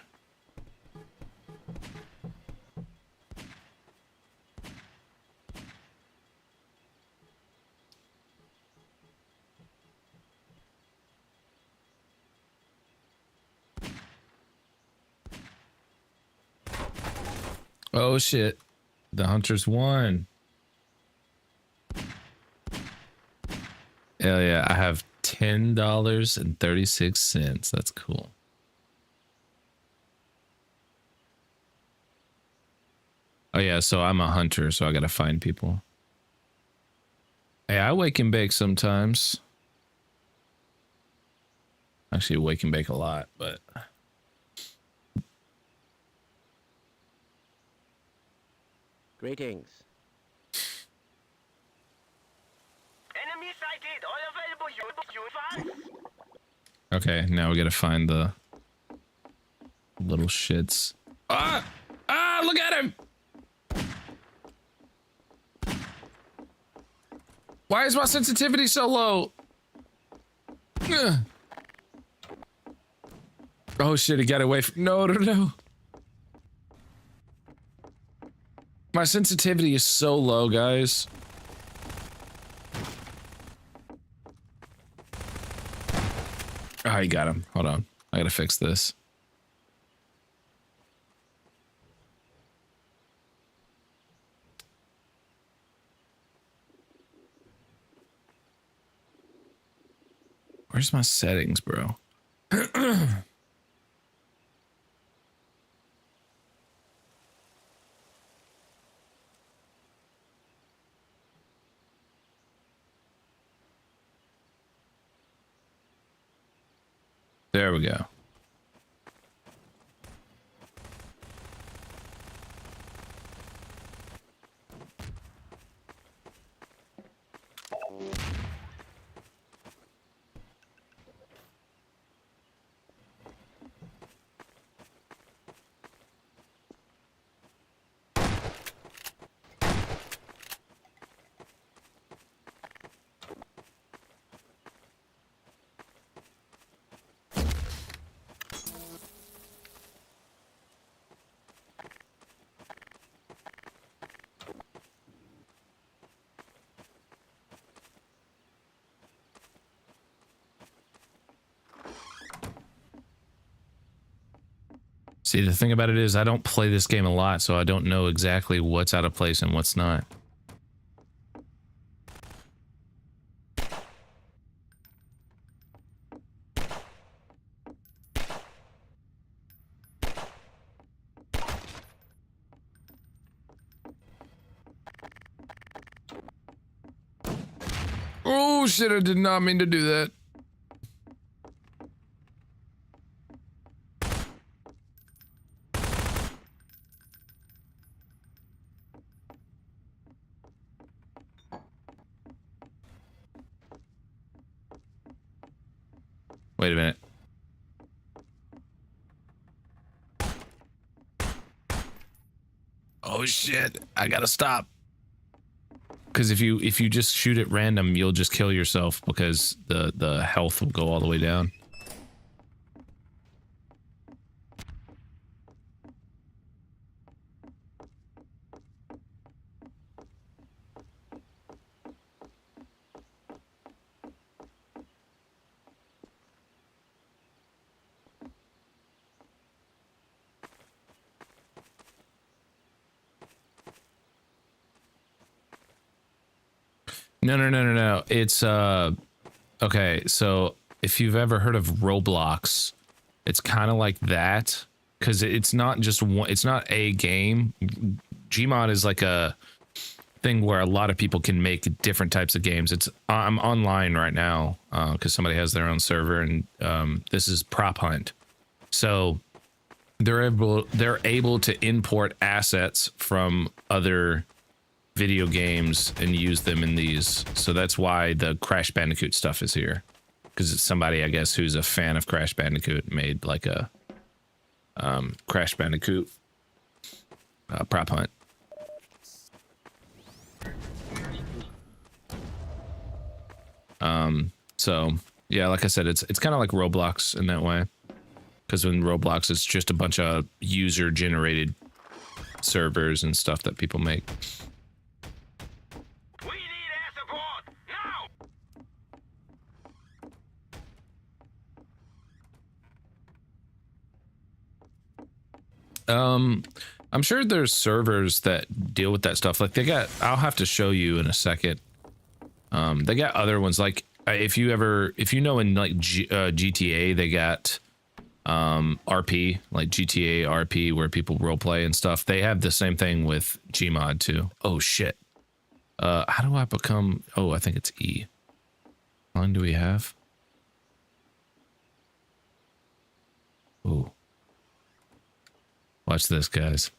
Oh shit. The hunters won. Hell yeah, I have $10.36. That's cool. Oh yeah, so I'm a hunter, so I gotta find people. Hey, I wake and bake sometimes. Actually, wake and bake a lot, but... Greetings. Enemy sighted. All available units. Okay, now we gotta find the little shits. Ah! Look at him! Why is my sensitivity so low? Ugh. Oh shit, he got away from... No. My sensitivity is so low, guys. Oh, you got him. Hold on. I gotta fix this. Where's my settings, bro? There we go. See, the thing about it is I don't play this game a lot, so I don't know exactly what's out of place and what's not. Oh shit, I did not mean to do that. Wait a minute. Oh shit, I gotta stop. Because if you just shoot at random, you'll just kill yourself because the health will go all the way down. No. It's okay, so if you've ever heard of Roblox, it's kind of like that because it's not just one, it's not a game. Gmod is like a thing where a lot of people can make different types of games. I'm online right now because somebody has their own server, and this is Prop Hunt. So they're able to import assets from other video games and use them in these. So that's why the Crash Bandicoot stuff is here, because it's somebody, I guess, who's a fan of Crash Bandicoot made like a Crash Bandicoot Prop Hunt. So yeah, like I said, it's kind of like Roblox in that way, because in Roblox it's just a bunch of user generated servers and stuff that people make. I'm sure there's servers that deal with that stuff. Like they got, I'll have to show you in a second. They got other ones, like if you know in like GTA, they got RP, like GTA RP, where people roleplay and stuff. They have the same thing with Gmod too. Oh shit. How do I become, oh, I think it's E. How long do we have? Ooh. Watch this, guys.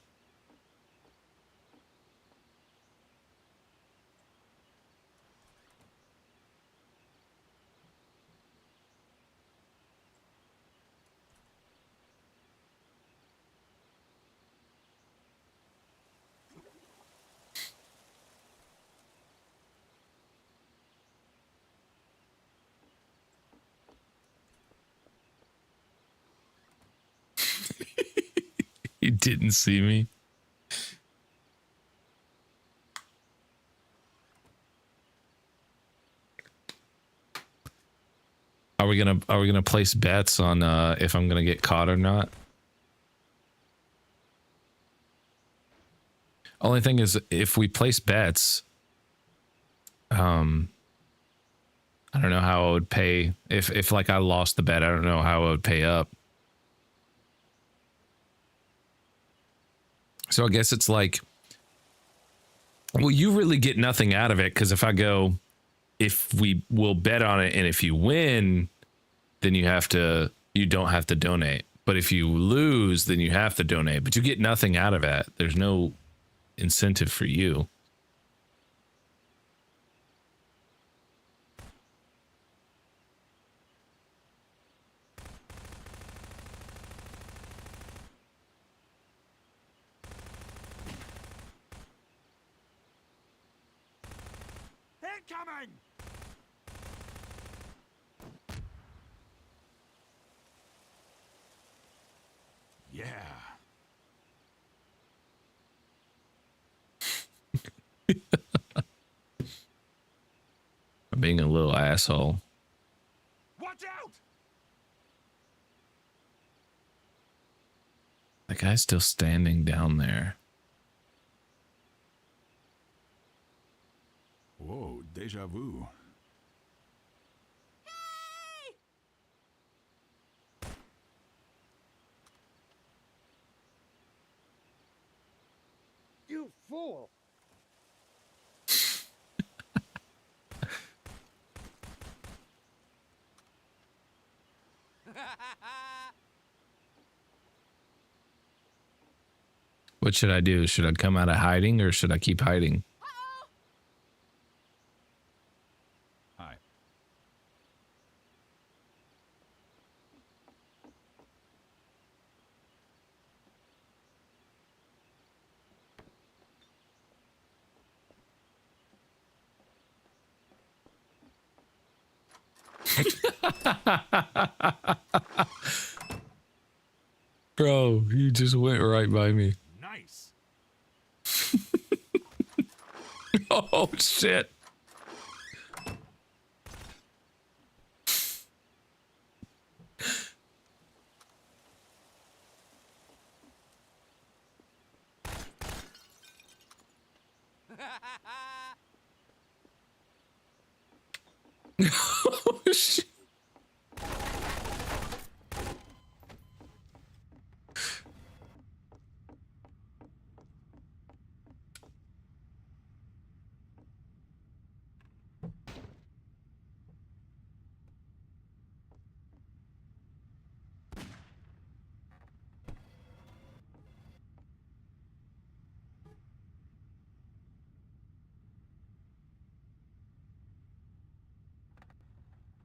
He didn't see me. Are we gonna place bets on if I'm gonna get caught or not? Only thing is, if we place bets, I don't know how I would pay if like I lost the bet. I don't know how I would pay up. So I guess it's like, well, you really get nothing out of it, because if I go, if we will bet on it, and if you win, then you don't have to donate. But if you lose, then you have to donate. But you get nothing out of it. There's no incentive for you. Incoming! Yeah. I'm being a little asshole. Watch out! The guy's still standing down there. Whoa, deja vu. You fool! What should I do? Should I come out of hiding, or should I keep hiding? Hi. Bro, you just went right by me. Nice. Oh shit. Oh shit.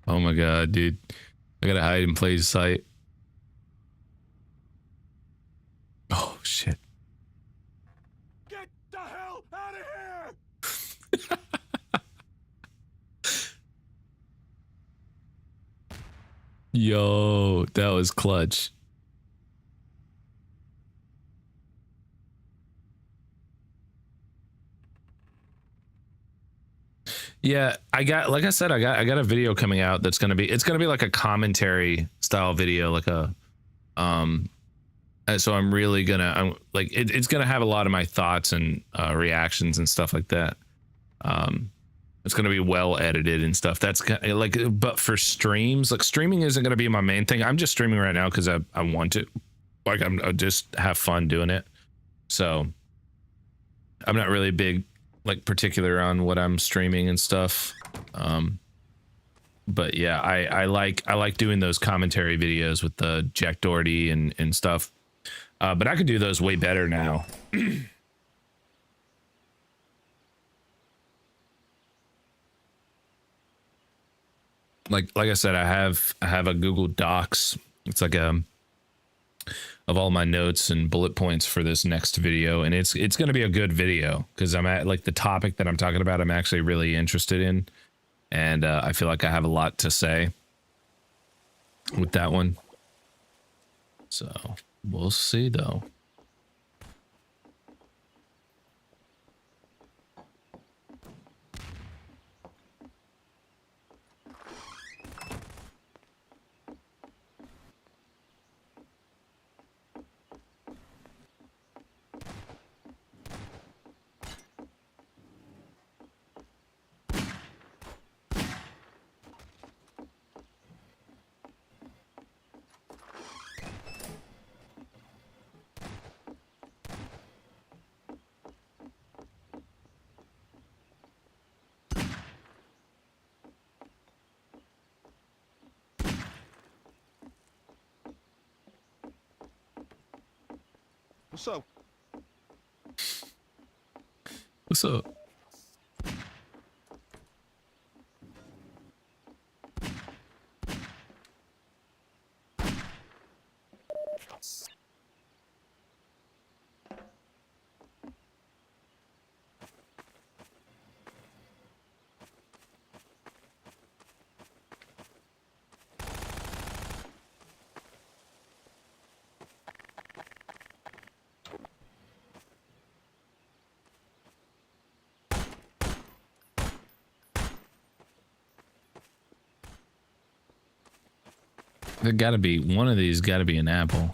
Oh my god, dude. I gotta hide in plain sight. Oh shit. Get the hell out of here! Yo, that was clutch. Yeah, I got, like I said, I got a video coming out that's gonna be, it's gonna be like a commentary style video, like a and so I'm really gonna, I'm like, it's gonna have a lot of my thoughts and reactions and stuff like that. It's gonna be well edited and stuff. That's like, but for streams, like streaming isn't gonna be my main thing. I'm just streaming right now because I want to, like, I just have fun doing it. So I'm not really big, like, particular on what I'm streaming and stuff. But yeah, I like doing those commentary videos with the Jack Doherty and stuff. But I could do those way better now. like I said, I have a Google Docs. It's like of all my notes and bullet points for this next video, and it's going to be a good video because I'm at, like, the topic that I'm talking about, I'm actually really interested in, and I feel like I have a lot to say with that one. So we'll see though. What's up? What's up? There gotta be one of these. Gotta be an apple.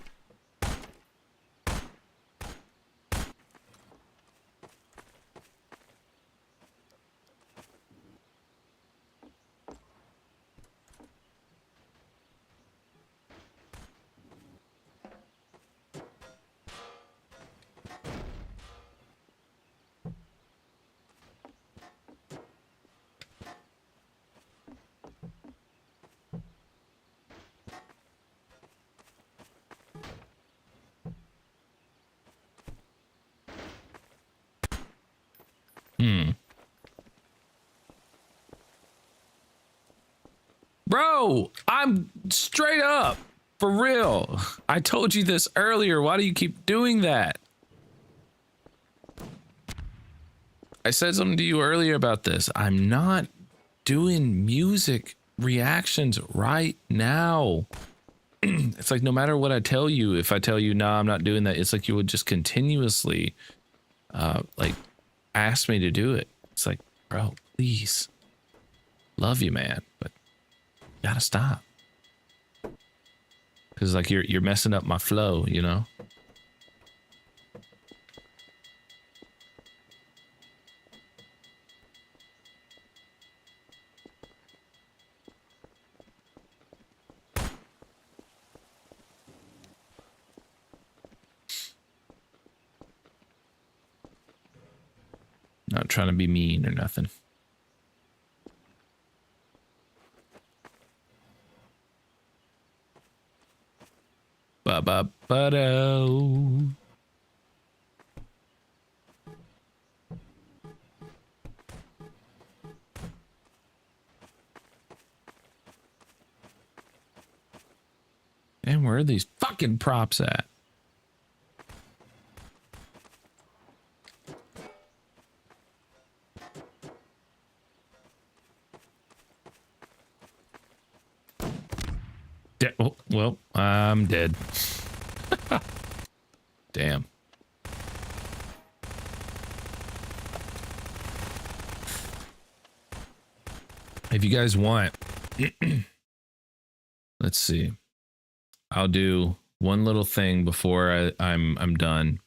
Bro, I'm straight up for real. I told you this earlier. Why do you keep doing that? I said something to you earlier about this. I'm not doing music reactions right now. It's like no matter what I tell you, if I tell you, no, I'm not doing that, it's like you would just continuously like ask me to do it. It's like, bro, please. Love you, man, but gotta stop. Cause like you're messing up my flow, you know? Not trying to be mean or nothing. Ba-ba-ba-do. And where are these fucking props at? Oh, well, I'm dead. Damn. If you guys want, let's see. I'll do one little thing before I'm done,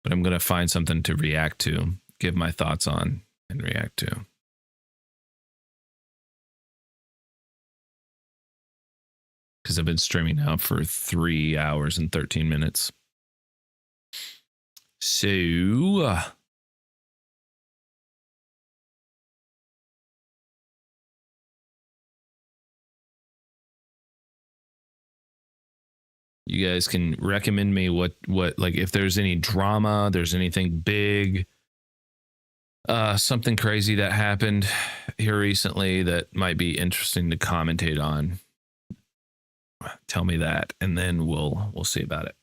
but I'm gonna find something to react to, give my thoughts on, and react to. Because I've been streaming now for 3 hours and 13 minutes. So, you guys can recommend me what like if there's any drama, there's anything big, something crazy that happened here recently that might be interesting to commentate on. Tell me that, and then we'll see about it.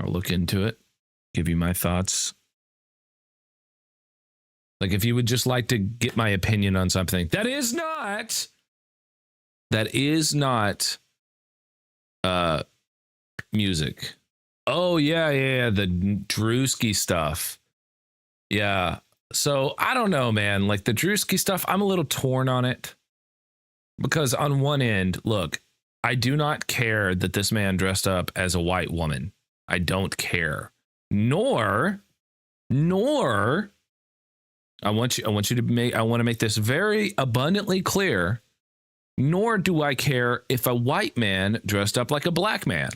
I'll look into it, give you my thoughts. Like if you would just like to get my opinion on something that is not music. Oh yeah, the Drewski stuff. Yeah. So I don't know, man. Like the Drewski stuff, I'm a little torn on it. Because on one end, look, I do not care that this man dressed up as a white woman. I don't care. Nor I want to make this very abundantly clear. Nor do I care if a white man dressed up like a black man.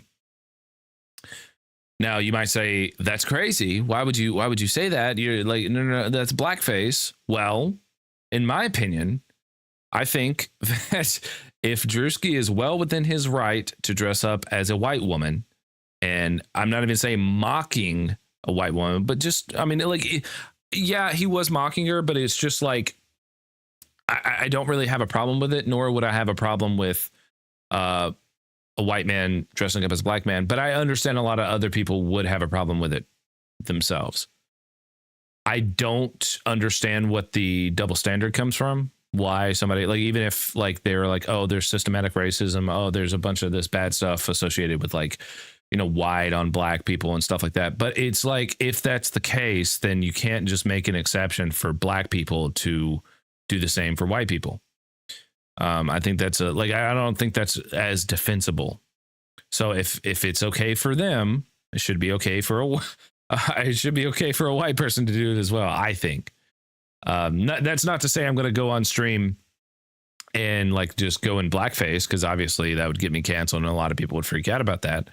Now you might say that's crazy. Why would you say that? You're like, no, that's blackface. Well, in my opinion, I think that if Drewski is well within his right to dress up as a white woman, and I'm not even saying mocking a white woman, but just, I mean, like, yeah, he was mocking her, but it's just like, I don't really have a problem with it, nor would I have a problem with a white man dressing up as a black man. But I understand a lot of other people would have a problem with it themselves. I don't understand what the double standard comes from. Why somebody, like, even if like they're like, oh, there's systematic racism, oh, there's a bunch of this bad stuff associated with, like, you know, white on black people and stuff like that. But it's like, if that's the case, then you can't just make an exception for black people to do the same for white people. I think that's I don't think that's as defensible. So if it's okay for them, it should be okay for it should be okay for a white person to do it as well, I think. That's not to say I'm going to go on stream and like just go in blackface, because obviously that would get me canceled and a lot of people would freak out about that.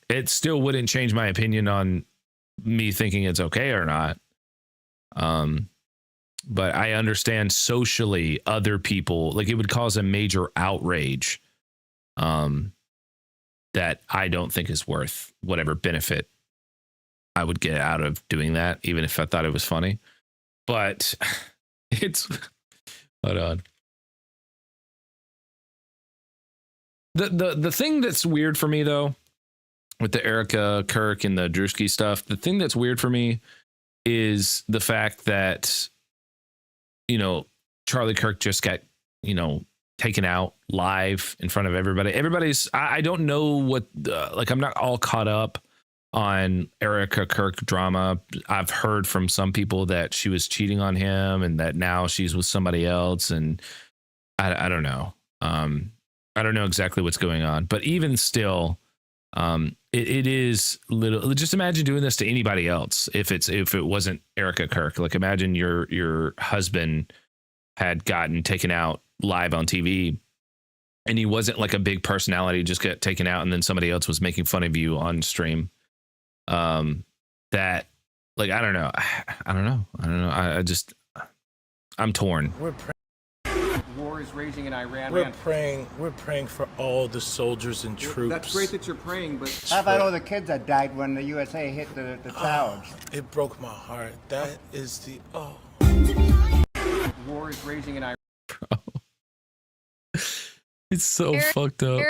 It still wouldn't change my opinion on me thinking it's okay or not. But I understand socially other people, like, it would cause a major outrage that I don't think is worth whatever benefit I would get out of doing that, even if I thought it was funny. But it's, hold on. The thing that's weird for me, though, with the Erica Kirk and the Drewski stuff, the thing that's weird for me is the fact that, you know, Charlie Kirk just got, you know, taken out live in front of everybody. I don't know what, like, I'm not all caught up on Erica Kirk drama. I've heard from some people that she was cheating on him and that now she's with somebody else. And I don't know. I don't know exactly what's going on, but even still, it is little. Just imagine doing this to anybody else. If it wasn't Erica Kirk, like, imagine your husband had gotten taken out live on TV, and he wasn't like a big personality, just got taken out, and then somebody else was making fun of you on stream. That, like, I don't know. I'm torn. War is raging in Iran. We're praying for all the soldiers and troops. That's great that you're praying, but how about all the kids that died when the USA hit the towers? It broke my heart. That is the war is raging in Iran. It's so fucked up.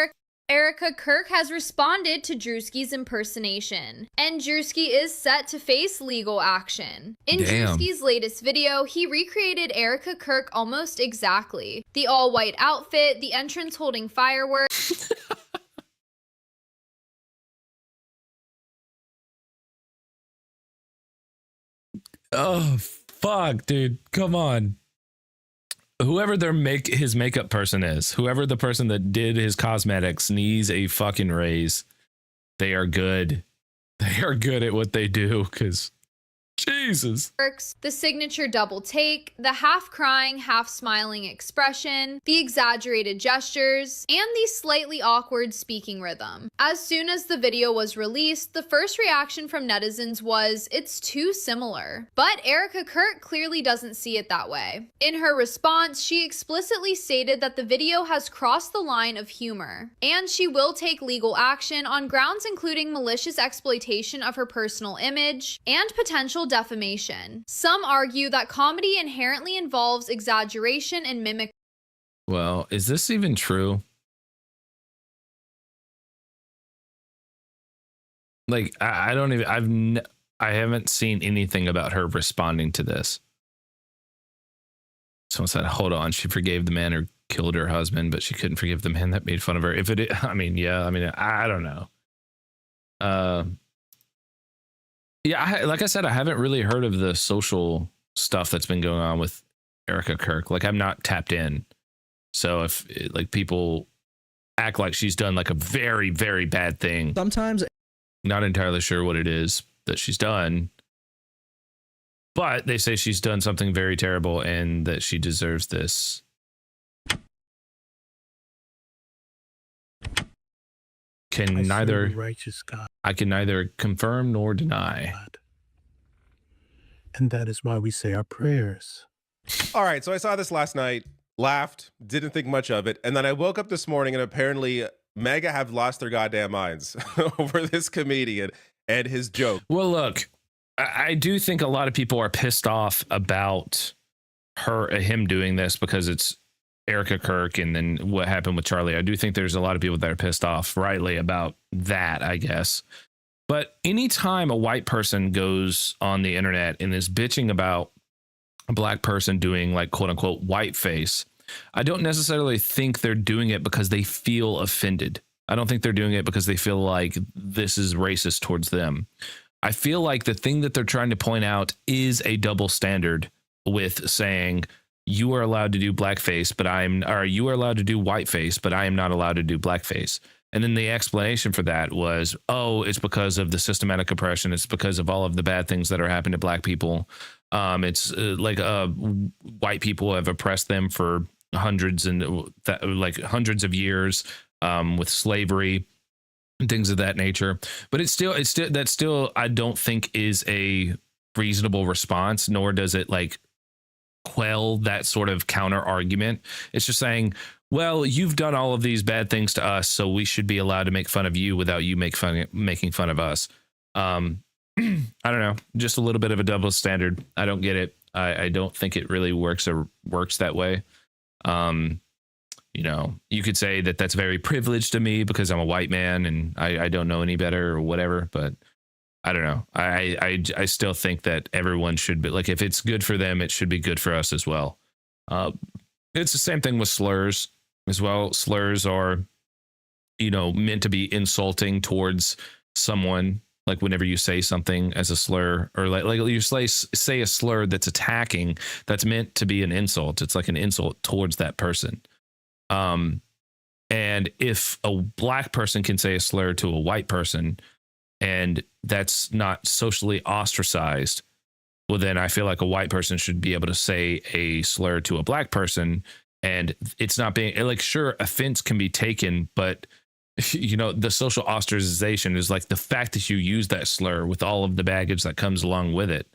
Erica Kirk has responded to Drewski's impersonation, and Drewski is set to face legal action. In Drewski's latest video, he recreated Erica Kirk almost exactly. The all-white outfit, the entrance holding fireworks. Oh, fuck, dude. Come on. Whoever his makeup person is, whoever the person that did his cosmetics needs a fucking raise. They are good. They are good at what they do, because Jesus. The signature double take, the half crying, half smiling expression, the exaggerated gestures, and the slightly awkward speaking rhythm. As soon as the video was released, the first reaction from netizens was, it's too similar. But Erica Kirk clearly doesn't see it that way. In her response, she explicitly stated that the video has crossed the line of humor, and she will take legal action on grounds including malicious exploitation of her personal image and potential defamation. Some argue that comedy inherently involves exaggeration and mimic. Well, is this even true? Like, I don't even, I haven't seen anything about her responding to this. Someone said, hold on, she forgave the man who killed her husband, but she couldn't forgive the man that made fun of her. If it, I mean, yeah, I mean, I don't know. Yeah, like I said, I haven't really heard of the social stuff that's been going on with Erica Kirk. Like, I'm not tapped in. So if like people act like she's done like a very, very bad thing, sometimes not entirely sure what it is that she's done, but they say she's done something very terrible and that she deserves this. Righteous God. I can neither confirm nor deny. And that is why we say our prayers. All right, so I saw this last night. laughed, didn't think much of it, and then I woke up this morning and apparently MAGA have lost their goddamn minds over this comedian and his joke. Well, look, I do think a lot of people are pissed off about him doing this because it's Erica Kirk and then what happened with Charlie. I do think there's a lot of people that are pissed off rightly about that, I guess. But anytime a white person goes on the internet and is bitching about a black person doing like quote unquote whiteface, I don't necessarily think they're doing it because they feel offended. I don't think they're doing it because they feel like this is racist towards them. I feel like the thing that they're trying to point out is a double standard with saying you are allowed to do blackface, but you are allowed to do whiteface, but I am not allowed to do blackface. And then the explanation for that was, oh, it's because of the systematic oppression. It's because of all of the bad things that are happening to black people. It's like white people have oppressed them for hundreds of years with slavery and things of that nature. But it's still I don't think is a reasonable response, nor does it like quell that sort of counter argument. It's just saying, well, you've done all of these bad things to us, so we should be allowed to make fun of you without you making fun of us. I don't know, just a little bit of a double standard. I don't get it. I don't think it really works that way. You know, you could say that that's very privileged to me because I'm a white man and I don't know any better or whatever, but I don't know. I still think that everyone should be like, if it's good for them, it should be good for us as well. It's the same thing with slurs as well. Slurs are, you know, meant to be insulting towards someone. Like whenever you say something as a slur, or like you say a slur that's attacking, that's meant to be an insult. It's like an insult towards that person. And if a black person can say a slur to a white person, and that's not socially ostracized, well, then I feel like a white person should be able to say a slur to a black person, and it's not being like, sure, offense can be taken, but you know, the social ostracization is like the fact that you use that slur with all of the baggage that comes along with it.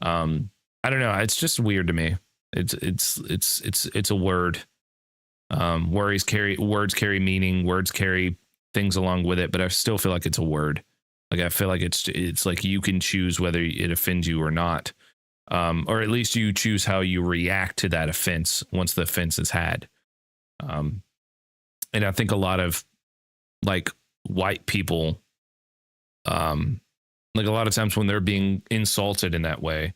I don't know. It's just weird to me. It's a word. Words carry meaning. Words carry things along with it, but I still feel like it's a word. Like I feel like it's like you can choose whether it offends you or not, or at least you choose how you react to that offense once the offense is had. And I think a lot of like white people, like a lot of times when they're being insulted in that way,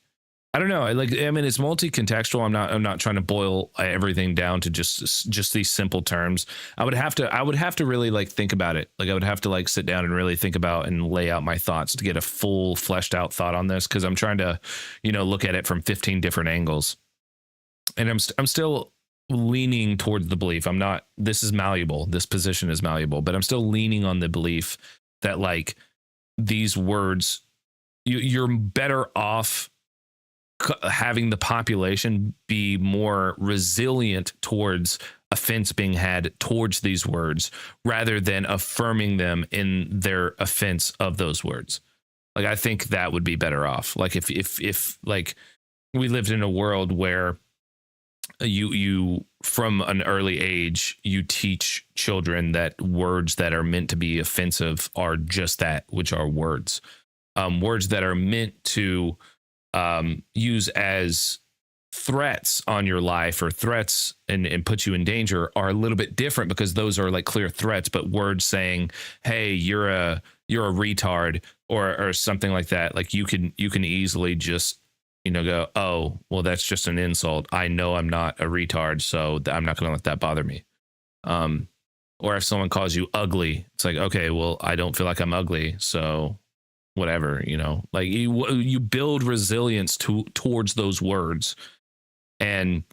I don't know. Like, I mean, it's multi-contextual. I'm not trying to boil everything down to just these simple terms. I would have to really like think about it. Like I would have to like sit down and really think about and lay out my thoughts to get a full fleshed out thought on this. Cause I'm trying to, you know, look at it from 15 different angles, and I'm still leaning towards the belief. This is malleable. This position is malleable, but I'm still leaning on the belief that like these words, you're better off having the population be more resilient towards offense being had towards these words rather than affirming them in their offense of those words. Like, I think that would be better off. Like if like we lived in a world where you from an early age, you teach children that words that are meant to be offensive are just that, which are words. Words that are meant to use as threats on your life or threats and put you in danger are a little bit different, because those are like clear threats. But words saying, hey, you're a retard or something like that, like you can easily just, you know, go, oh, well, that's just an insult. I know I'm not a retard, so I'm not going to let that bother me. Or if someone calls you ugly, it's like, okay, well, I don't feel like I'm ugly, so whatever, you know, like you build resilience towards those words. And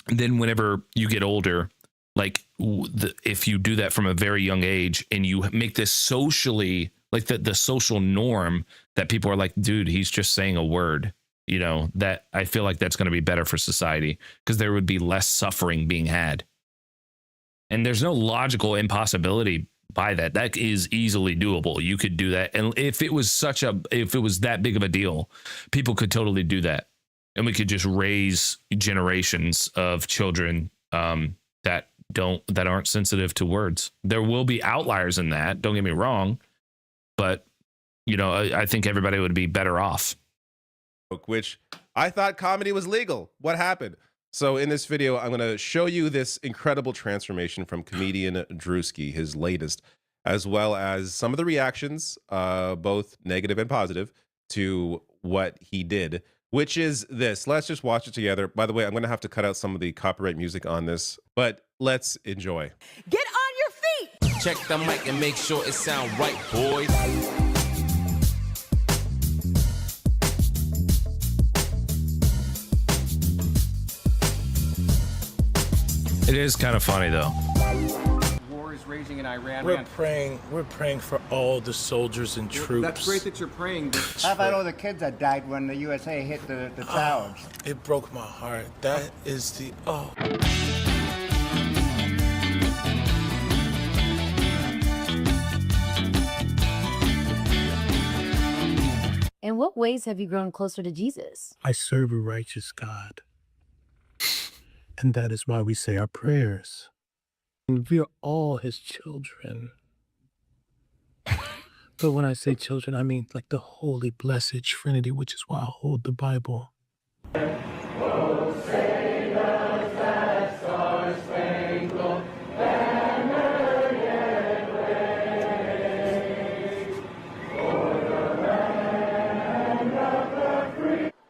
then whenever you get older, like if you do that from a very young age and you make this socially, like the social norm that people are like, dude, he's just saying a word, you know, that I feel like that's going to be better for society, because there would be less suffering being had. And there's no logical impossibility by that. That is easily doable. You could do that. And if it was that big of a deal, people could totally do that. and we could just raise generations of children that aren't sensitive to words. There will be outliers in that, don't get me wrong, but I think everybody would be better off. Which I thought comedy was legal. What happened? So in this video, I'm going to show you this incredible transformation from comedian Drewski, his latest, as well as some of the reactions, both negative and positive, to what he did, which is this. Let's just watch it together. By the way, I'm going to have to cut out some of the copyright music on this, but let's enjoy. Get on your feet! Check the mic and make sure it sound right, boys. It is kind of funny though. War is raging in Iran. We're praying for all the soldiers and troops. That's great that you're praying, but How about all the kids that died when the USA hit the towers? It broke my heart. That is the In what ways have you grown closer to Jesus? I serve a righteous God. And that is why we say our prayers. And we are all his children. But when I say children, I mean like the holy, blessed Trinity, which is why I hold the Bible.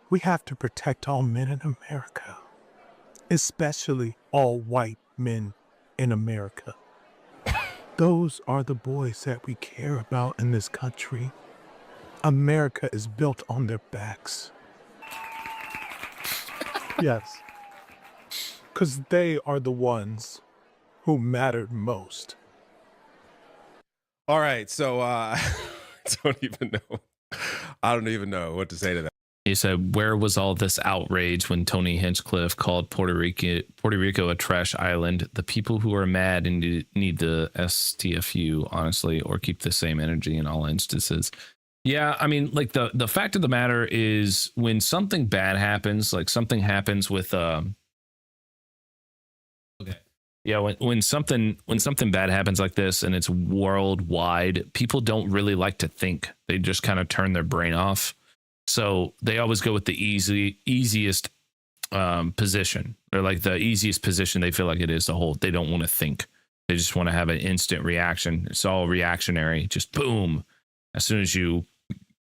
We have to protect all men in America, especially all white men in America. Those are the boys that we care about in this country. America is built on their backs. Yes, because they are the ones who mattered most. All right, so I don't even know what to say to that. He said, where was all this outrage when Tony Hinchcliffe called Puerto Rico a trash island? The people who are mad and need the STFU, honestly, or keep the same energy in all instances. Yeah, I mean, like the fact of the matter is when something bad happens, like something happens with when something bad happens like this and it's worldwide, people don't really like to think. They just kind of turn their brain off. So they always go with the easiest position, or like the easiest position they feel like it is to hold. They don't want to think. They just want to have an instant reaction. It's all reactionary. Just boom. As soon as you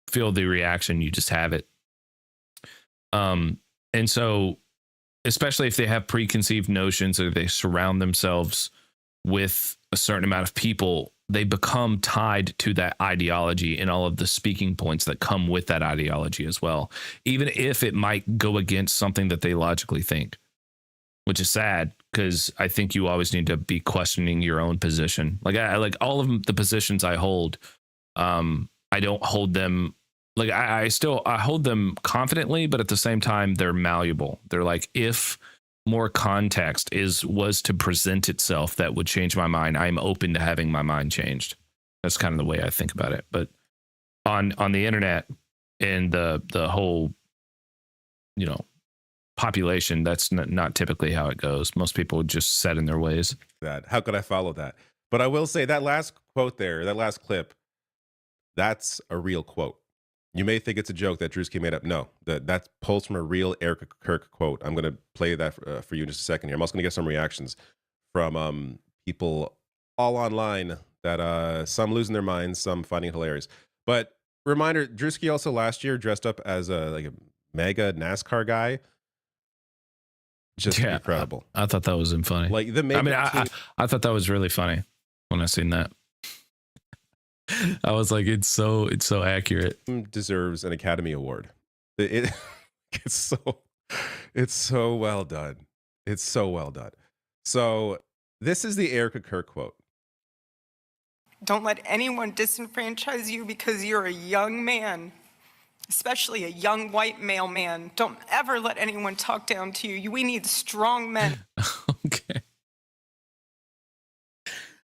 feel the reaction, you just have it. And so, especially if they have preconceived notions or they surround themselves with a certain amount of people, they become tied to that ideology and all of the speaking points that come with that ideology as well, even if it might go against something that they logically think, which is sad because I think you always need to be questioning your own position. Like I like all of the positions I hold. I don't hold them like I hold them confidently, but at the same time, they're malleable. They're like, if more context was to present itself that would change my mind, I'm open to having my mind changed. That's kind of the way I think about it. But on the internet and the whole, population, that's not typically how it goes. Most people just set in their ways. How could I follow that? But I will say that last quote there, that last clip, that's a real quote. You may think it's a joke that Drewski made up. No, that pulls from a real Eric Kirk quote. I'm going to play that for you in just a second here. I'm also going to get some reactions from people all online that some losing their minds, some finding it hilarious. But reminder, Drewski also last year dressed up as a mega NASCAR guy. Just incredible. I thought that was funny. Like I thought that was really funny when I seen that. I was like, it's so accurate. Deserves an Academy Award. It's so well done. It's so well done. So this is the Erica Kirk quote. Don't let anyone disenfranchise you because you're a young man, especially a young white male man. Don't ever let anyone talk down to you. We need strong men. Okay.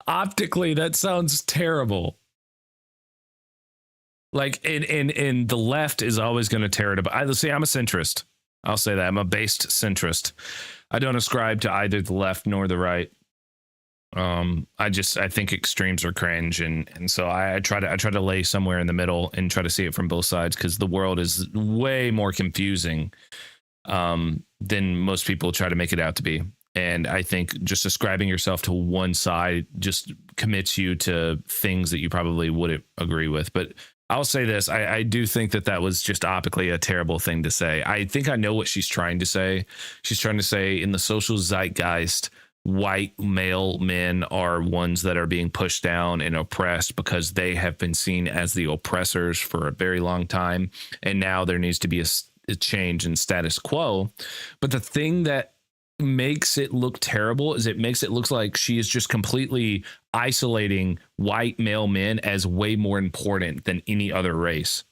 Optically, that sounds terrible. Like in the left is always going to tear it apart. See, I'm a centrist. I'll say that. I'm a based centrist. I don't ascribe to either the left nor the right. I think extremes are cringe, and so I try to lay somewhere in the middle and try to see it from both sides, because the world is way more confusing than most people try to make it out to be. And I think just ascribing yourself to one side just commits you to things that you probably wouldn't agree with. But I'll say this. I do think that was just optically a terrible thing to say. I think I know what she's trying to say. She's trying to say, in the social zeitgeist, white male men are ones that are being pushed down and oppressed because they have been seen as the oppressors for a very long time. And now there needs to be a change in status quo. But the thing that makes it look terrible is it makes it look like she is just completely isolating white male men as way more important than any other race.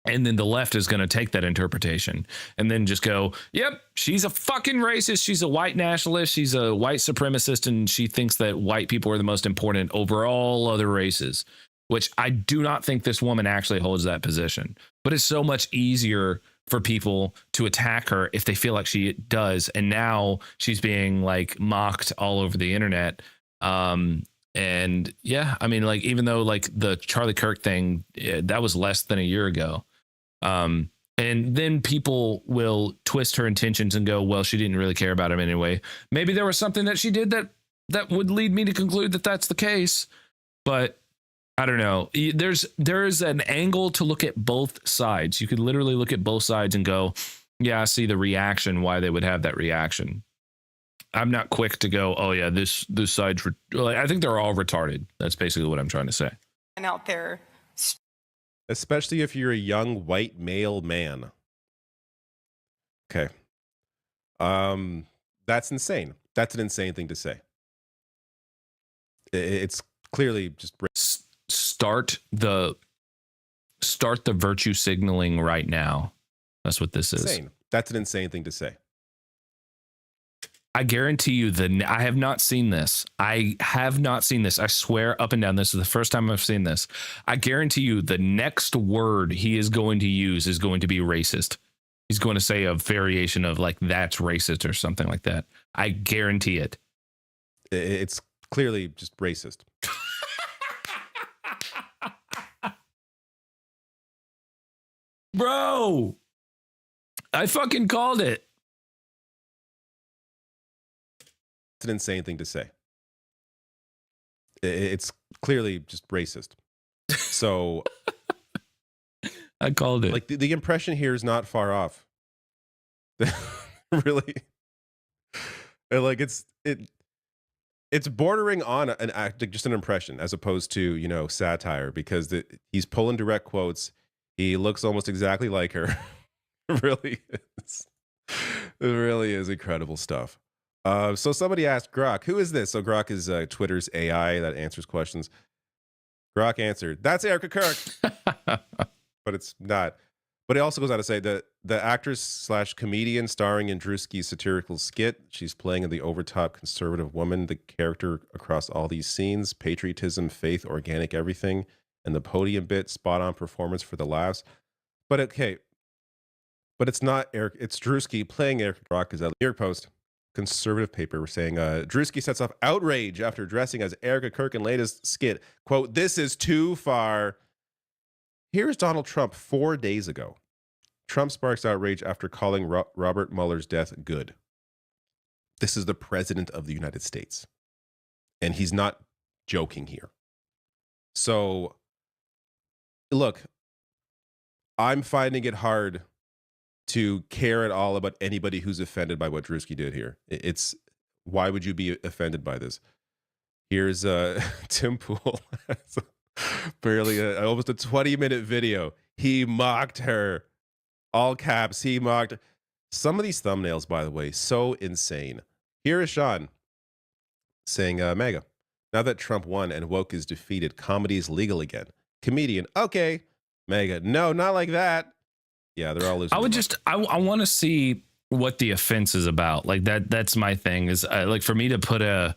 And then the left is going to take that interpretation and then just go, yep, she's a fucking racist. She's a white nationalist. She's a white supremacist. And she thinks that white people are the most important over all other races, which I do not think this woman actually holds that position. But it's so much easier for people to attack her if they feel like she does. And now she's being like mocked all over the internet. And yeah, I mean, like, even though like the Charlie Kirk thing, that was less than a year ago. And then people will twist her intentions and go, well, she didn't really care about him anyway. Maybe there was something that she did that would lead me to conclude that that's the case. But I don't know. There is an angle to look at both sides. You could literally look at both sides and go, yeah, I see the reaction, why they would have that reaction. I'm not quick to go, oh yeah, this side's, I think they're all retarded. That's basically what I'm trying to say. And out there. Especially if you're a young white male man. Okay. That's insane. That's an insane thing to say. It's clearly just start the virtue signaling right now. That's what this is. Insane. That's an insane thing to say. I guarantee you I have not seen this. I have not seen this. I swear up and down, this is the first time I've seen this. I guarantee you the next word he is going to use is going to be racist. He's going to say a variation of like, that's racist or something like that. I guarantee it. It's clearly just racist. Bro, I fucking called it. It's an insane thing to say. It's clearly just racist. So I called it. Like the impression here is not far off. Really. And like it's bordering on an act, like just an impression, as opposed to, you know, satire, because he's pulling direct quotes. He looks almost exactly like her. It really is. It really is incredible stuff. So somebody asked Grok, who is this? So Grok is Twitter's AI that answers questions. Grok answered, that's Erica Kirk. But it's not. But it also goes on to say that the actress / comedian starring in Drewski's satirical skit, she's playing the overtop conservative woman, the character across all these scenes, patriotism, faith, organic everything, and the podium bit, spot on performance for the laughs. But okay, but it's not Eric, it's Drewski playing Eric. Grok is at the New York Post conservative paper saying Drewski sets off outrage after dressing as Erica Kirk in latest skit. Quote, this is too far. Here's Donald Trump 4 days ago. Trump sparks outrage after calling Robert Mueller's death good. This is the president of the United States. And he's not joking here. So, look, I'm finding it hard to care at all about anybody who's offended by what Drewski did here. It's, why would you be offended by this? Here's Tim Pool. Barely almost a 20-minute video. He mocked her. All caps, he mocked. Some of these thumbnails, by the way, so insane. Here is Sean saying, Mega, now that Trump won and woke is defeated, comedy is legal again. Comedian, okay. Mega, no, not like that. Yeah, they're all losing. I want to see what the offense is about. Like that's my thing is like for me to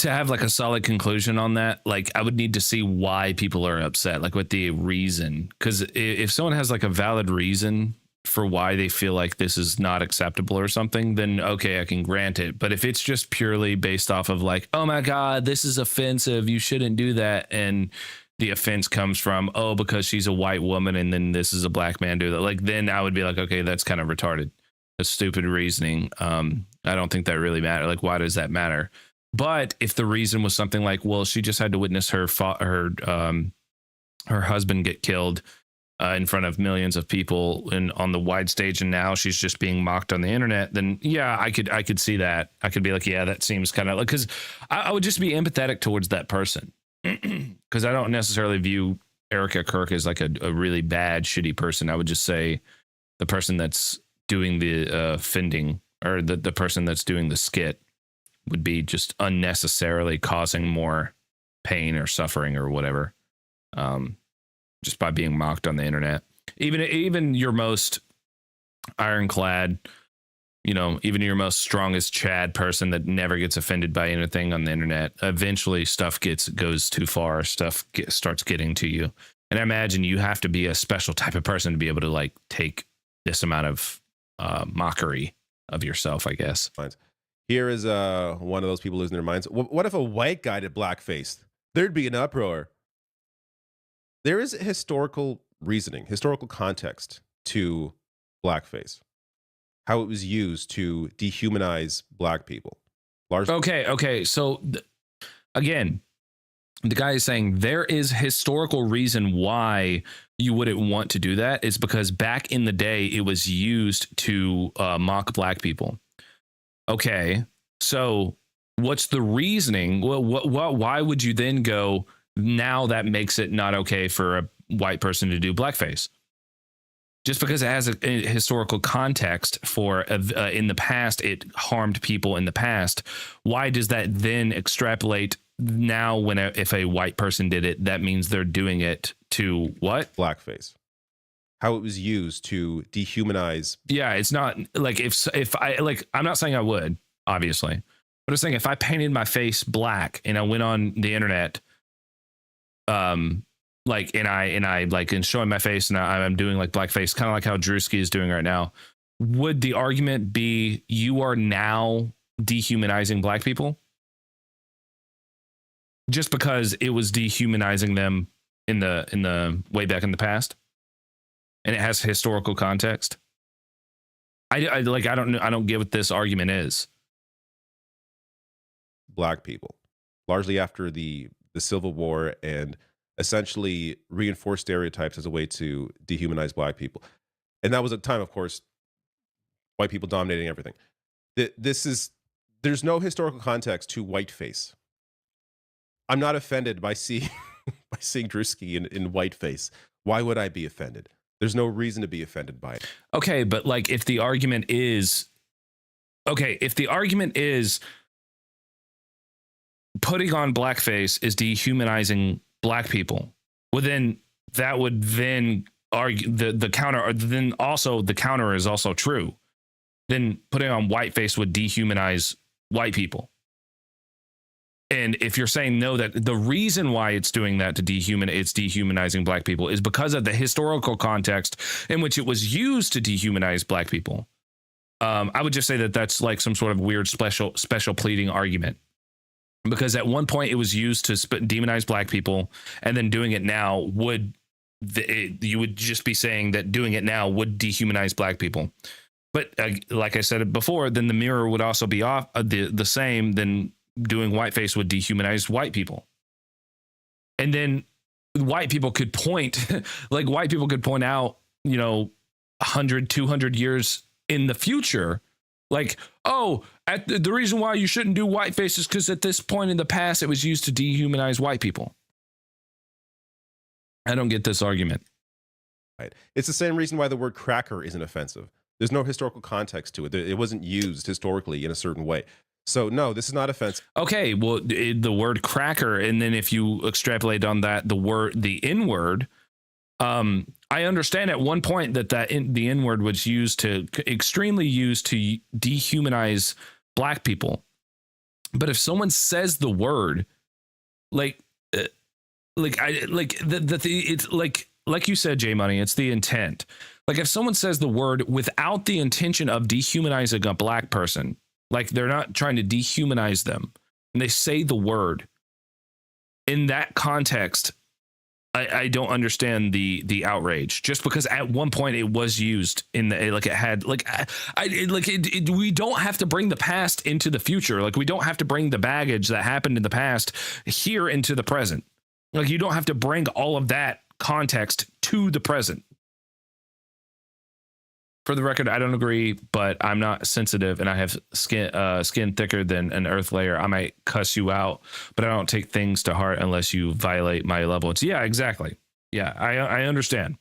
have like a solid conclusion on that. Like I would need to see why people are upset, like what the reason, because if someone has like a valid reason for why they feel like this is not acceptable or something, then okay, I can grant it. But if it's just purely based off of like, oh my God, this is offensive, you shouldn't do that, and the offense comes from, oh, because she's a white woman and then this is a black man do that, like, then I would be like, okay, that's kind of retarded. That's stupid reasoning. I don't think that really matters. Like, why does that matter? But if the reason was something like, well, she just had to witness her husband get killed in front of millions of people and on the wide stage, and now she's just being mocked on the internet, then yeah, I could see that. I could be like, yeah, that seems kind of like, because I would just be empathetic towards that person, because I don't necessarily view Erica Kirk as like a really bad, shitty person. I would just say the person that's doing the offending, or the person that's doing the skit, would be just unnecessarily causing more pain or suffering or whatever, just by being mocked on the internet. Even your most ironclad, even your most strongest Chad person that never gets offended by anything on the internet, eventually stuff goes too far. Stuff starts getting to you, and I imagine you have to be a special type of person to be able to like take this amount of mockery of yourself, I guess. Here is one of those people losing their minds. What if a white guy did blackface? There'd be an uproar. There is historical reasoning, historical context to blackface, how it was used to dehumanize black people. Okay. So again, the guy is saying there is historical reason why you wouldn't want to do that. It's because back in the day, it was used to mock black people. Okay, so what's the reasoning? Well, why would you then go, now that makes it not okay for a white person to do blackface? Just because it has a historical context for in the past, it harmed people in the past. Why does that then extrapolate now if a white person did it, that means they're doing it to what? Blackface. How it was used to dehumanize. Yeah, it's not like if I like, I'm not saying I would, obviously, but I'm saying if I painted my face black and I went on the internet, like, and I like, and showing my face and I'm doing like blackface, kind of like how Drewski is doing right now, would the argument be you are now dehumanizing black people? Just because it was dehumanizing them in the way back in the past? And it has historical context. I don't get what this argument is. Black people, largely after the Civil War, and essentially reinforce stereotypes as a way to dehumanize black people. And that was a time, of course, white people dominating everything. There's no historical context to whiteface. I'm not offended by seeing Drewski in whiteface. Why would I be offended? There's no reason to be offended by it. Okay, but like if the argument is putting on blackface is dehumanizing black people, well then that would then argue the counter, or then also the counter is also true. Then putting on whiteface would dehumanize white people. And if you're saying no, that the reason why it's doing that it's dehumanizing black people is because of the historical context in which it was used to dehumanize black people. I would just say that that's like some sort of weird special pleading argument, because at one point it was used to demonize black people, and then doing it now you would just be saying that doing it now would dehumanize black people. But like I said before, then the mirror would also be off the same. Then doing whiteface would dehumanize white people. And then white people could point out, 100, 200 years in the future, like, oh, the reason why you shouldn't do whiteface is because at this point in the past, it was used to dehumanize white people. I don't get this argument. Right. It's the same reason why the word cracker isn't offensive. There's no historical context to it. It wasn't used historically in a certain way. So no, this is not offensive. Okay, well, the word cracker, and then if you extrapolate on that, the N word, I understand at one point that the N word was extremely used to dehumanize black people. But if someone says the word, it's like you said, J Money, it's the intent. Like if someone says the word without the intention of dehumanizing a black person, like they're not trying to dehumanize them, and they say the word in that context, I don't understand the outrage. Just because at one point it was used in the like it had like we don't have to bring the past into the future. Like we don't have to bring the baggage that happened in the past here into the present. Like you don't have to bring all of that context to the present. For the record, I don't agree, but I'm not sensitive and I have skin thicker than an earth layer. I might cuss you out, but I don't take things to heart unless you violate my level. It's yeah, exactly. Yeah, I understand.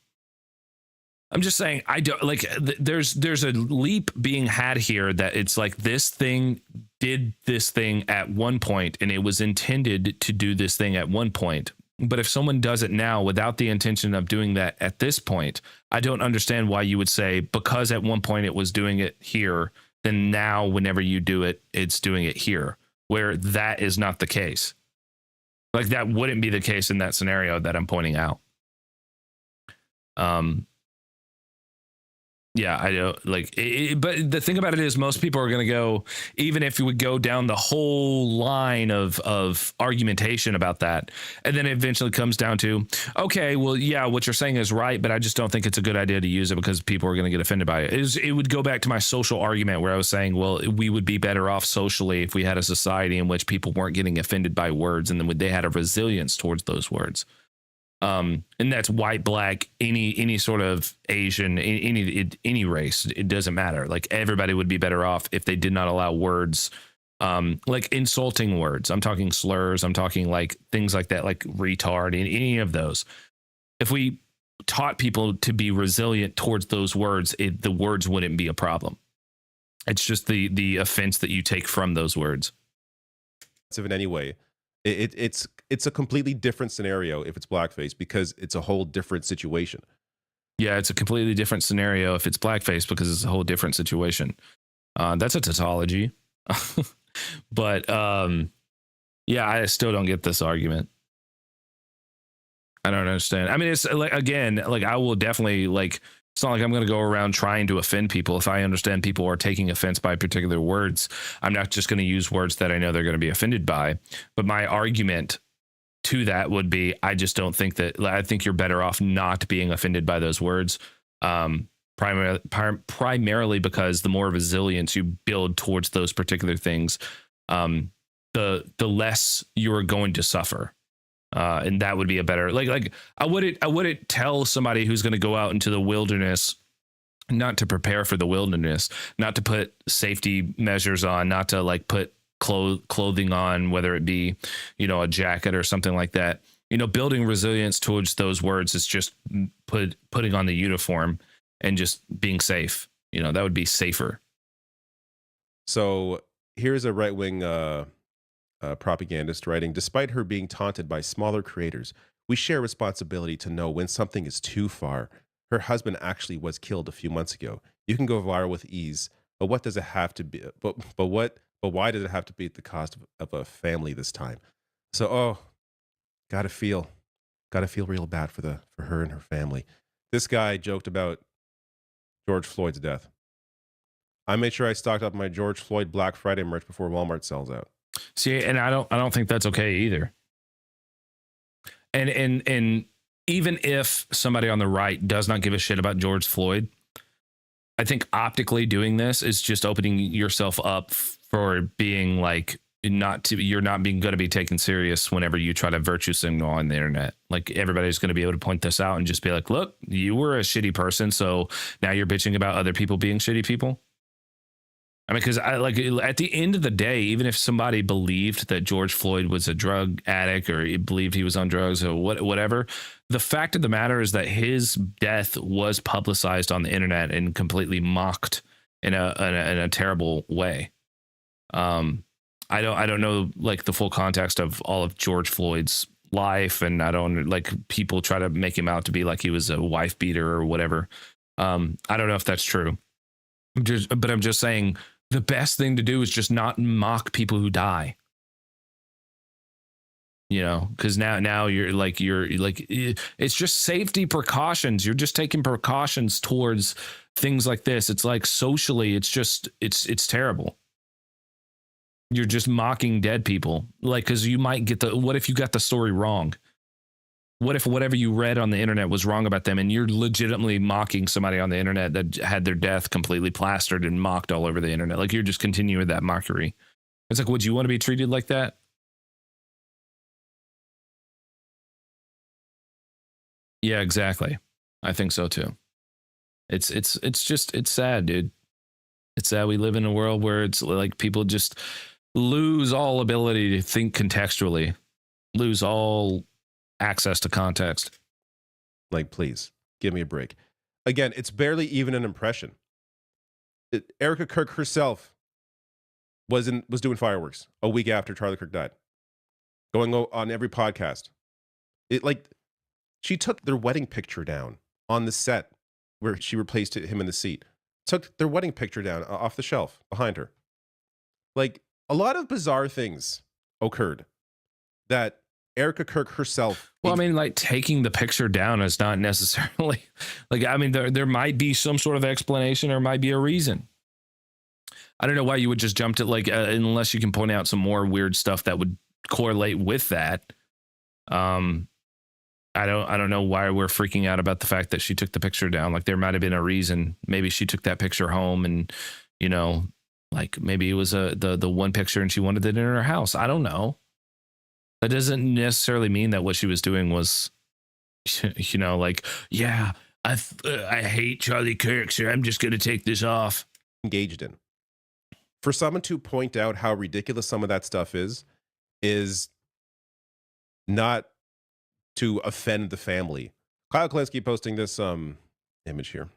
I'm just saying I don't like there's a leap being had here that it's like this thing did this thing at one point and it was intended to do this thing at one point. But if someone does it now without the intention of doing that at this point, I don't understand why you would say because at one point it was doing it here, then now whenever you do it, it's doing it here, where that is not the case. Like that wouldn't be the case in that scenario that I'm pointing out. Yeah, I don't like it, but the thing about it is most people are going to go, even if you would go down the whole line of argumentation about that. And then it eventually comes down to, okay, well, yeah, what you're saying is right, but I just don't think it's a good idea to use it because people are going to get offended by it. It would go back to my social argument where I was saying, well, we would be better off socially if we had a society in which people weren't getting offended by words and then they had a resilience towards those words. And that's white, black, any sort of Asian, any race. It doesn't matter. Like everybody would be better off if they did not allow words, like insulting words. I'm talking slurs. I'm talking like things like that, like retard, any of those. If we taught people to be resilient towards those words, the words wouldn't be a problem. It's just the offense that you take from those words. In any way, it's a completely different scenario if it's blackface because it's a whole different situation. Yeah, it's a completely different scenario if it's blackface because it's a whole different situation. That's a tautology. But yeah, I still don't get this argument. I don't understand. I mean, it's like, again, like I will definitely like, it's not like I'm going to go around trying to offend people. If I understand people are taking offense by particular words, I'm not just going to use words that I know they're going to be offended by. But my argument to that would be, I just don't think that, I think you're better off not being offended by those words. Primarily because the more resilience you build towards those particular things, the less you're going to suffer. And that would be a better, like I wouldn't tell somebody who's going to go out into the wilderness not to prepare for the wilderness, not to put safety measures on, not to like put clothing on, whether it be, you know, a jacket or something like that. You know, building resilience towards those words is just putting on the uniform and just being safe. You know, that would be safer. So here's a right-wing propagandist writing, despite her being taunted by smaller creators, we share responsibility to know when something is too far. Her husband actually was killed a few months ago. You can go viral with ease, but what does it have to be? But why does it have to be at the cost of a family this time? So, gotta feel real bad for her and her family. This guy joked about George Floyd's death. I made sure I stocked up my George Floyd Black Friday merch before Walmart sells out. See, and I don't think that's okay either. And even if somebody on the right does not give a shit about George Floyd, I think optically doing this is just opening yourself up for being like you're not going to be taken serious whenever you try to virtue signal on the internet. Like everybody's going to be able to point this out and just be like, look, you were a shitty person, so now you're bitching about other people being shitty people. I mean, because at the end of the day, even if somebody believed that George Floyd was a drug addict or he believed he was on drugs or whatever, the fact of the matter is that his death was publicized on the internet and completely mocked in a terrible way. I don't know like the full context of all of George Floyd's life, and I don't like people try to make him out to be like he was a wife beater or whatever. I don't know if that's true. But I'm just saying the best thing to do is just not mock people who die. you know, because now you're like it's just safety precautions. You're just taking precautions towards things like this. It's like socially, it's terrible. You're just mocking dead people, like, because you might get what if you got the story wrong? What if whatever you read on the internet was wrong about them, and you're legitimately mocking somebody on the internet that had their death completely plastered and mocked all over the internet? Like, you're just continuing that mockery. It's like, would you want to be treated like that? Yeah, exactly. I think so too. It's sad, dude. It's sad we live in a world where it's like people just lose all ability to think contextually, lose all access to context. Like, please give me a break. Again, it's barely even an impression. Erica Kirk herself was doing fireworks a week after Charlie Kirk died, going on every podcast. She took their wedding picture down on the set where she replaced him in the seat. Took their wedding picture down off the shelf behind her. Like, a lot of bizarre things occurred that Erica Kirk herself. Well, I mean, like, taking the picture down is not necessarily like, I mean, there might be some sort of explanation or might be a reason. I don't know why you would just jump to like, unless you can point out some more weird stuff that would correlate with that. I don't know why we're freaking out about the fact that she took the picture down. Like, there might have been a reason. Maybe she took that picture home and, you know, like maybe it was the one picture and she wanted it in her house. I don't know. That doesn't necessarily mean that what she was doing was, you know, like, yeah, I hate Charlie Kirk, so I'm just going to take this off. Engaged in. For someone to point out how ridiculous some of that stuff is not to offend the family. Kyle Kalinske posting this image here.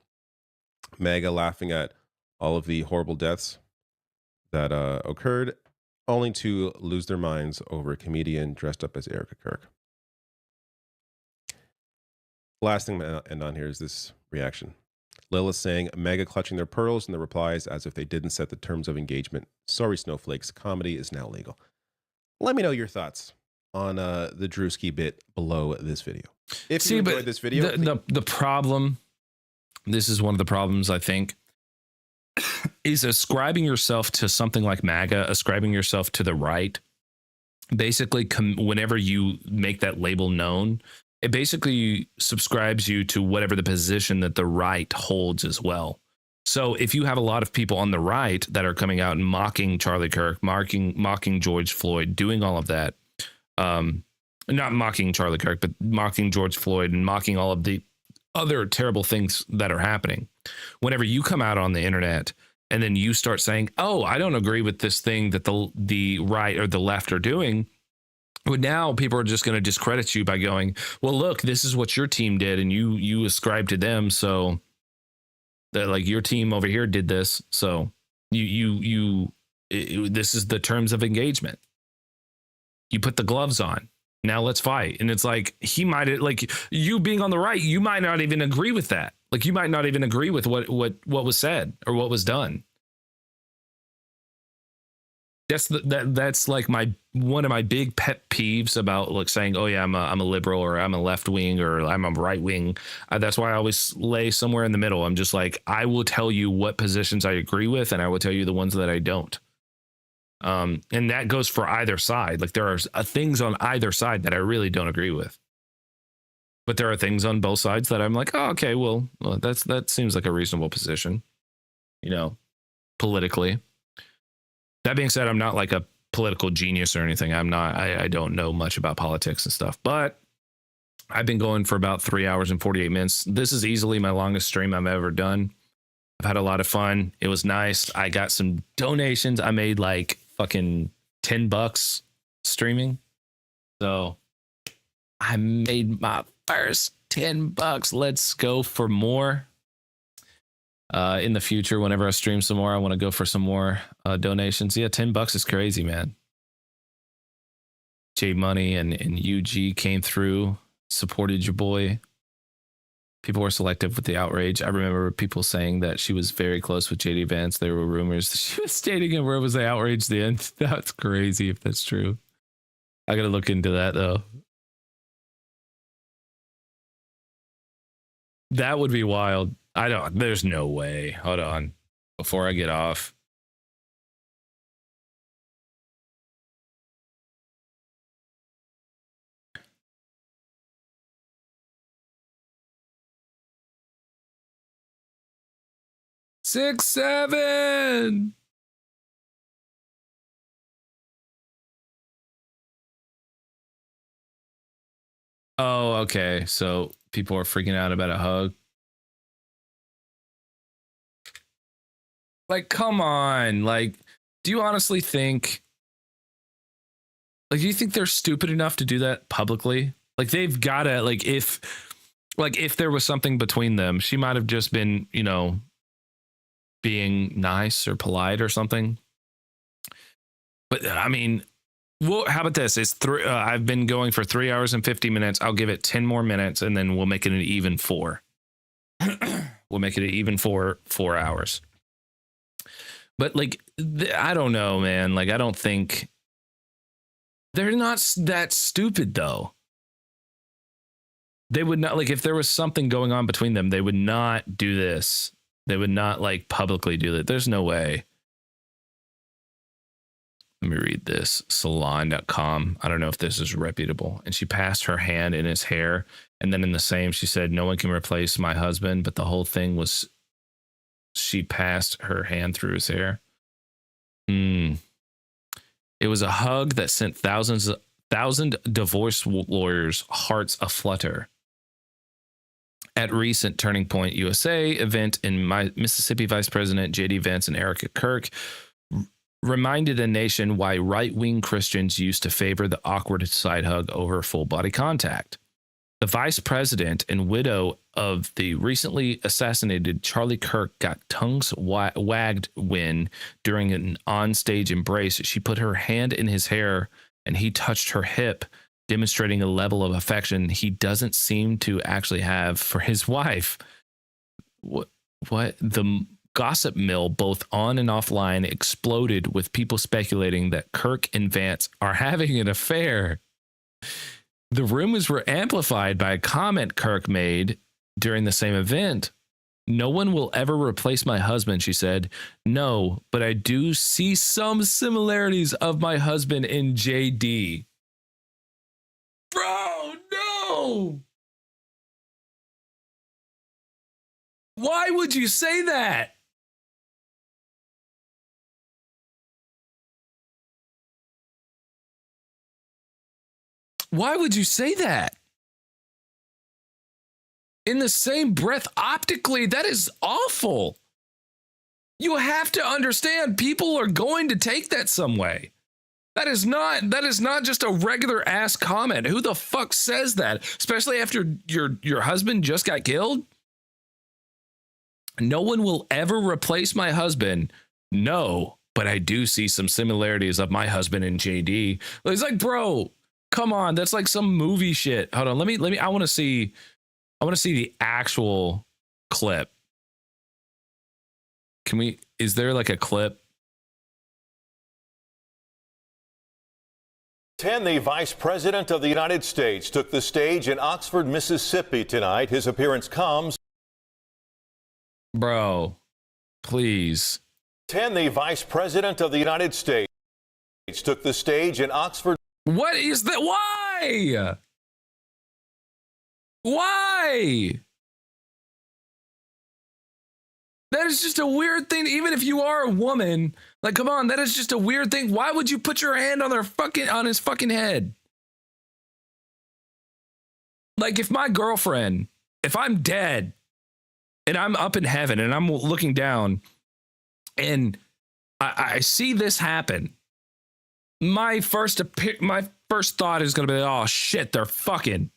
MAGA laughing at all of the horrible deaths that occurred, only to lose their minds over a comedian dressed up as Erica Kirk. Last thing to end on here is this reaction. Lil is saying, MAGA clutching their pearls in the replies as if they didn't set the terms of engagement. Sorry, snowflakes. Comedy is now legal. Let me know your thoughts on the Drewski bit below this video. If you enjoyed this video, the problem, this is one of the problems, I think, is ascribing yourself to something like MAGA, ascribing yourself to the right. Basically, whenever you make that label known, it basically subscribes you to whatever the position that the right holds as well. So if you have a lot of people on the right that are coming out and mocking Charlie Kirk, mocking George Floyd, doing all of that, not mocking Charlie Kirk, but mocking George Floyd and mocking all of the other terrible things that are happening. Whenever you come out on the internet and then you start saying, oh, I don't agree with this thing that the right or the left are doing, well, now people are just going to discredit you by going, well, look, this is what your team did and you ascribe to them. So that, like, your team over here did this. So this is the terms of engagement. You put the gloves on. Now let's fight. And it's like, he might, like, you being on the right, you might not even agree with that. Like, you might not even agree with what was said or what was done. That's like one of my big pet peeves about, like, saying, oh yeah, I'm a liberal or I'm a left wing or I'm a right wing. That's why I always lay somewhere in the middle. I'm just like, I will tell you what positions I agree with, and I will tell you the ones that I don't. And that goes for either side. Like, there are things on either side that I really don't agree with, but there are things on both sides that I'm like, oh, okay, well, that seems like a reasonable position, you know, politically. That being said, I'm not like a political genius or anything. I don't know much about politics and stuff, but I've been going for about 3 hours and 48 minutes. This is easily my longest stream I've ever done. I've had a lot of fun. It was nice. I got some donations. I made like fucking $10 streaming. So I made my first $10. Let's go for more. In the future, whenever I stream some more, I want to go for some more donations. Yeah, $10 is crazy, man. J Money and UG came through, supported your boy. People were selective with the outrage. I remember people saying that she was very close with JD Vance. There were rumors that she was dating him. Where was the outrage then? That's crazy if that's true. I gotta look into that though. That would be wild. There's no way. Hold on. Before I get off. Six, 7. Oh, okay. So people are freaking out about a hug. Like, come on. Like, do you honestly think, like, do you think they're stupid enough to do that publicly? Like, they've got to, like, if there was something between them, she might have just been, you know, being nice or polite or something. But I mean, well, how about this? It's I've been going for 3 hours and 50 minutes. I'll give it 10 more minutes and then we'll make it an even 4. We'll make it an even 4 hours. But like, I don't know, man. Like, I don't think they're not that stupid though. They would not, like, if there was something going on between them, they would not do this. They would not like publicly do that. There's no way. Let me read this. Salon.com. I don't know if this is reputable. And she passed her hand in his hair. And then in the same, she said, no one can replace my husband. But the whole thing was she passed her hand through his hair. It was a hug that sent thousand divorce lawyers' hearts aflutter. At recent Turning Point USA event in Mississippi, Vice President J.D. Vance and Erica Kirk reminded a nation why right-wing Christians used to favor the awkward side hug over full-body contact. The vice president and widow of the recently assassinated Charlie Kirk got tongues wagged when, during an on-stage embrace, she put her hand in his hair and he touched her hip, demonstrating a level of affection he doesn't seem to actually have for his wife. What? The gossip mill, both on and offline, exploded with people speculating that Kirk and Vance are having an affair. The rumors were amplified by a comment Kirk made during the same event. No one will ever replace my husband, she said. No, but I do see some similarities of my husband in JD. Bro, no! Why would you say that? Why would you say that? In the same breath, optically, that is awful. You have to understand, people are going to take that some way. That is not just a regular ass comment. Who the fuck says that? Especially after your husband just got killed? No one will ever replace my husband. No, but I do see some similarities of my husband and JD. It's like, bro, come on. That's like some movie shit. Hold on. Let me, I want to see the actual clip. Is there like a clip? The Vice President of the United States took the stage in Oxford, Mississippi tonight. His appearance comes. Bro, please. The Vice President of the United States took the stage in Oxford. What is that? Why? Why? That is just a weird thing. Even if you are a woman, like, come on, that is just a weird thing. Why would you put your hand on his fucking head? Like, if my girlfriend, if I'm dead and I'm up in heaven and I'm looking down and I see this happen, my first thought is going to be, oh shit, they're fucking.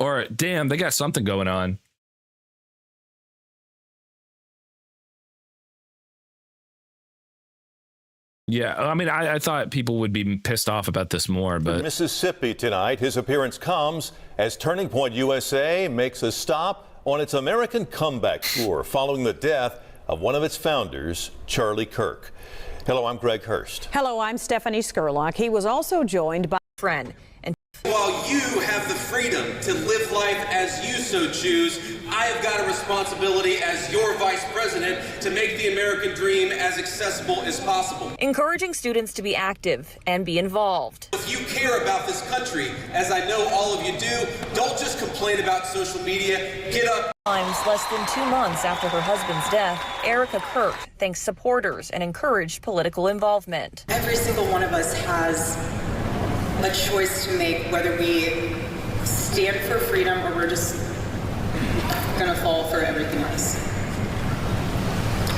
Or damn, they got something going on. Yeah, I mean, I thought people would be pissed off about this more, but Mississippi tonight. His appearance comes as Turning Point USA makes a stop on its American comeback tour following the death of one of its founders, Charlie Kirk. Hello, I'm Greg Hurst. Hello, I'm Stephanie Skurlock. He was also joined by a friend. And while you have the freedom to live life as you so choose, I have got a responsibility as your vice president to make the American dream as accessible as possible. encouraging students to be active and be involved. If you care about this country, as I know all of you do, don't just complain about social media. Get up. Less than 2 months after her husband's death, Erica Kirk thanks supporters and encouraged political involvement. Every single one of us has a choice to make, whether we stand for freedom or we're just gonna fall for everything else.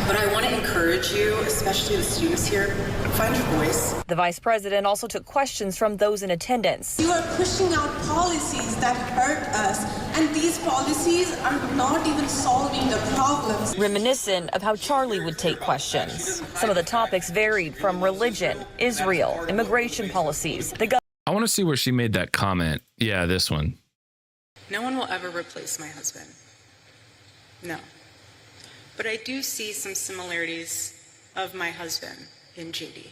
But I want to encourage you, especially the students here, find your voice. The vice president also took questions from those in attendance. You are pushing out policies that hurt us, and these policies are not even solving the problems. Reminiscent of how Charlie would take questions. Some of the topics varied from religion, Israel, immigration policies. I want to see where she made that comment. Yeah, this one. No one will ever replace my husband. No. But I do see some similarities of my husband in JD.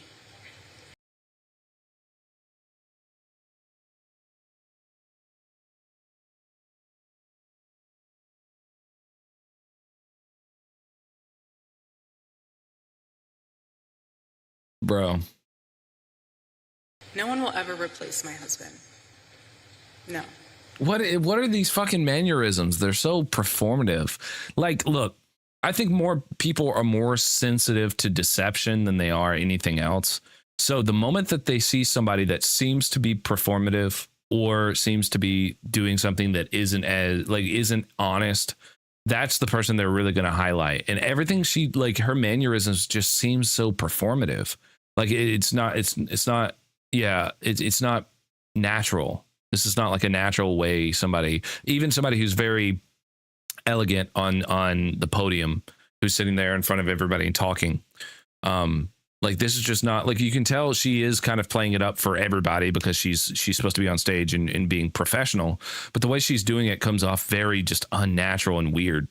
Bro. No one will ever replace my husband. No. What are these fucking mannerisms? They're so performative. Like, look, I think more people are more sensitive to deception than they are anything else. So the moment that they see somebody that seems to be performative or seems to be doing something that isn't honest, that's the person they're really going to highlight. And everything her mannerisms just seems so performative. Like it's not natural. This is not like a natural way somebody who's very elegant on the podium, who's sitting there in front of everybody and talking. Like this is just not, like, you can tell she is kind of playing it up for everybody because she's supposed to be on stage and being professional, but the way she's doing it comes off very just unnatural and weird.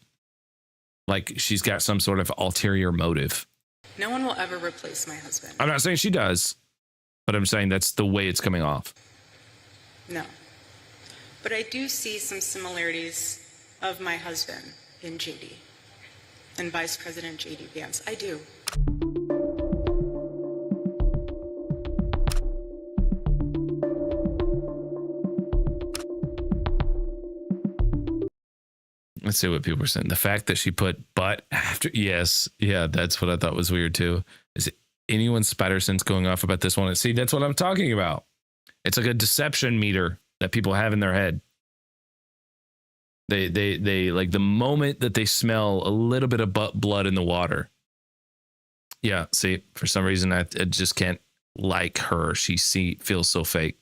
Like she's got some sort of ulterior motive. No one will ever replace my husband. I'm not saying she does, but I'm saying that's the way it's coming off. No. But I do see some similarities of my husband in JD and Vice President JD Vance. I do. Let's see what people are saying. The fact that she put "but" after, yes, yeah, that's what I thought was weird too. Is it anyone's spider sense going off about this one? See, that's what I'm talking about. It's like a deception meter that people have in their head. They like the moment that they smell a little bit of blood in the water. Yeah, see, for some reason I just can't like her. She feels so fake.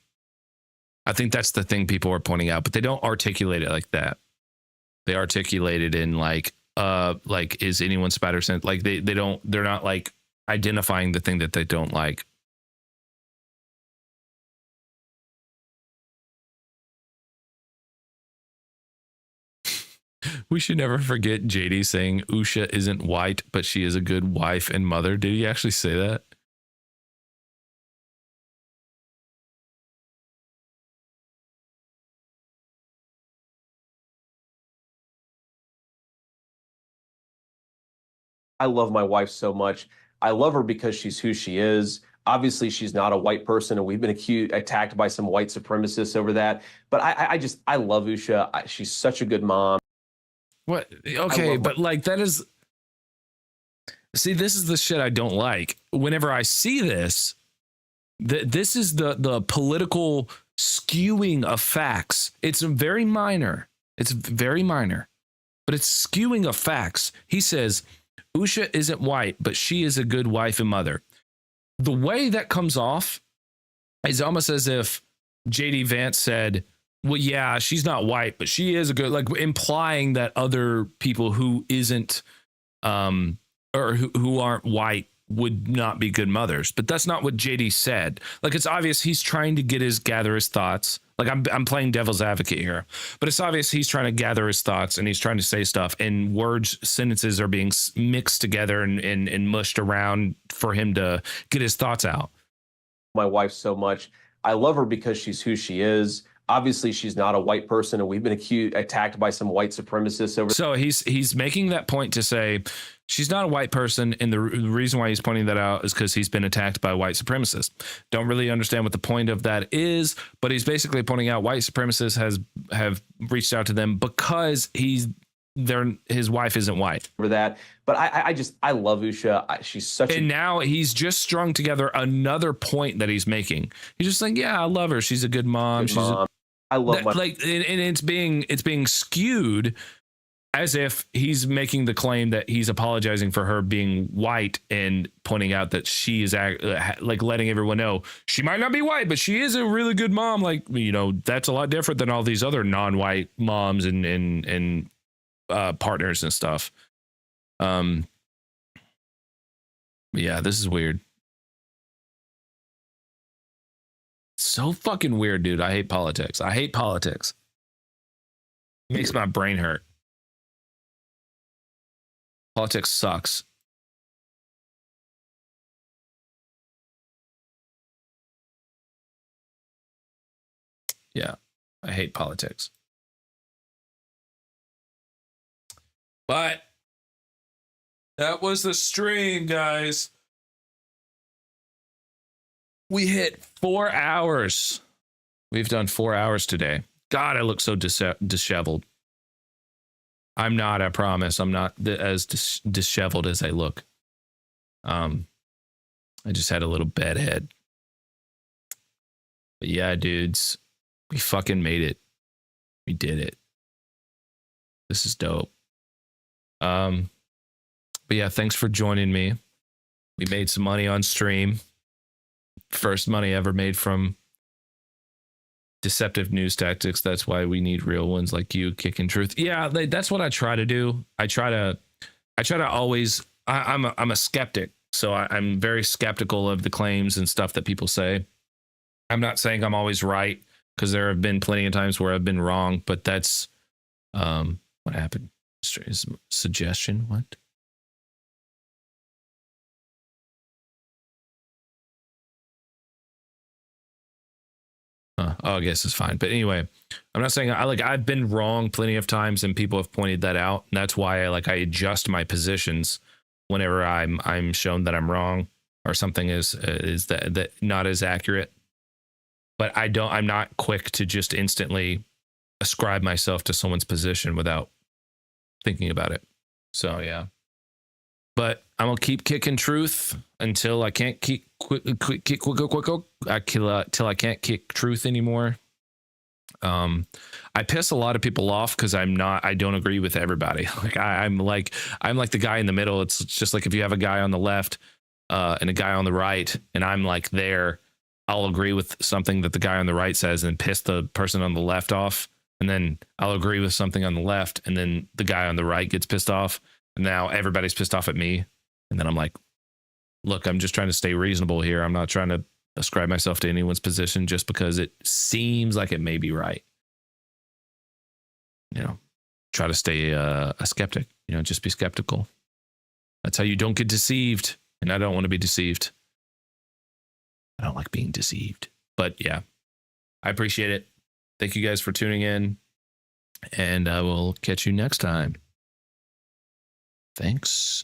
I think that's the thing people are pointing out, but they don't articulate it like that. They articulate it in like is anyone spider sense? Like they're not like identifying the thing that they don't like. We should never forget JD saying Usha isn't white, but she is a good wife and mother. Did he actually say that? I love my wife so much. I love her because she's who she is. Obviously, she's not a white person, and we've been attacked by some white supremacists over that. But I love Usha. She's such a good mom. What? Okay, but like that is. See, this is the shit I don't like. Whenever I see this, this is the political skewing of facts. It's very minor. It's very minor, but it's skewing of facts. He says Usha isn't white, but she is a good wife and mother. The way that comes off is almost as if JD Vance said, well, yeah, she's not white, but she is a good, like implying that other people who isn't, or who aren't white would not be good mothers. But that's not what JD said. Like, it's obvious he's trying to gather his thoughts. Like, I'm playing devil's advocate here, but it's obvious he's trying to gather his thoughts and he's trying to say stuff, and sentences are being mixed together and mushed around for him to get his thoughts out. My wife so much. I love her because she's who she is. Obviously, she's not a white person, and we've been attacked by some white supremacists over. So he's making that point to say she's not a white person, and the reason why he's pointing that out is because he's been attacked by white supremacists. Don't really understand what the point of that is, but he's basically pointing out white supremacists have reached out to them because his wife isn't white. For that, but I love Usha. She's such. And now he's just strung together another point that he's making. He's just like, yeah, I love her. She's a good mom. I love my and it's being skewed as if he's making the claim that he's apologizing for her being white and pointing out that she is like letting everyone know she might not be white, but she is a really good mom. Like, you know, that's a lot different than all these other non-white moms and partners and stuff. Yeah, this is weird. So fucking weird, dude. I hate politics. I hate politics. It makes my brain hurt. Politics sucks. Yeah, I hate politics. But that was the stream, guys. We hit 4 hours. We've done 4 hours today. God, I look so disheveled. I'm not, I promise. I'm not as disheveled as I look. I just had a little bad head. But yeah, dudes, we fucking made it. We did it. This is dope. But yeah, thanks for joining me. We made some money on stream. First money ever made from deceptive news tactics. That's why we need real ones like you kicking truth. Yeah, that's what I try to do. I try to always. I'm a skeptic, so I'm very skeptical of the claims and stuff that people say. I'm not saying I'm always right, because there have been plenty of times where I've been wrong. But that's what happened. Suggestion? What? I guess it's fine. But anyway, I'm not saying I've been wrong plenty of times, and people have pointed that out. And that's why I adjust my positions whenever I'm shown that I'm wrong or something is that not as accurate. But I'm not quick to just instantly ascribe myself to someone's position without thinking about it. So yeah. But I'm gonna keep kicking truth until I can't kick till I can't kick truth anymore. I piss a lot of people off because I don't agree with everybody. Like I'm like the guy in the middle. It's just like if you have a guy on the left and a guy on the right, and I'm like there, I'll agree with something that the guy on the right says and piss the person on the left off, and then I'll agree with something on the left, and then the guy on the right gets pissed off. And now everybody's pissed off at me. And then I'm like, look, I'm just trying to stay reasonable here. I'm not trying to ascribe myself to anyone's position just because it seems like it may be right. You know, try to stay a skeptic, you know, just be skeptical. That's how you don't get deceived. And I don't want to be deceived. I don't like being deceived. But yeah, I appreciate it. Thank you guys for tuning in. And I will catch you next time. Thanks.